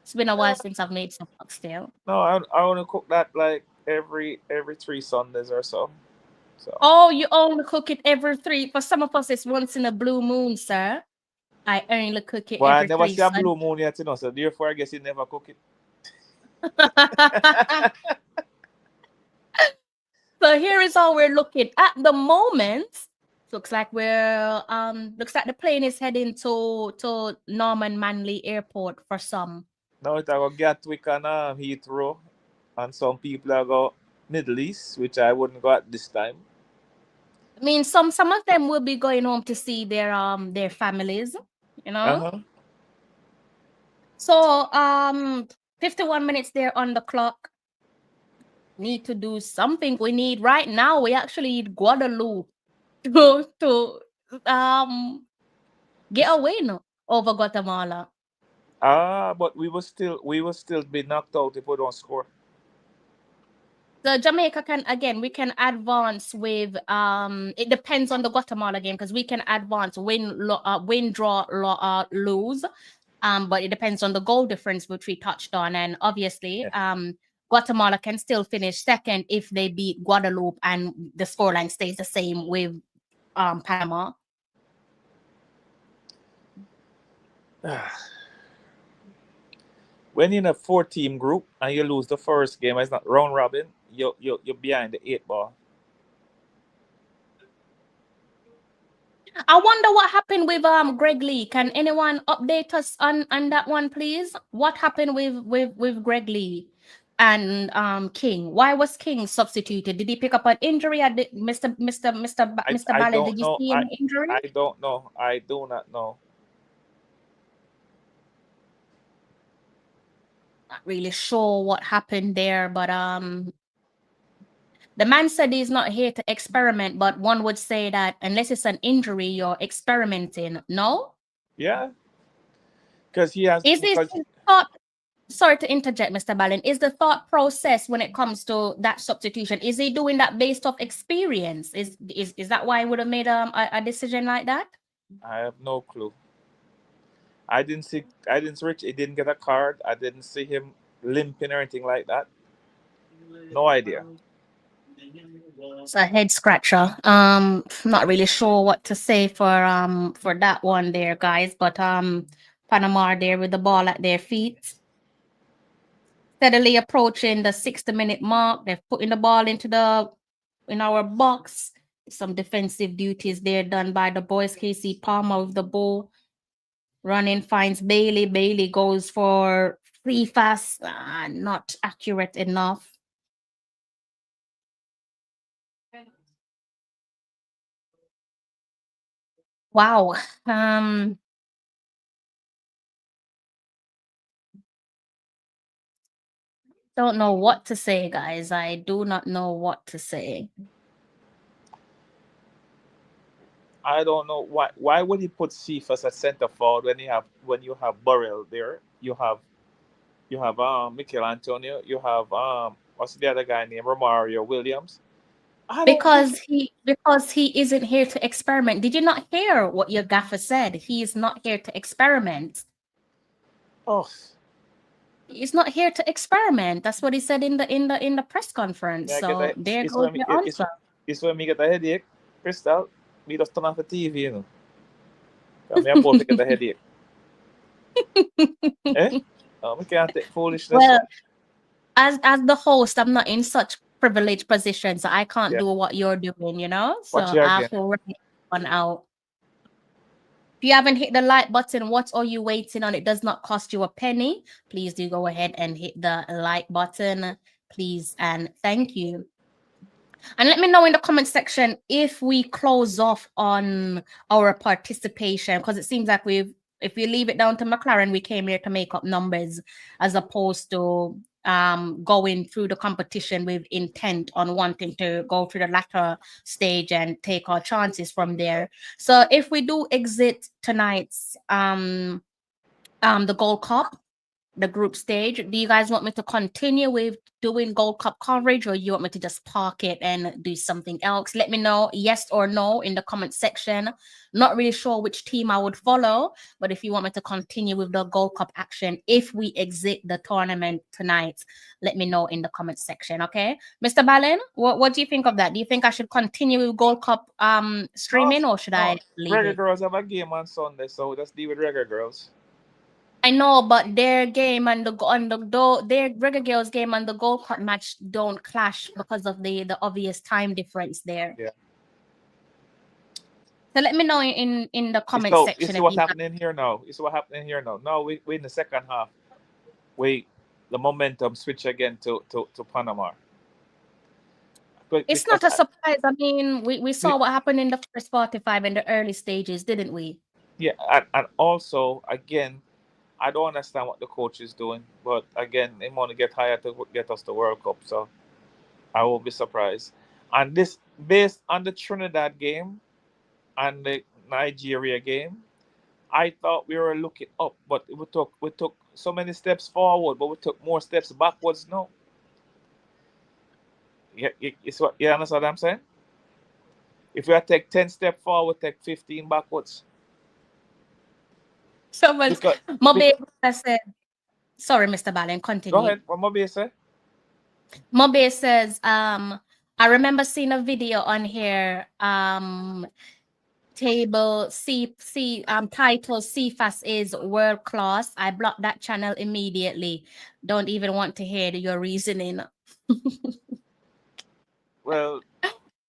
It's been a while since I've made some oxtail. No, I only cook that like every 3 Sundays or so. Oh, you only cook it every 3. For some of us, it's once in a blue moon, sir. I only cook it Well, every I never 3 see a blue moon yet, so therefore I guess you never cook it. So here is how we're looking at the moment. Looks like the plane is heading to Norman Manley Airport for some. Now it go Gatwick and Heathrow, and some people are go Middle East, which I wouldn't go at this time. I mean, some of them will be going home to see their families, you know. So 51 minutes there on the clock. Need to do something. We need right now. We actually need Guadeloupe to get away now over Guatemala. But we will still be knocked out if we don't score. So Jamaica we can advance with it depends on the Guatemala game, because we can advance win, draw, lose. But it depends on the goal difference, which we touched on, and obviously Guatemala can still finish second if they beat Guadeloupe and the scoreline stays the same with Panama. When you're in a 4-team group and you lose the first game, it's not round robin, you're behind the 8 ball. I wonder what happened with Greg Lee. Can anyone update us on that one, please? What happened with Greg Lee and King? Why was King substituted? Did he pick up an injury? Mr. Ballin, did you see an injury? I don't know. I do not know. Not really sure what happened there, but the man said he's not here to experiment, but one would say that unless it's an injury, you're experimenting. No? Yeah. Because he has. Is this his thought? sorry to interject, Mr. Ballin. Is the thought process when it comes to that substitution, is he doing that based off experience? Is that why he would have made a decision like that? I have no clue. I didn't see Rich. He didn't get a card. I didn't see him limping or anything like that. No idea. It's a head scratcher. Not really sure what to say for that one there, guys. But Panama are there with the ball at their feet, steadily approaching the 60-minute mark. They're putting the ball in our box. Some defensive duties there done by the boys. KC Palmer with the ball, running, finds Bailey. Bailey goes for free fast, not accurate enough. Wow. Don't know what to say, guys. I do not know what to say. I don't know why would he put Cephas at centre forward when you have Burrell there. You have Mikel Antonio. You have what's the other guy named Romario Williams. Because he isn't here to experiment. Did you not hear what your gaffer said? He is not here to experiment. Oh, he's not here to experiment. That's what he said in the press conference. Yeah, so there goes your answer. It's when me get a headache, Crystal. Me just turn off the TV, you know. Me am both get a headache. Eh? We can't take foolishness. Well, as the host, I'm not in such privileged position, so I can't do what you're doing, you know. So I have to work one out. If you haven't hit the like button, what are you waiting on? It does not cost you a penny. Please do go ahead and hit the like button, please, and thank you. And let me know in the comment section if we close off on our participation, because it seems like if we leave it down to McLaren, we came here to make up numbers as opposed to going through the competition with intent on wanting to go through the latter stage and take our chances from there. So if we do exit tonight's the Gold Cup, the group stage, do you guys want me to continue with doing Gold Cup coverage, or you want me to just park it and do something else? Let me know yes or no in the comment section. Not really sure which team I would follow, but if you want me to continue with the Gold Cup action if we exit the tournament tonight, let me know in the comment section. Okay, Mr. Ballin, what do you think of that? Do you think I should continue with Gold Cup streaming, or should I leave Reggae it? Girls have a game on Sunday, so just leave with Reggae Girls. I know, but their game and their Reggae Girls game and the Gold Cup match don't clash because of the obvious time difference there. Yeah. So let me know in the comment section. It's what's happening here now. Now we in the second half. The momentum switch again to Panama. It's not a surprise. I mean, we saw what happened in the first 45 in the early stages, didn't we? Yeah, and also again, I don't understand what the coach is doing, but again, they want to get higher to get us the World Cup, so I won't be surprised. And this, based on the Trinidad game and the Nigeria game, I thought we were looking up, but we took so many steps forward, but we took more steps backwards now. You understand what I'm saying? If we take 10 steps forward, take 15 backwards. Someone, Mobe said, sorry, Mr. Ballin, continue. Go ahead. What Mobe said? Mobe says, I remember seeing a video on here, title CFAS is world class. I blocked that channel immediately. Don't even want to hear your reasoning. Well,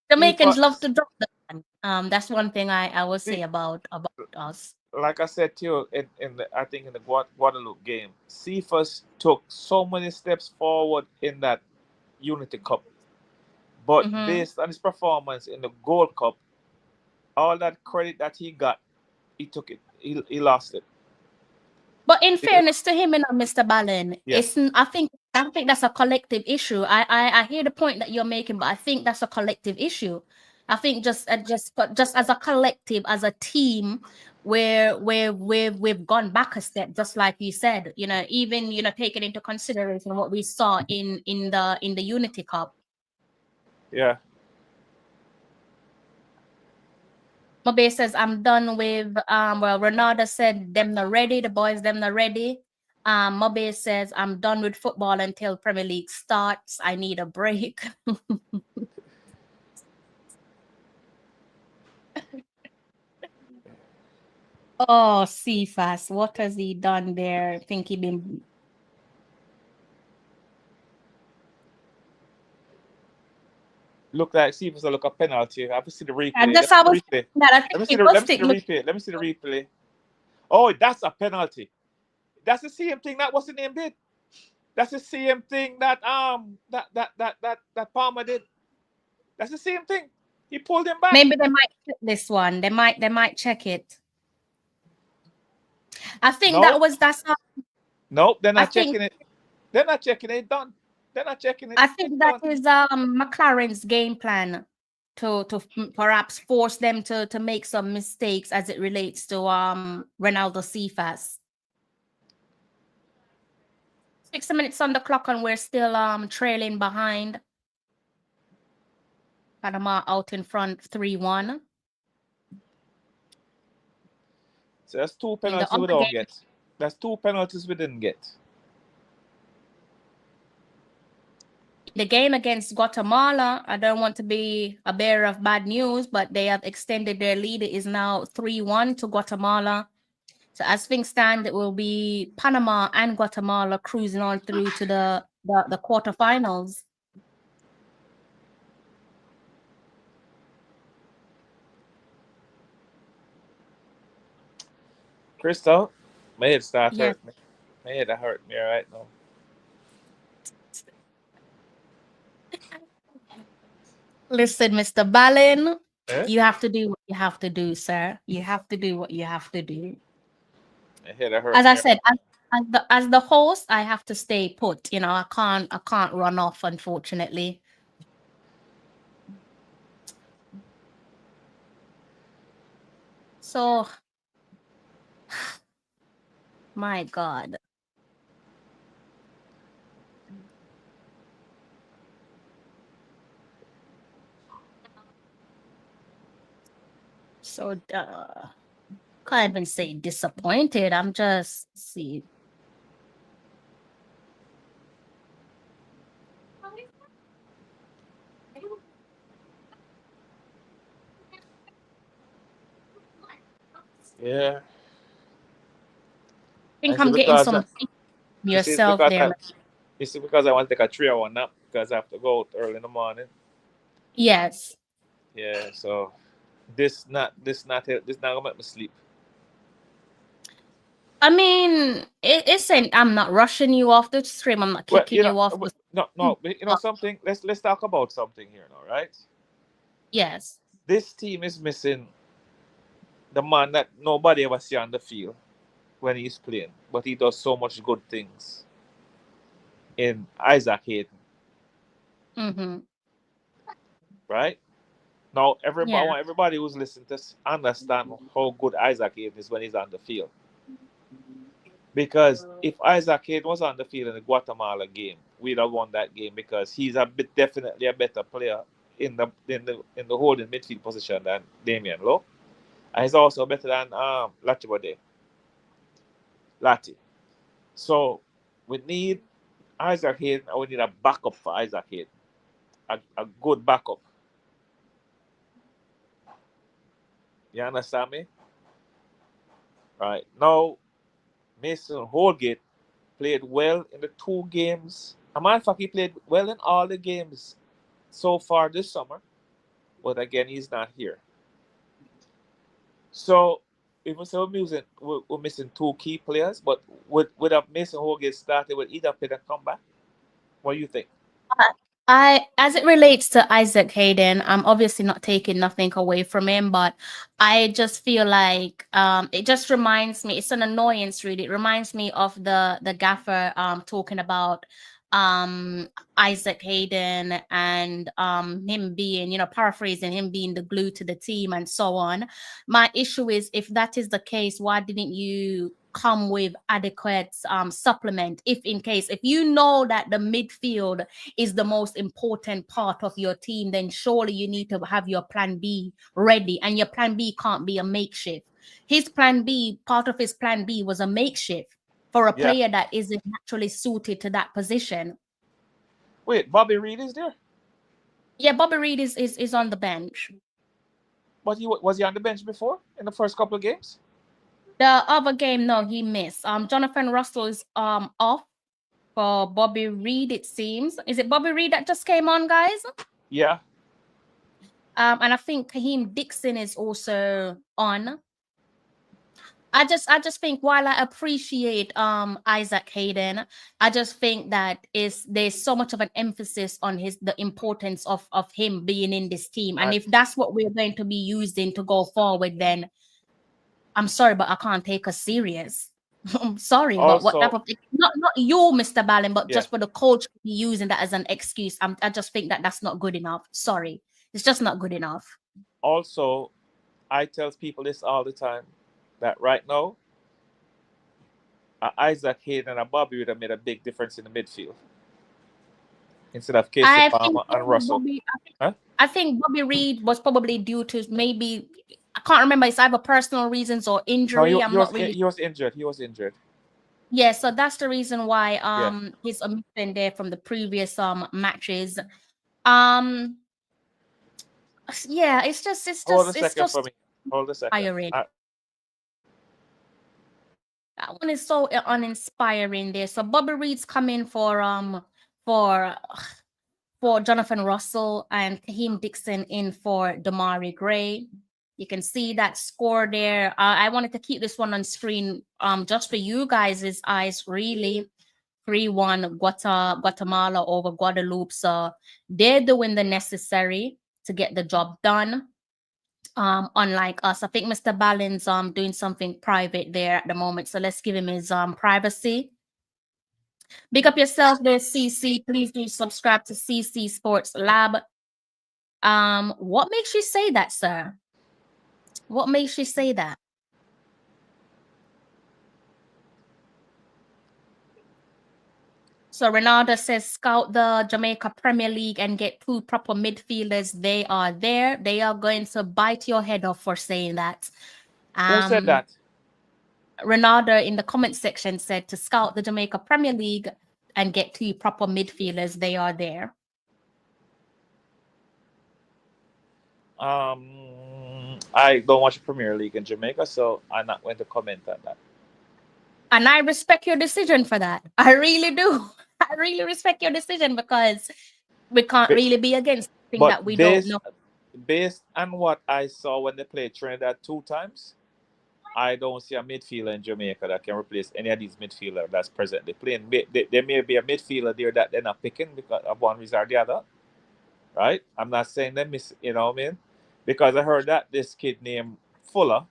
Jamaicans love to drop the that's one thing I will say about us. Like I said to you in the Guadeloupe game, CFAS took so many steps forward in that Unity Cup, but based on his performance in the Gold Cup, all that credit that he got, he took it. He lost it. But in fairness to him, Mr. Ballin, I think that's a collective issue. I hear the point that you're making, but I think that's a collective issue. I think just as a collective, as a team, we've gone back a step, just like you said. Even taking into consideration what we saw in the Unity Cup. Yeah. Mobe says, I'm done with well, Renata said them not ready, the boys them not ready. Mobe says, I'm done with football until Premier League starts. I need a break. Oh, Cephas, what has he done there? I think he been Look like see if it's a look a penalty. I have to see the replay. I just I was Replay. that I think Let me see he the must let me see take the replay. Let me see the replay. Oh, that's a penalty. That's the same thing that what's the name did. That's the same thing that that Palmer did. That's the same thing. He pulled him back. maybe they might check this one. They might check it. I think No. that's not Nope, they're I not think checking it. They're not checking it. Done. They're not checking it. I think that is McLaren's game plan to perhaps force them to make some mistakes as it relates to Ronaldo Cephas. 6 minutes on the clock and we're still trailing behind. Panama out in front 3-1. So that's two In the penalties we other don't game, get. That's two penalties we didn't get. the game against Guatemala, I don't want to be a bearer of bad news, but they have extended their lead. It is now 3-1 to Guatemala. So as things stand, it will be Panama and Guatemala cruising on through to the quarterfinals. Crystal, my head starts Yes. hurt me. My head hurt me right now. Listen, Mr. Ballin, Eh? you have to do what you have to do, sir. You have to do what you have to do. My head hurt As I me. said, as the host, I have to stay put. I can't run off, unfortunately. So, my God. So, can't even say disappointed. I'm just see. Yeah. I think And I'm see, getting because some you see, yourself there. because I want to take a 3-hour nap because I have to go out early in the morning. Yes. Yeah, so this not gonna make me sleep. I mean, it's saying I'm not rushing you off the stream. I'm not Well, kicking you off. no, but you know something. Let's talk about something here now, right? Yes. This team is missing the man that nobody ever see on the field when he's playing, but he does so much good things. In Isaac Hayden, Mm-hmm. right? Now, Yeah. I want everybody who's listening to understand how good Isaac Hayden is when he's on the field. Because if Isaac Hayden was on the field in the Guatemala game, we'd have won that game because he's definitely a better player in the holding midfield position than Damian Lowe. And he's also better than Lati. So we need Isaac Hayden and we need a backup for Isaac Hayden. A good backup. You understand me? Right. Now, Mason Holgate played well in the 2 games. A matter of fact, he played well in all the games so far this summer. But again, he's not here. So, if we say we're missing 2 key players, but would have Mason Holgate started with either play and come back? What do you think? As it relates to Isaac Hayden, I'm obviously not taking nothing away from him, but I just feel like it just reminds me, it's an annoyance really. It reminds me of the gaffer talking about Isaac Hayden and him being, paraphrasing, him being the glue to the team and so on. My issue is, if that is the case, why didn't you come with adequate supplement if you know that the midfield is the most important part of your team, then surely you need to have your plan B ready, and your plan B can't be a makeshift. Part of his plan B was a makeshift for a player that isn't actually suited to that position. Wait, Bobby Reed is there? Yeah, Bobby Reed is on the bench. But was he on the bench before in the first couple of games? The other game, no, he missed. Jonathan Russell is off for Bobby Reed, it seems. Is it Bobby Reed that just came on, guys? Yeah. And I think Kaheem Dixon is also on. I just think, while I appreciate Isaac Hayden, I just think that there's so much of an emphasis on the importance of him being in this team. And if that's what we're going to be using to go forward, then I'm sorry, but I can't take us serious. I'm sorry, but what type of not you, Mr. Ballin, but just for the coach to be using that as an excuse, I just think that that's not good enough. Sorry, it's just not good enough. Also, I tell people this all the time, that right now, Isaac Hayden and Bobby would have made a big difference in the midfield instead of Casey Palmer and Russell. I think Bobby Reed was probably due to, maybe, I can't remember, it's either personal reasons or injury. He was injured. Yeah, so that's the reason why he's omitted there from the previous matches. Yeah, it's just Hold a second for me. Hold a second. Inspiring. That one is so uninspiring there. So Bobby Reed's coming for Jonathan Russell, and Kaheem Dixon in for Damari Gray. You can see that score there. I wanted to keep this one on screen just for you guys' eyes, really. 3-1 Guatemala over Guadeloupe. So they're doing the necessary to get the job done. Unlike us, I think Mr. Ballin's doing something private there at the moment. So let's give him his privacy. Big up yourself there, CC. Please do subscribe to CC Sports Lab. What makes you say that, sir? What makes you say that? So Ronaldo says, scout the Jamaica Premier League and get 2 proper midfielders. They are there. They are going to bite your head off for saying that. Who said that? Ronaldo in the comment section said to scout the Jamaica Premier League and get 2 proper midfielders. They are there. I don't watch the Premier League in Jamaica, so I'm not going to comment on that. And I respect your decision for that. I really do. I really respect your decision, because we can't really be against things that we don't know. Based on what I saw when they played Trinidad 2 times, I don't see a midfielder in Jamaica that can replace any of these midfielders that's presently playing. There may be a midfielder there that they're not picking because of one reason or the other, right? I'm not saying they miss, you know what I mean? Because I heard that this kid named Fuller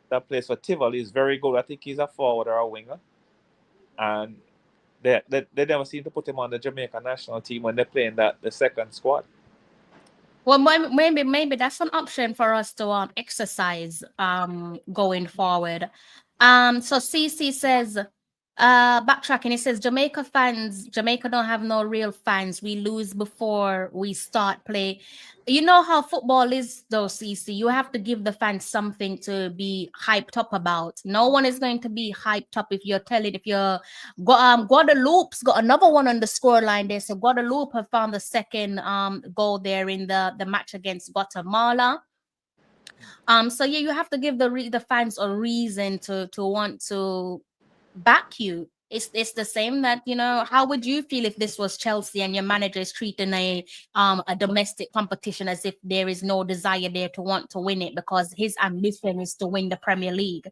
that plays for Tivoli is very good. I think he's a forward or a winger. And they never seem to put him on the Jamaica national team when they're playing the second squad. Well, maybe that's an option for us to exercise going forward. So CC says, backtracking, it says Jamaica don't have no real fans. We lose before we start play. You know how football is though, CC. You have to give the fans something to be hyped up about. No one is going to be hyped up if you're Guadeloupe's got another one on the scoreline there. So Guadeloupe have found the second goal there in the match against Guatemala. So yeah, you have to give the fans a reason to want to back you. It's the same that, how would you feel if this was Chelsea and your manager is treating a domestic competition as if there is no desire there to want to win it, because his ambition is to win the Premier League?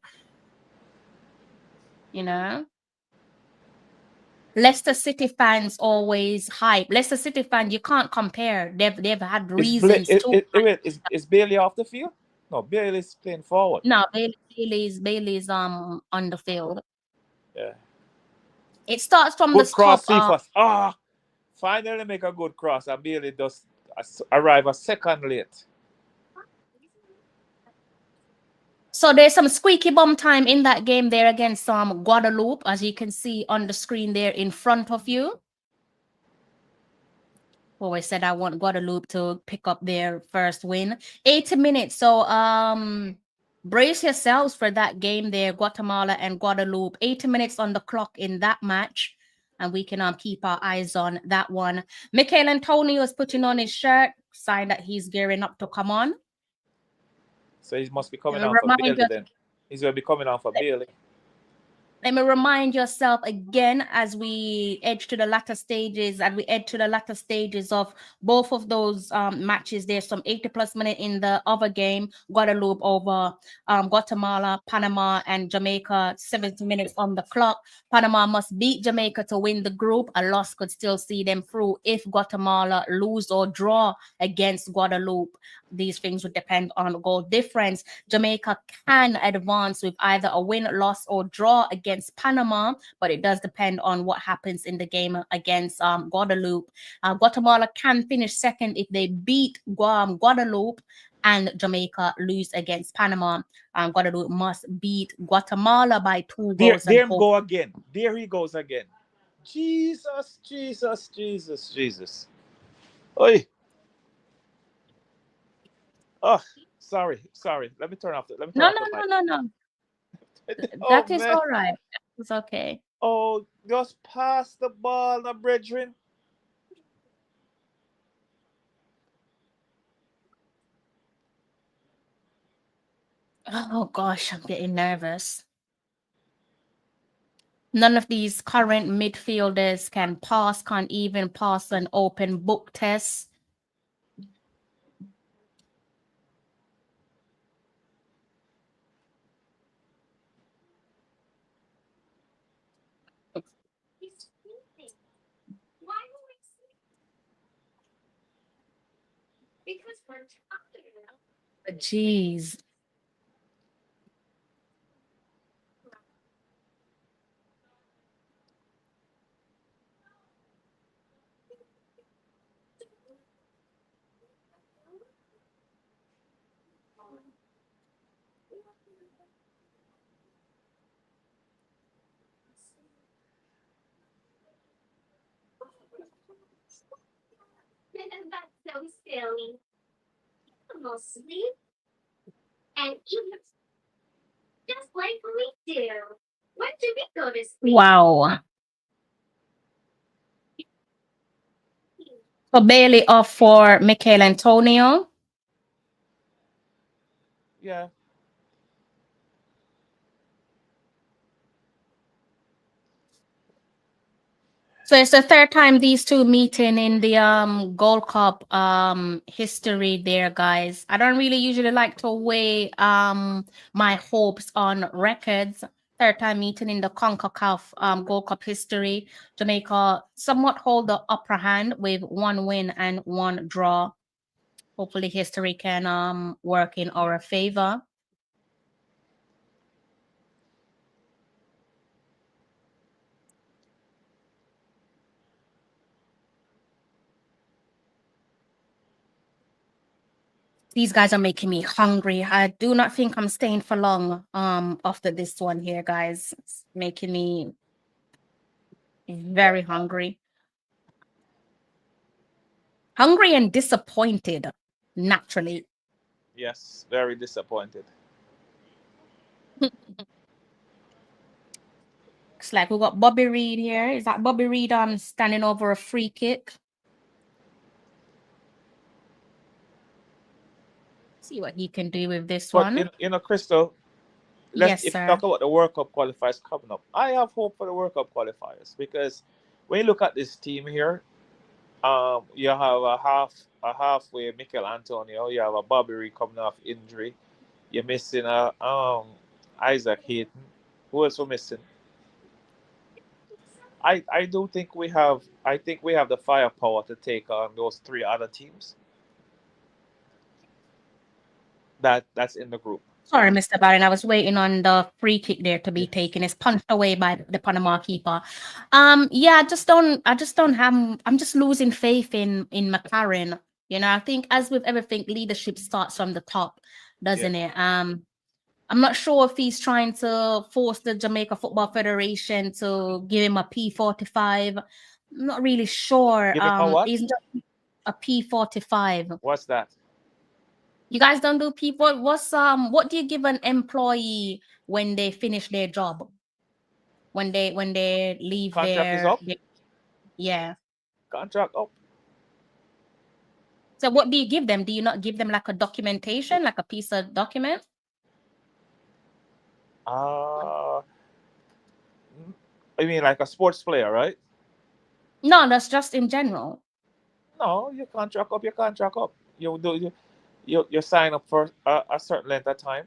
Leicester City fans always hype. Leicester City fans, you can't compare. They've had reasons Is Bailey off the field? No, Bailey's playing forward. No, Bailey's on the field. Yeah. It starts from Good the cross, top. Cephas. finally make a good cross, and Bailey does arrive a second late. So there's some squeaky bum time in that game there against Guadeloupe, as you can see on the screen there in front of you. Always said I want Guadeloupe to pick up their first win. 80 minutes. So brace yourselves for that game there, Guatemala and Guadeloupe. 80 minutes on the clock in that match. And we can keep our eyes on that one. Michael Antonio is putting on his shirt, sign that he's gearing up to come on. So he must be coming on for Bailey then. He's going to be coming on for Bailey. Let me remind yourself again as we edge to the latter stages, of both of those matches. There's some 80+ minutes in the other game, Guadeloupe over Guatemala, Panama, and Jamaica, 70 minutes on the clock. Panama must beat Jamaica to win the group. A loss could still see them through if Guatemala lose or draw against Guadeloupe. These things would depend on goal difference. Jamaica can advance with either a win, loss, or draw against Panama, but it does depend on what happens in the game against Guadeloupe. Guatemala can finish second if they beat Guadeloupe and Jamaica lose against Panama. Guadeloupe must beat Guatemala by 2 goals. There him go again. There he goes again. Jesus, Jesus, Jesus, Jesus. Oi. Oh, sorry. Let me turn off the. Let me turn off the mic. No. That is all right. It's okay. Oh, just pass the ball, now, brethren. Oh gosh, I'm getting nervous. None of these current midfielders can't even pass an open book test. Jeez. That's so silly. Almost sleep and eat just like we do. When do we go to sleep? Wow. So Bailey off for Michael Antonio. Yeah. So it's the third time these two meeting in the Gold Cup history there, guys. I don't really usually like to weigh my hopes on records. Third time meeting in the CONCACAF Gold Cup history. Jamaica somewhat hold the upper hand with 1 win and 1 draw. Hopefully history can work in our favor. These guys are making me hungry. I do not think I'm staying for long after this one here, guys. It's making me very hungry. Hungry and disappointed, naturally. Yes, very disappointed. Looks like we got Bobby Reed here. Is that Bobby Reed standing over a free kick? See what he can do with this But one. you know, Crystal, Yes, if sir. talk about the World Cup qualifiers coming up, I have hope for the World Cup qualifiers because when you look at this team here, you have a halfway Michael Antonio, you have a Bobby Reed coming off injury, you're missing a Isaac Hayton. Who else we're missing? I do think we have the firepower to take on those 3 other teams that's in the group. Sorry, Mr. Barron. I was waiting on the free kick there to be taken. It's punched away by the Panama keeper. Yeah, I just don't have. I'm just losing faith in McLaren. You know, I think as with everything, leadership starts from the top, doesn't it? I'm not sure if he's trying to force the Jamaica Football Federation to give him a P45. I'm not really sure. Give him a what? He's just a P45. What's that? You guys don't do P4. What do you give an employee when they finish their job? When they leave Contract is their up? yeah. Contract up. So what do you give them? Do you not give them like a documentation, like a piece of document? I mean like a sports player, right? No, that's just in general. No, your contract up, your contract up. You sign up for a certain length of time,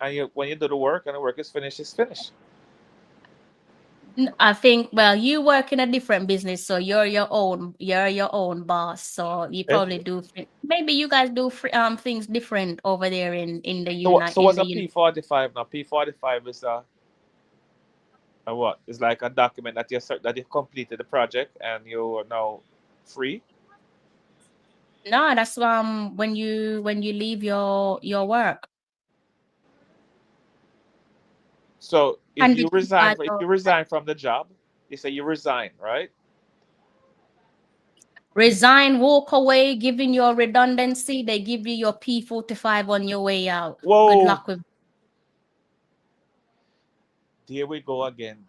and when you do the work and the work is finished, it's finished. I think, well, you work in a different business, so you're your own boss. So you probably do. Maybe you guys do things different over there in the United. So what's a P45 now? P45 is a what? It's like a document that you completed the project and you are now free. No, that's when you leave your work. So if And you resign from the job, you say you resign, right? Resign, walk away, giving your redundancy, they give you your P45 on your way out. Whoa. Good luck with. Here we go again.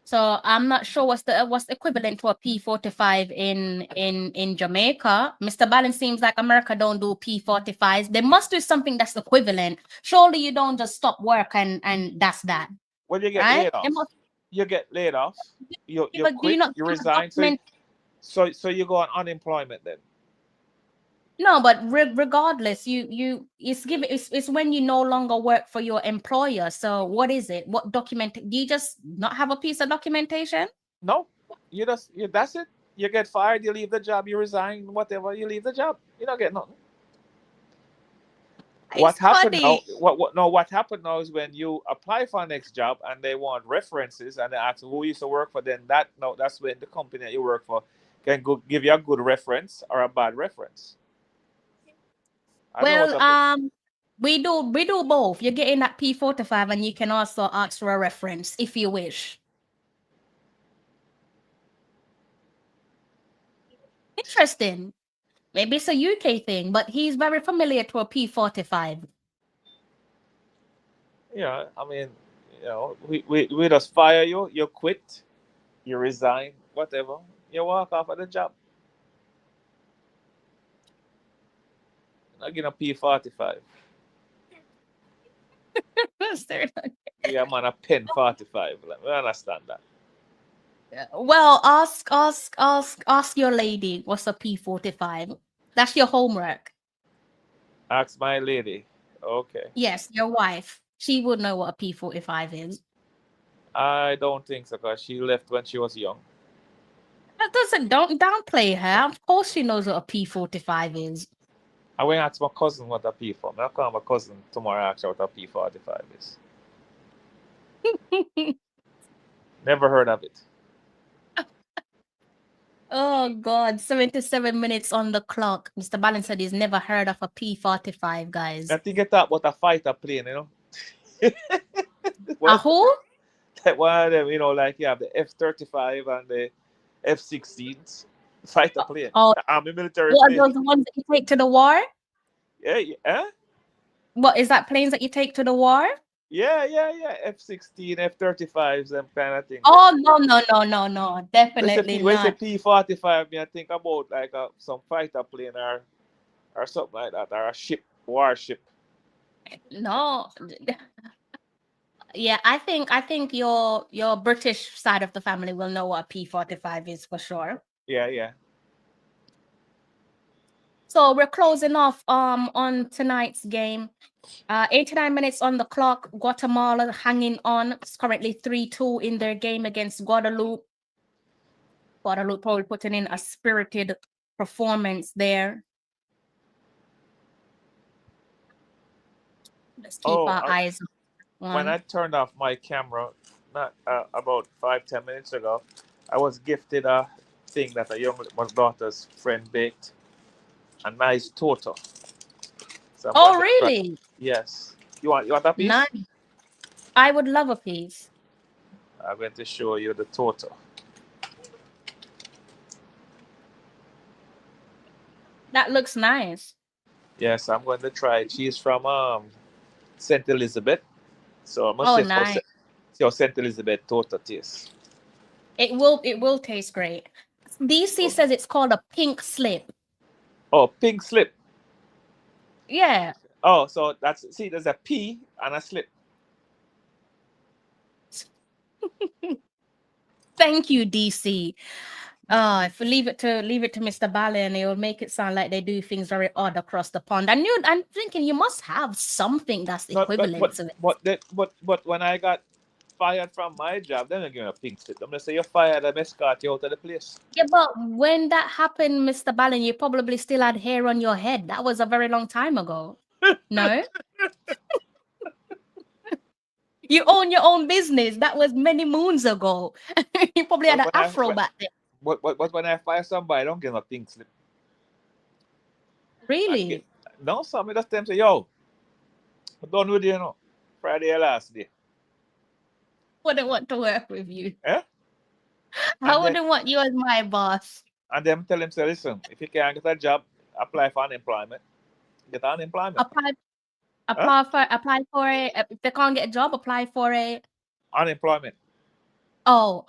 So I'm not sure what's the equivalent to a P45 in Jamaica. Mr. Balance seems like America don't do P45s. There must do something that's equivalent. Surely you don't just stop work and that's that. When you get laid off, you get laid off. You quit. You resign. So you go on unemployment then. No, but regardless, it's when you no longer work for your employer. So what is it? What document? Do you just not have a piece of documentation? No, that's it. You get fired, you leave the job, you resign, whatever, you leave the job. You don't get nothing. What happened now is when you apply for a next job and they want references and they ask who used to work for them, that's when the company that you work for can give you a good reference or a bad reference. We do both. You're getting that P45 and you can also ask for a reference if you wish. Interesting. Maybe it's a UK thing, but he's very familiar to a P45. Yeah, I mean, we just fire you, you quit, you resign, whatever, you walk off of the job. Not getting a P45. Yeah, man, a pen 45. We understand that. Well, ask your lady what's a P45. That's your homework. Ask my lady. Okay. Yes, your wife. She would know what a P45 is. I don't think so, because she left when she was young. That don't downplay her. Of course she knows what a P45 is. I went to ask my cousin what a P45 is. I'll call my cousin tomorrow and ask her what a P45 is. Never heard of it. Oh God, 77 minutes on the clock. Mr. Balance said he's never heard of a P45, guys. I think you talk about a fighter plane, you know. A who? That one of them, like you have the F-35 and the F-16s. Fighter plane. Oh, the Army military what plane. are those ones that you take to the war? Yeah. What is that, planes that you take to the war? Yeah. F-16, F-35s, them kind of things. Oh, no. Definitely not. When you say P-45, I think about like some fighter plane or something like that, or a warship. No. Yeah, I think your British side of the family will know what a P45 is for sure. Yeah. So we're closing off on tonight's game. 89 minutes on the clock. Guatemala hanging on. It's currently 3-2 in their game against Guadeloupe. Guadalupe probably putting in a spirited performance there. Let's keep our eyes on. When I turned off my camera, not about 5-10 minutes ago, I was gifted a thing that a my daughter's friend baked, a nice torta. So Oh, really? Yes. You want a piece? Nice. I would love a piece. I'm going to show you the torta. That looks nice. Yes, I'm going to try it. She's from St. Elizabeth. So I must Oh, see nice. how St. Elizabeth torta tastes. It will taste great. DC says it's called a pink slip. Oh, pink slip. Yeah. Oh, so there's a P and a slip. Thank you, DC. If we leave it to Mr. Ballin, it will make it sound like they do things very odd across the pond. I'm thinking you must have something that's equivalent to it. But when I got fired from my job, then they're giving a pink slip. I'm gonna say you're fired, I'm escort you out of the place. Yeah, but when that happened, Mr. Ballin, you probably still had hair on your head. That was a very long time ago. No? You own your own business. That was many moons ago. You probably had an afro back then. But when I fire somebody, I don't give them a pink slip. Really? No, some just them say, yo, I'm done with you, Friday last day. Wouldn't want to work with you. Eh? I wouldn't want you as my boss. And them tell them, say, listen, if you can't get a job, apply for unemployment. Get unemployment. Apply for it. If they can't get a job, apply for it. Unemployment. Oh,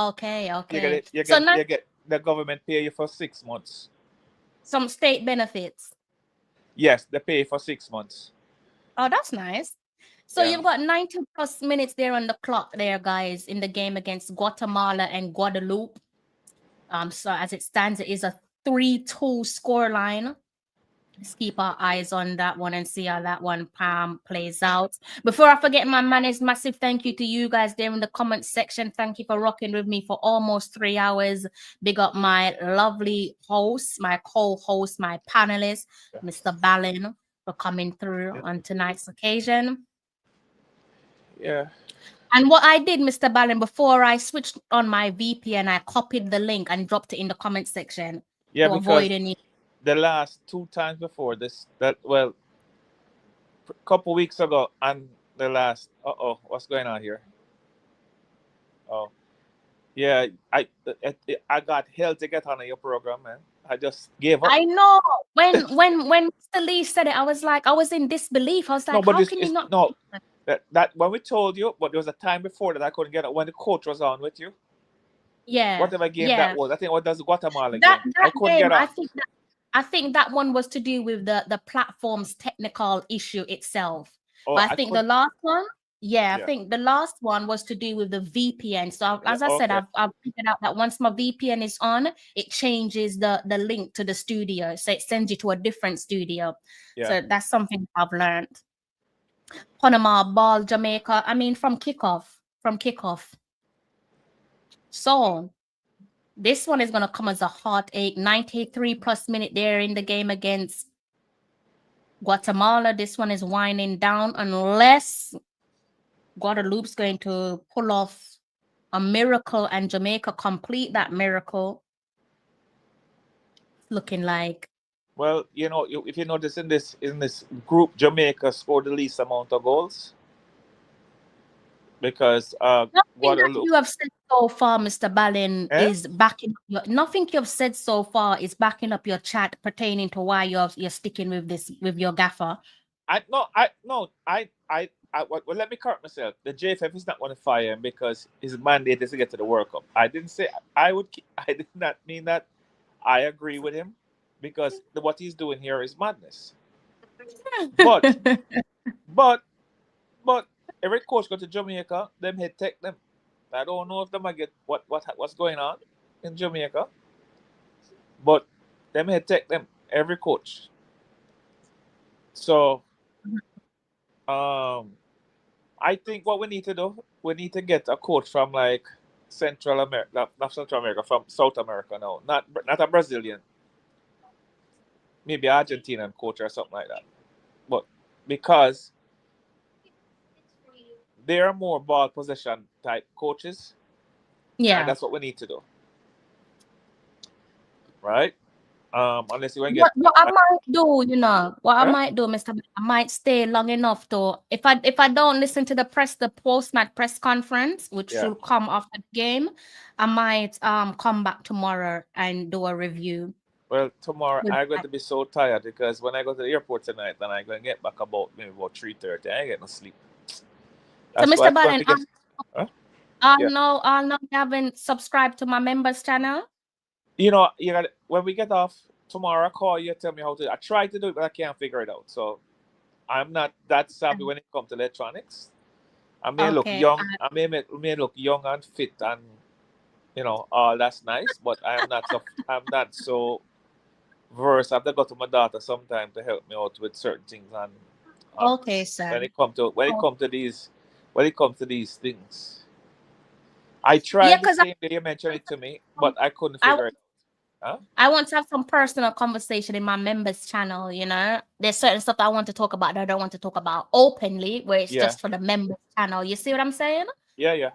okay. You get the government pay you for 6 months. Some state benefits. Yes, they pay for 6 months. Oh, that's nice. So you've got 90 plus minutes there on the clock there, guys, in the game against Guatemala and Guadeloupe. So as it stands, it is a 3-2 scoreline. Let's keep our eyes on that one and see how that one plays out. Before I forget my manners, massive thank you to you guys there in the comment section. Thank you for rocking with me for almost 3 hours. Big up my lovely host, my co-host, my panelist, Mr. Ballin, for coming through on tonight's occasion. Yeah. And what I did, Mr. Ballin, before I switched on my VPN, I copied the link and dropped it in the comment section to avoid any. The last 2 times before this, a couple weeks ago, and the last, what's going on here? Oh, yeah, I got hell to get on your program, man. I just gave up. I know. When Mr. Lee said it, I was like, I was in disbelief. I was like, how can you not? No, that when we told you, but there was a time before that I couldn't get it when the coach was on with you. Yeah. Whatever game that was, I think what does Guatemala that game? I couldn't game, get off. I think that one was to do with the platform's technical issue itself. But I think the last one, I think the last one was to do with the VPN. So as I said, I've figured out that once my VPN is on, it changes the link to the studio. So it sends you to a different studio. Yeah. So that's something I've learned. Panama ball, Jamaica. I mean, from kickoff. So this one is going to come as a heartache. 93 plus minute there in the game against Guatemala. This one is winding down unless Guadeloupe's going to pull off a miracle and Jamaica complete that miracle. Looking like. Well, if you notice in this group, Jamaica scored the least amount of goals. Because Guadeloupe, you have said so far, Mr. Ballin, is backing up nothing you have said so far is backing up your chat pertaining to why you're sticking with your gaffer. Well, let me correct myself. The JFF is not going to fire him because his mandate is to get to the World Cup. I didn't say I did not mean that. I agree with him because what he's doing here is madness. But every coach go to Jamaica, them head take them. I don't know if them get what's going on in Jamaica, but them head take them. Every coach. So, I think what we need to do, we need to get a coach from like Central America, not Central America, from South America now. Not a Brazilian. Maybe Argentinian coach or something like that. But because they are more ball possession type coaches, and Yeah. that's what we need to do. Right? Unless you want to get What I might do, what I Huh? might do, Mr. I might stay long enough to if I don't listen to the post-match press conference, which Yeah. will come after the game, I might come back tomorrow and do a review. Well, tomorrow With I'm going that. to be so tired because when I go to the airport tonight, then I'm going to get back about 3:30. I ain't get no sleep. So, That's why Mr. I'm going Ballen, to get. Huh? I Yeah. know you haven't subscribed to my members channel. You know, when we get off tomorrow, I call you, tell me how to. I try to do it, but I can't figure it out. So I'm not that savvy when it comes to electronics. I may look Okay. young. I may look young and fit, and all that's nice. But I'm not so versed. I have to go to my daughter sometime to help me out with certain things. And Okay, sir. when it comes to these things, I tried the because same day you mentioned it to me, but I couldn't figure it out. Huh? I want to have some personal conversation in my members channel, There's certain stuff I want to talk about that I don't want to talk about openly, where it's Yeah. just for the members channel. You see what I'm saying? Yeah.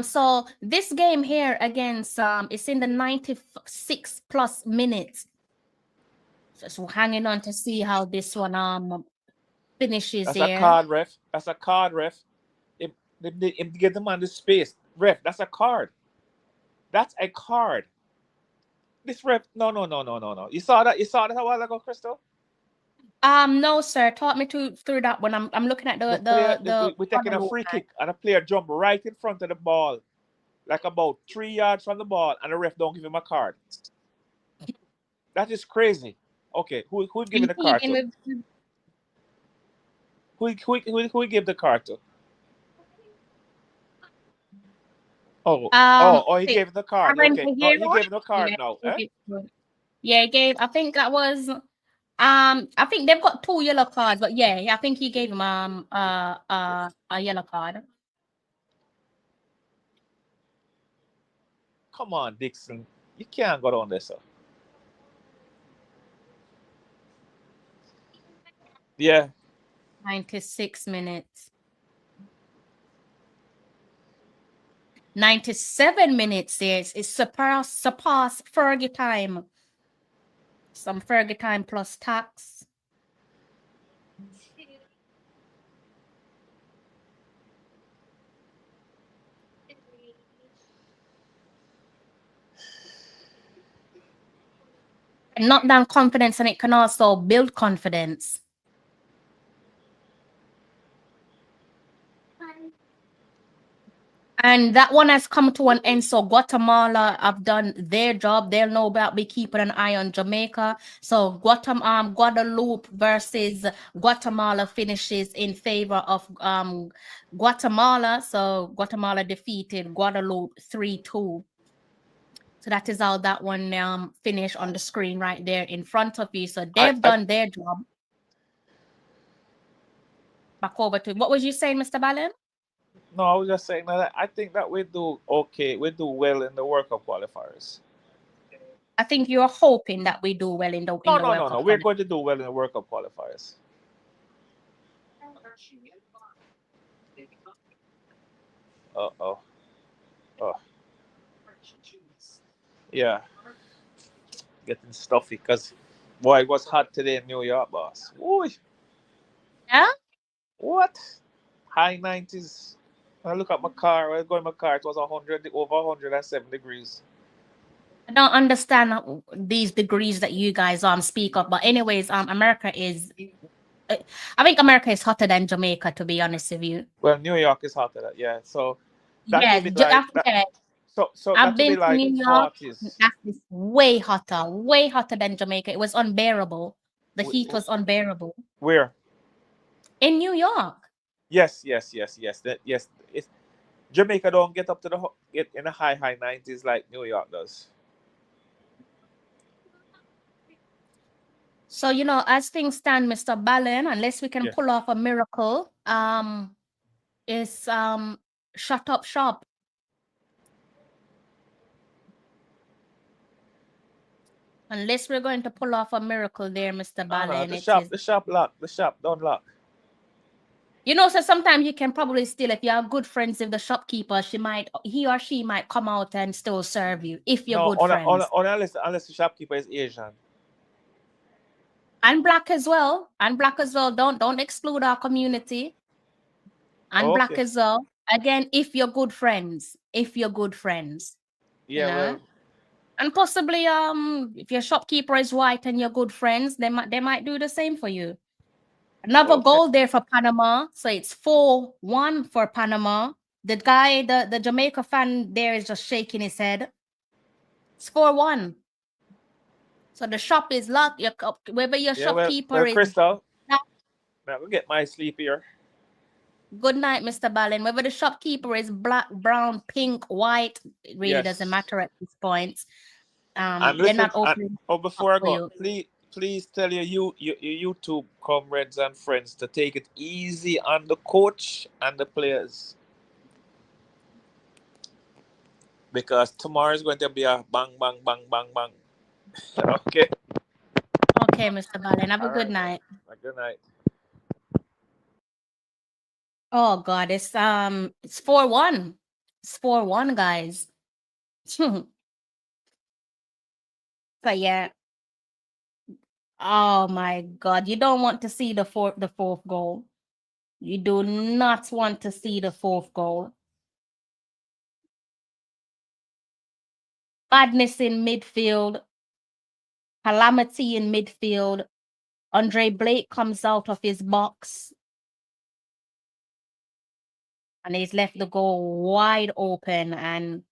So this game here against it's in the 96 plus minutes. Just hanging on to see how this one finishes That's here. a card, ref. That's a card, ref. If give the man the space, ref. That's a card. That's a card. This ref. No. You saw that? You saw that a while ago, Crystal? No, sir. Talk me through that one. I'm looking at we're taking a free kick and a player jump right in front of the ball, like about 3 yards from the ball, and the ref don't give him a card. That is crazy. Okay, who giving the card to? Who give the card to? He gave the card. Okay, he gave the card now. Yeah, he gave. I think that was. I think they've got 2 yellow cards, but yeah, I think he gave him a yellow card. Come on, Dixon. You can't go down there, sir. Yeah. 96 minutes. 97 minutes, yes. It's surpassed Fergie time. Some Fergie time plus tax. Knock down confidence, and it can also build confidence. And that one has come to an end. So Guatemala have done their job. They'll know about me keeping an eye on Jamaica. So Guadeloupe versus Guatemala finishes in favor of Guatemala. So Guatemala defeated Guadeloupe 3-2. So that is how that one finished on the screen right there in front of you. So they've done their job. Back over to what was you saying, Mr. Ballen? No, I was just saying that I think that we do okay. We do well in the World Cup qualifiers. I think you're hoping that we do well in the World Cup. No. We're going to do well in the World Cup qualifiers. Oh. Yeah. Getting stuffy because, boy, it was hot today in New York, boss. Ooh. Yeah? What? High 90s. When I look at my car, when I go in my car, it was over 107 degrees. I don't understand these degrees that you guys speak of, but anyways, America is. I think America is hotter than Jamaica, to be honest with you. Well, New York is hotter, yeah. So that yeah, would be like so I've that would be been to like New York. 40s. That is way hotter than Jamaica. It was unbearable. The heat was unbearable. Where? In New York. Yes. Jamaica don't get up to get in the high 90s like New York does. So, as things stand, Mr. Ballen, unless we can pull off a miracle, is shut up shop. Unless we're going to pull off a miracle there, Mr. No, no, Balin, it is. the shop lock. The shop don't lock. You know, so sometimes you can probably still, if you are good friends with the shopkeeper, he or she might come out and still serve you if you're No, good friends. unless the shopkeeper is Asian. And black as well. And black as well. Don't exclude our community. And black Okay. as well. Again, if you're good friends. If you're good friends. Yeah, You know? well, And possibly if your shopkeeper is white and you're good friends, they might do the same for you. Another Okay. goal there for Panama. So it's 4-1 for Panama. The guy, the Jamaica fan there is just shaking his head. It's 4-1. So the shop is locked. Whether your shopkeeper is Crystal, I'm gonna get my sleep here. good night, Mr. Balin. Whether the shopkeeper is black, brown, pink, white, it really doesn't matter at this point. They're not open. Before I for go, you. please tell your YouTube comrades and friends to take it easy on the coach and the players. Because tomorrow is going to be a bang, bang, bang, bang, bang. Okay. Okay, Mr. Balin. Have a good night. Good night. Oh God, it's 4-1. It's 4-1, guys. So yeah. Oh my God, you don't want to see the fourth goal. You do not want to see the fourth goal. Badness in midfield. Calamity in midfield. Andre Blake comes out of his box. And he's left the goal wide open, and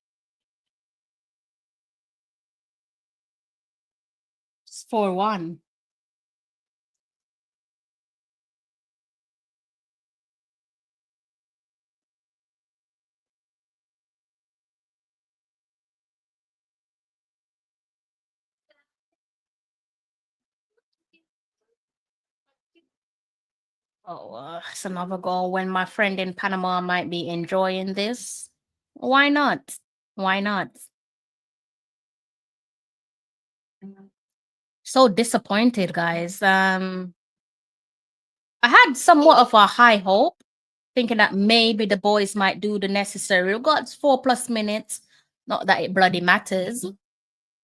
it's 4-1. Oh, it's another goal when my friend in Panama might be enjoying this. Why not? Why not? So disappointed, guys. I had somewhat of a high hope, thinking that maybe the boys might do the necessary. We got 4+ minutes. Not that it bloody matters.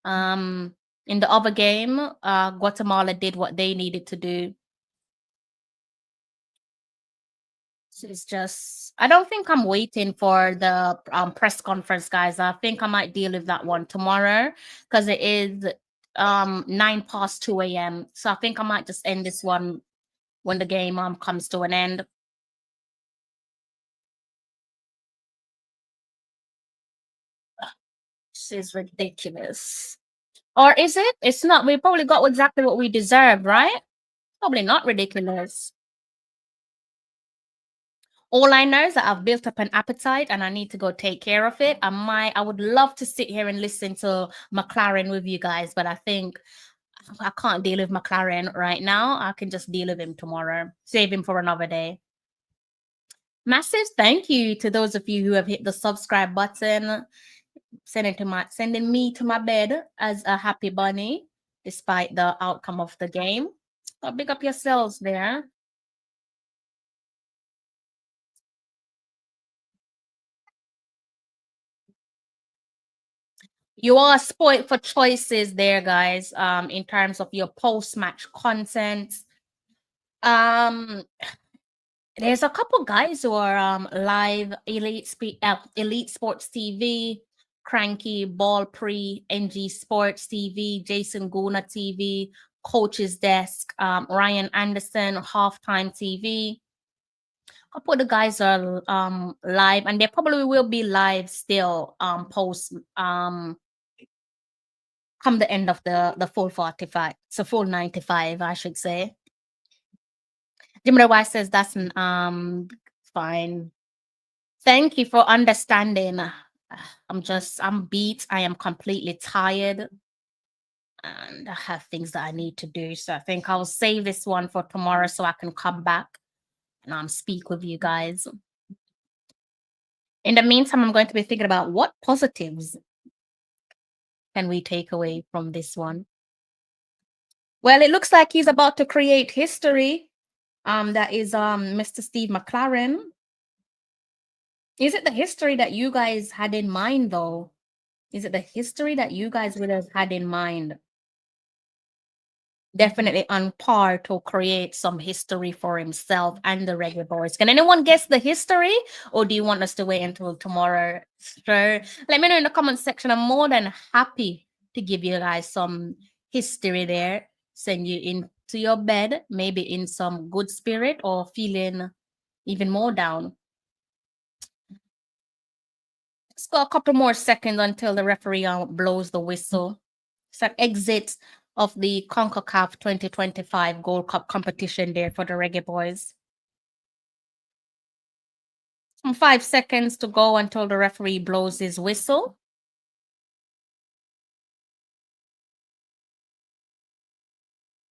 In the other game, Guatemala did what they needed to do. It's just, I don't think I'm waiting for the press conference, guys. I think I might deal with that one tomorrow because it is 2 a.m. So I think I might just end this one when the game comes to an end. This is ridiculous. Or is it? It's not. We probably got exactly what we deserve, right? Probably not ridiculous. All I know is that I've built up an appetite and I need to go take care of it. I would love to sit here and listen to McLaren with you guys, but I think I can't deal with McLaren right now. I can just deal with him tomorrow. Save him for another day. Massive thank you to those of you who have hit the subscribe button, sending me to my bed as a happy bunny, despite the outcome of the game. So big up yourselves there. You are spoiled for choices there, guys, in terms of your post-match content. There's a couple guys who are live, Elite Sports TV, Cranky, Ball Pre, NG Sports TV, Jason Guna TV, Coach's Desk, Ryan Anderson, Halftime TV. A couple of the guys are live, and they probably will be live still post come the end of the full 45. So full 95, I should say. Jimmy White says that's fine. Thank you for understanding. I'm beat. I am completely tired. And I have things that I need to do. So I think I'll save this one for tomorrow so I can come back and speak with you guys. In the meantime, I'm going to be thinking about what positives can we take away from this one. Well, it looks like he's about to create history. That is Mr. Steve McLaren. Is it the history that you guys had in mind, though? Is it the history that you guys would have had in mind? Definitely on par to create some history for himself and the Reggae Boyz. Can anyone guess the history, or do you want us to wait until tomorrow? Sure. Let me know in the comment section. I'm more than happy to give you guys some history there. Send you into your bed, maybe in some good spirit or feeling even more down. Let's go a couple more seconds until the referee blows the whistle. So exit of the CONCACAF 2025 Gold Cup competition there for the Reggae Boyz. 5 seconds to go until the referee blows his whistle.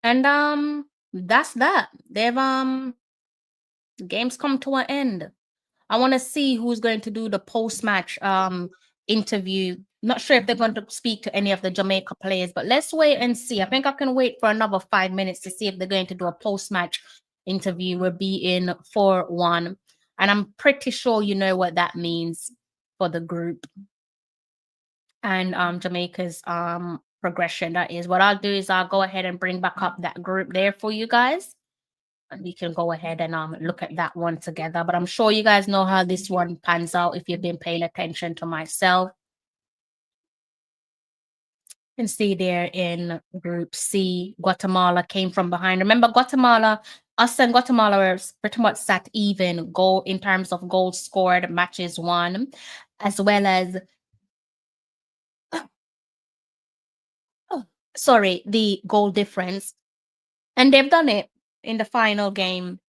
And that's that. They've games come to an end. I want to see who's going to do the post-match interview. Not sure if they're going to speak to any of the Jamaica players, but let's wait and see. I think I can wait for another 5 minutes to see if they're going to do a post-match interview. We'll be in 4-1. And I'm pretty sure you know what that means for the group and Jamaica's progression. That is what I'll do is I'll go ahead and bring back up that group there for you guys. And we can go ahead and look at that one together. But I'm sure you guys know how this one pans out if you've been paying attention to myself. You can see there in Group C, Guatemala came from behind. Remember, us and Guatemala were pretty much sat even goal in terms of goals scored, matches won, as well as the goal difference. And they've done it in the final game.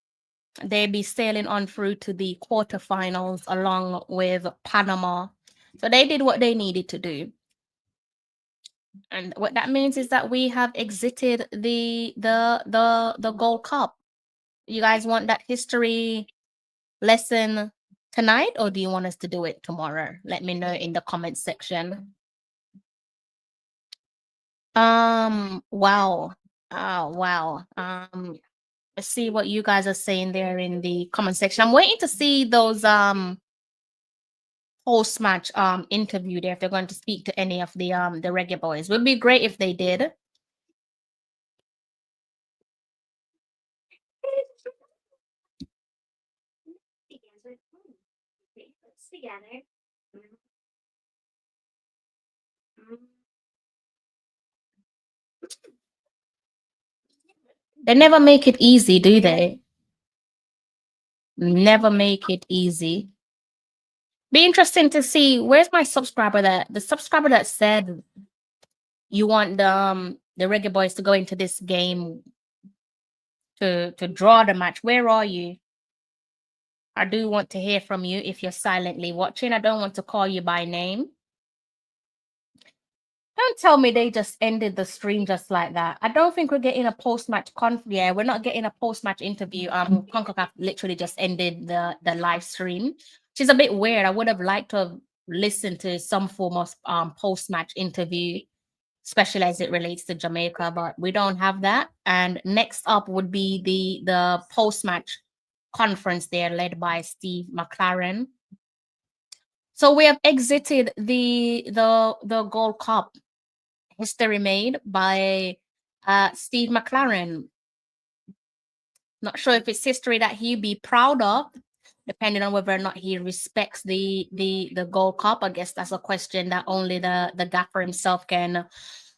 They'll be sailing on through to the quarterfinals along with Panama. So they did what they needed to do. And what that means is that we have exited the Gold Cup. You guys want that history lesson tonight, or do you want us to do it tomorrow? Let me know in the comment section. Wow. Oh, wow. Let's see what you guys are saying there in the comment section. I'm waiting to see those post-match interview there if they're going to speak to any of the Reggae Boyz. Would be great if they did. Together. They never make it easy, do they? Never make it easy. Be interesting to see where's my subscriber the subscriber that said you want the Reggae Boyz to go into this game to draw the match. Where are you? I do want to hear from you if you're silently watching. I don't want to call you by name. Don't tell me they just ended the stream just like that. I don't think we're getting a post-match yeah, we're not getting a post-match interview. CONCACAF literally just ended the live stream, which is a bit weird. I would have liked to have listened to some form of post-match interview, especially as it relates to Jamaica, but we don't have that. And next up would be the post-match conference there led by Steve McLaren. So we have exited the Gold Cup. History made by Steve McLaren. Not sure if it's history that he'd be proud of, depending on whether or not he respects the Gold Cup. I guess that's a question that only the gaffer himself can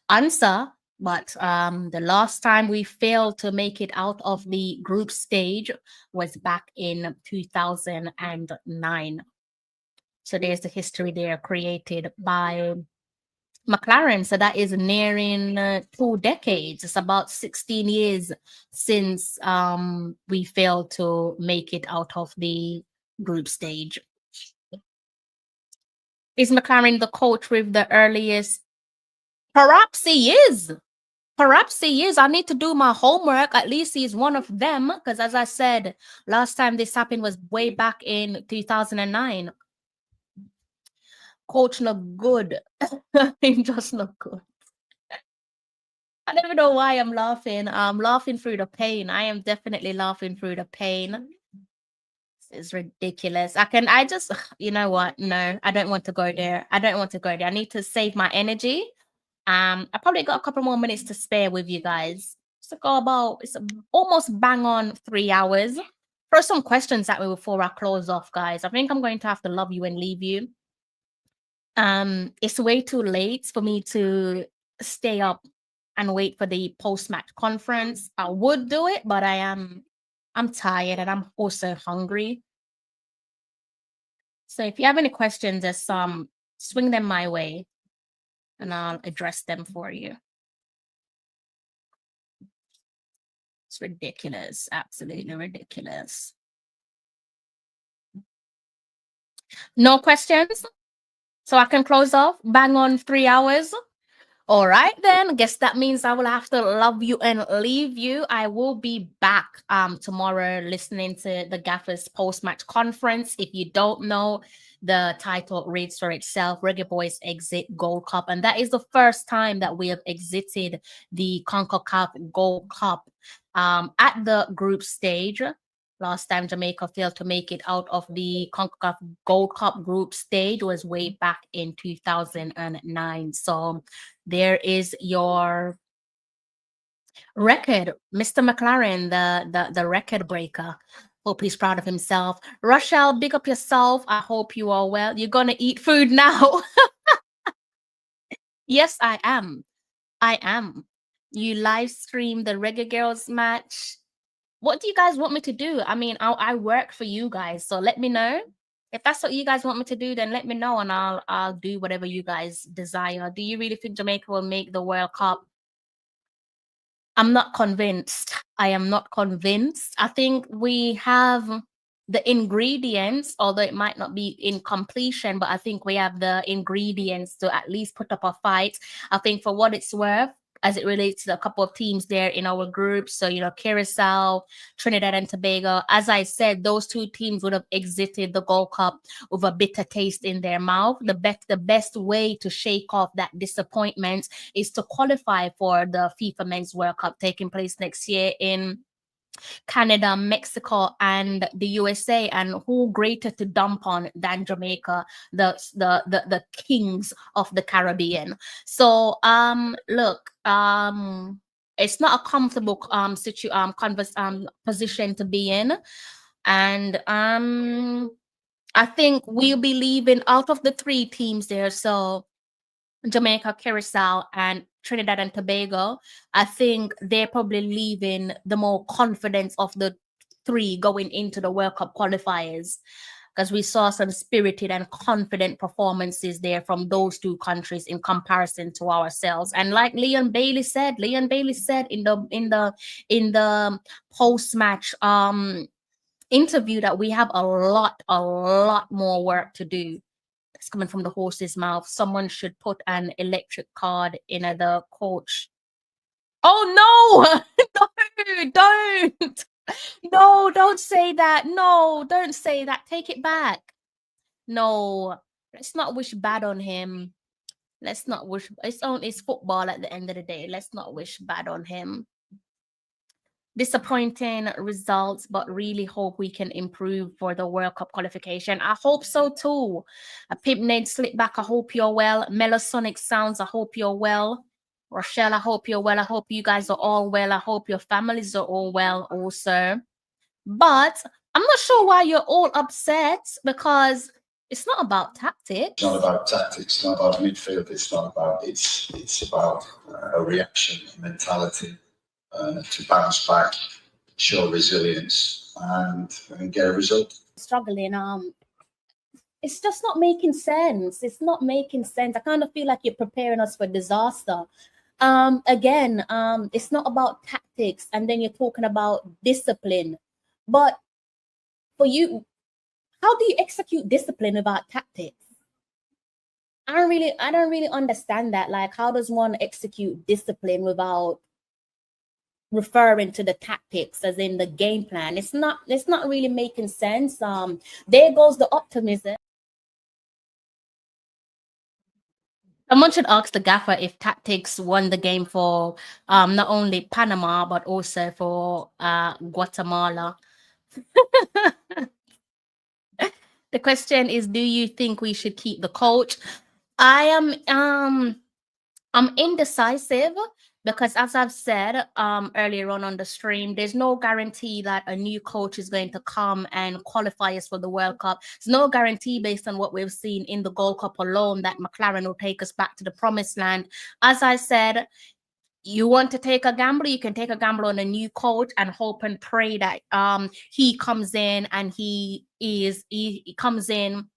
answer. But the last time we failed to make it out of the group stage was back in 2009. So there's the history there created by McLaren. So that is nearing 2 decades. It's about 16 years since we failed to make it out of the group stage. Is McLaren the coach with the earliest? Perhaps he is. Perhaps he is. I need to do my homework. At least he's one of them. Because as I said, last time this happened was way back in 2009. Coach look good. He just look good. I don't even know why I'm laughing. I'm laughing through the pain. I am definitely laughing through the pain. This is ridiculous. You know what? No, I don't want to go there. I don't want to go there. I need to save my energy. I probably got a couple more minutes to spare with you guys. It's almost bang on 3 hours. Throw some questions at me before I close off, guys. I think I'm going to have to love you and leave you. It's way too late for me to stay up and wait for the post-match conference. I would do it, but I'm tired and I'm also hungry. So if you have any questions, just swing them my way and I'll address them for you. It's ridiculous, absolutely ridiculous. No questions? So I can close off, bang on 3 hours. All right, then. Guess that means I will have to love you and leave you. I will be back tomorrow listening to the Gaffers post-match conference. If you don't know, the title reads for itself, Reggae Boyz exit Gold Cup. And that is the first time that we have exited the CONCACAF Gold Cup at the group stage. Last time Jamaica failed to make it out of the CONCACAF Gold Cup group stage was way back in 2009. So there is your record, Mr. McLaren, the record breaker. Hope he's proud of himself. Rochelle, big up yourself. I hope you are well. You're gonna eat food now. Yes, I am. I am. You live stream the Reggae Girls match. What do you guys want me to do? I mean, I work for you guys, so let me know. If that's what you guys want me to do, then let me know and I'll do whatever you guys desire. Do you really think Jamaica will make the World Cup? I'm not convinced. I am not convinced. I think we have the ingredients, although it might not be in completion, but I think we have the ingredients to at least put up a fight. I think for what it's worth, as it relates to a couple of teams there in our group. So, you know, Curacao, Trinidad and Tobago. As I said, those two teams would have exited the Gold Cup with a bitter taste in their mouth. The best way to shake off that disappointment is to qualify for the FIFA Men's World Cup taking place next year in Canada, Mexico, and the USA. And who greater to dump on than Jamaica, the kings of the Caribbean. So look, it's not a comfortable position to be in, and I think we'll be leaving out of the three teams there. So Jamaica, Curacao, and Trinidad and Tobago, I think they're probably leaving the more confidence of the three going into the World Cup qualifiers, because we saw some spirited and confident performances there from those two countries in comparison to ourselves. And like Leon Bailey said in the post-match interview that we have a lot more work to do. It's coming from the horse's mouth. Someone should put an electric card in the coach. Oh no! No, don't say that. No, don't say that. Take it back. No, let's not wish bad on him. Let's not wish. It's football at the end of the day. Let's not wish bad on him. Disappointing results, but really hope we can improve for the World Cup qualification. I hope so too. Pimp Ned Slipback, I hope you're well. Melosonic Sounds, I hope you're well. Rochelle, I hope you're well. I hope you guys are all well. I hope your families are all well also. But I'm not sure why you're all upset, because it's not about tactics. It's not about tactics. It's not about midfield. It's not about. It's about a reaction, a mentality. To bounce back, show resilience, and get a result. Struggling. It's just not making sense. It's not making sense. I kind of feel like you're preparing us for disaster. Again, it's not about tactics, and then you're talking about discipline. But for you, how do you execute discipline without tactics? I don't really understand that. Like, how does one execute discipline without referring to the tactics, as in the game plan? It's not really making sense. There goes the optimism. Someone should ask the gaffer if Tactics won the game for not only Panama but also for Guatemala. The question is, do you think we should keep the coach? I'm indecisive because, as I've said earlier on the stream, there's no guarantee that a new coach is going to come and qualify us for the World Cup. There's no guarantee based on what we've seen in the Gold Cup alone that McLaren will take us back to the promised land. As I said, you want to take a gamble, you can take a gamble on a new coach and hope and pray that he comes in and he comes in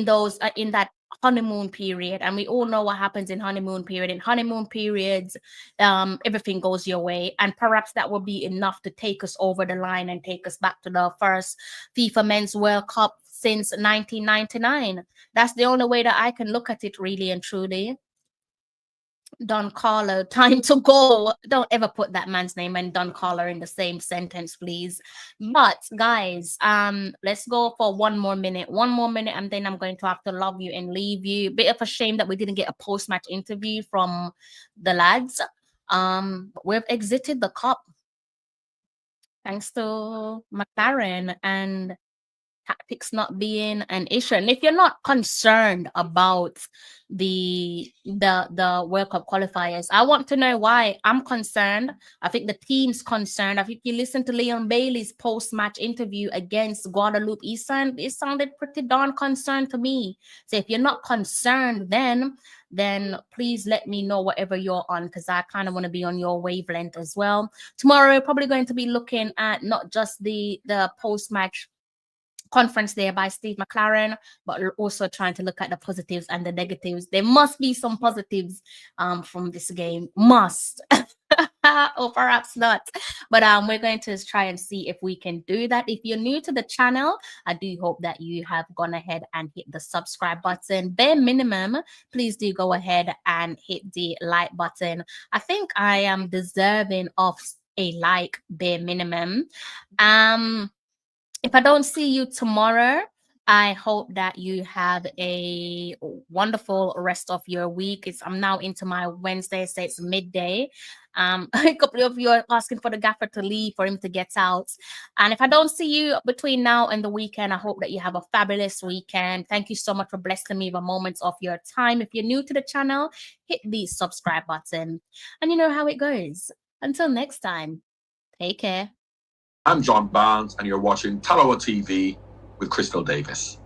those in that honeymoon period. And we all know what happens in honeymoon period. In honeymoon periods, everything goes your way, and perhaps that will be enough to take us over the line and take us back to the first FIFA Men's World Cup since 1999. That's the only way that I can look at it, really and truly. Don Carlo, time to go. Don't ever put that man's name and Don Carlo in the same sentence, please. But guys, let's go for one more minute, and then I'm going to have to love you and leave you. Bit of a shame that we didn't get a post-match interview from the lads. But we've exited the cup thanks to McLaren and Tactics not being an issue. And if you're not concerned about the World Cup qualifiers, I want to know why. I'm concerned. I think the team's concerned. I think you listen to Leon Bailey's post-match interview against Guadeloupe, it sounded pretty darn concerned to me. So if you're not concerned, then please let me know whatever you're on, because I kind of want to be on your wavelength as well. Tomorrow we're probably going to be looking at not just the post-match conference there by Steve McLaren, but we're also trying to look at the positives and the negatives. There must be some positives from this game, must. Or perhaps not, but we're going to try and see if we can do that. If you're new to the channel, I do hope that you have gone ahead and hit the subscribe button. Bare minimum, please do go ahead and hit the like button. I think I am deserving of a like, bare minimum. If I don't see you tomorrow, I hope that you have a wonderful rest of your week. I'm now into my Wednesday, so it's midday. A couple of you are asking for the gaffer to leave for him to get out. And if I don't see you between now and the weekend, I hope that you have a fabulous weekend. Thank you so much for blessing me with moments of your time. If you're new to the channel, hit the subscribe button. And you know how it goes. Until next time, take care. I'm John Barnes, and you're watching Tallawah TV with Crystal Davis.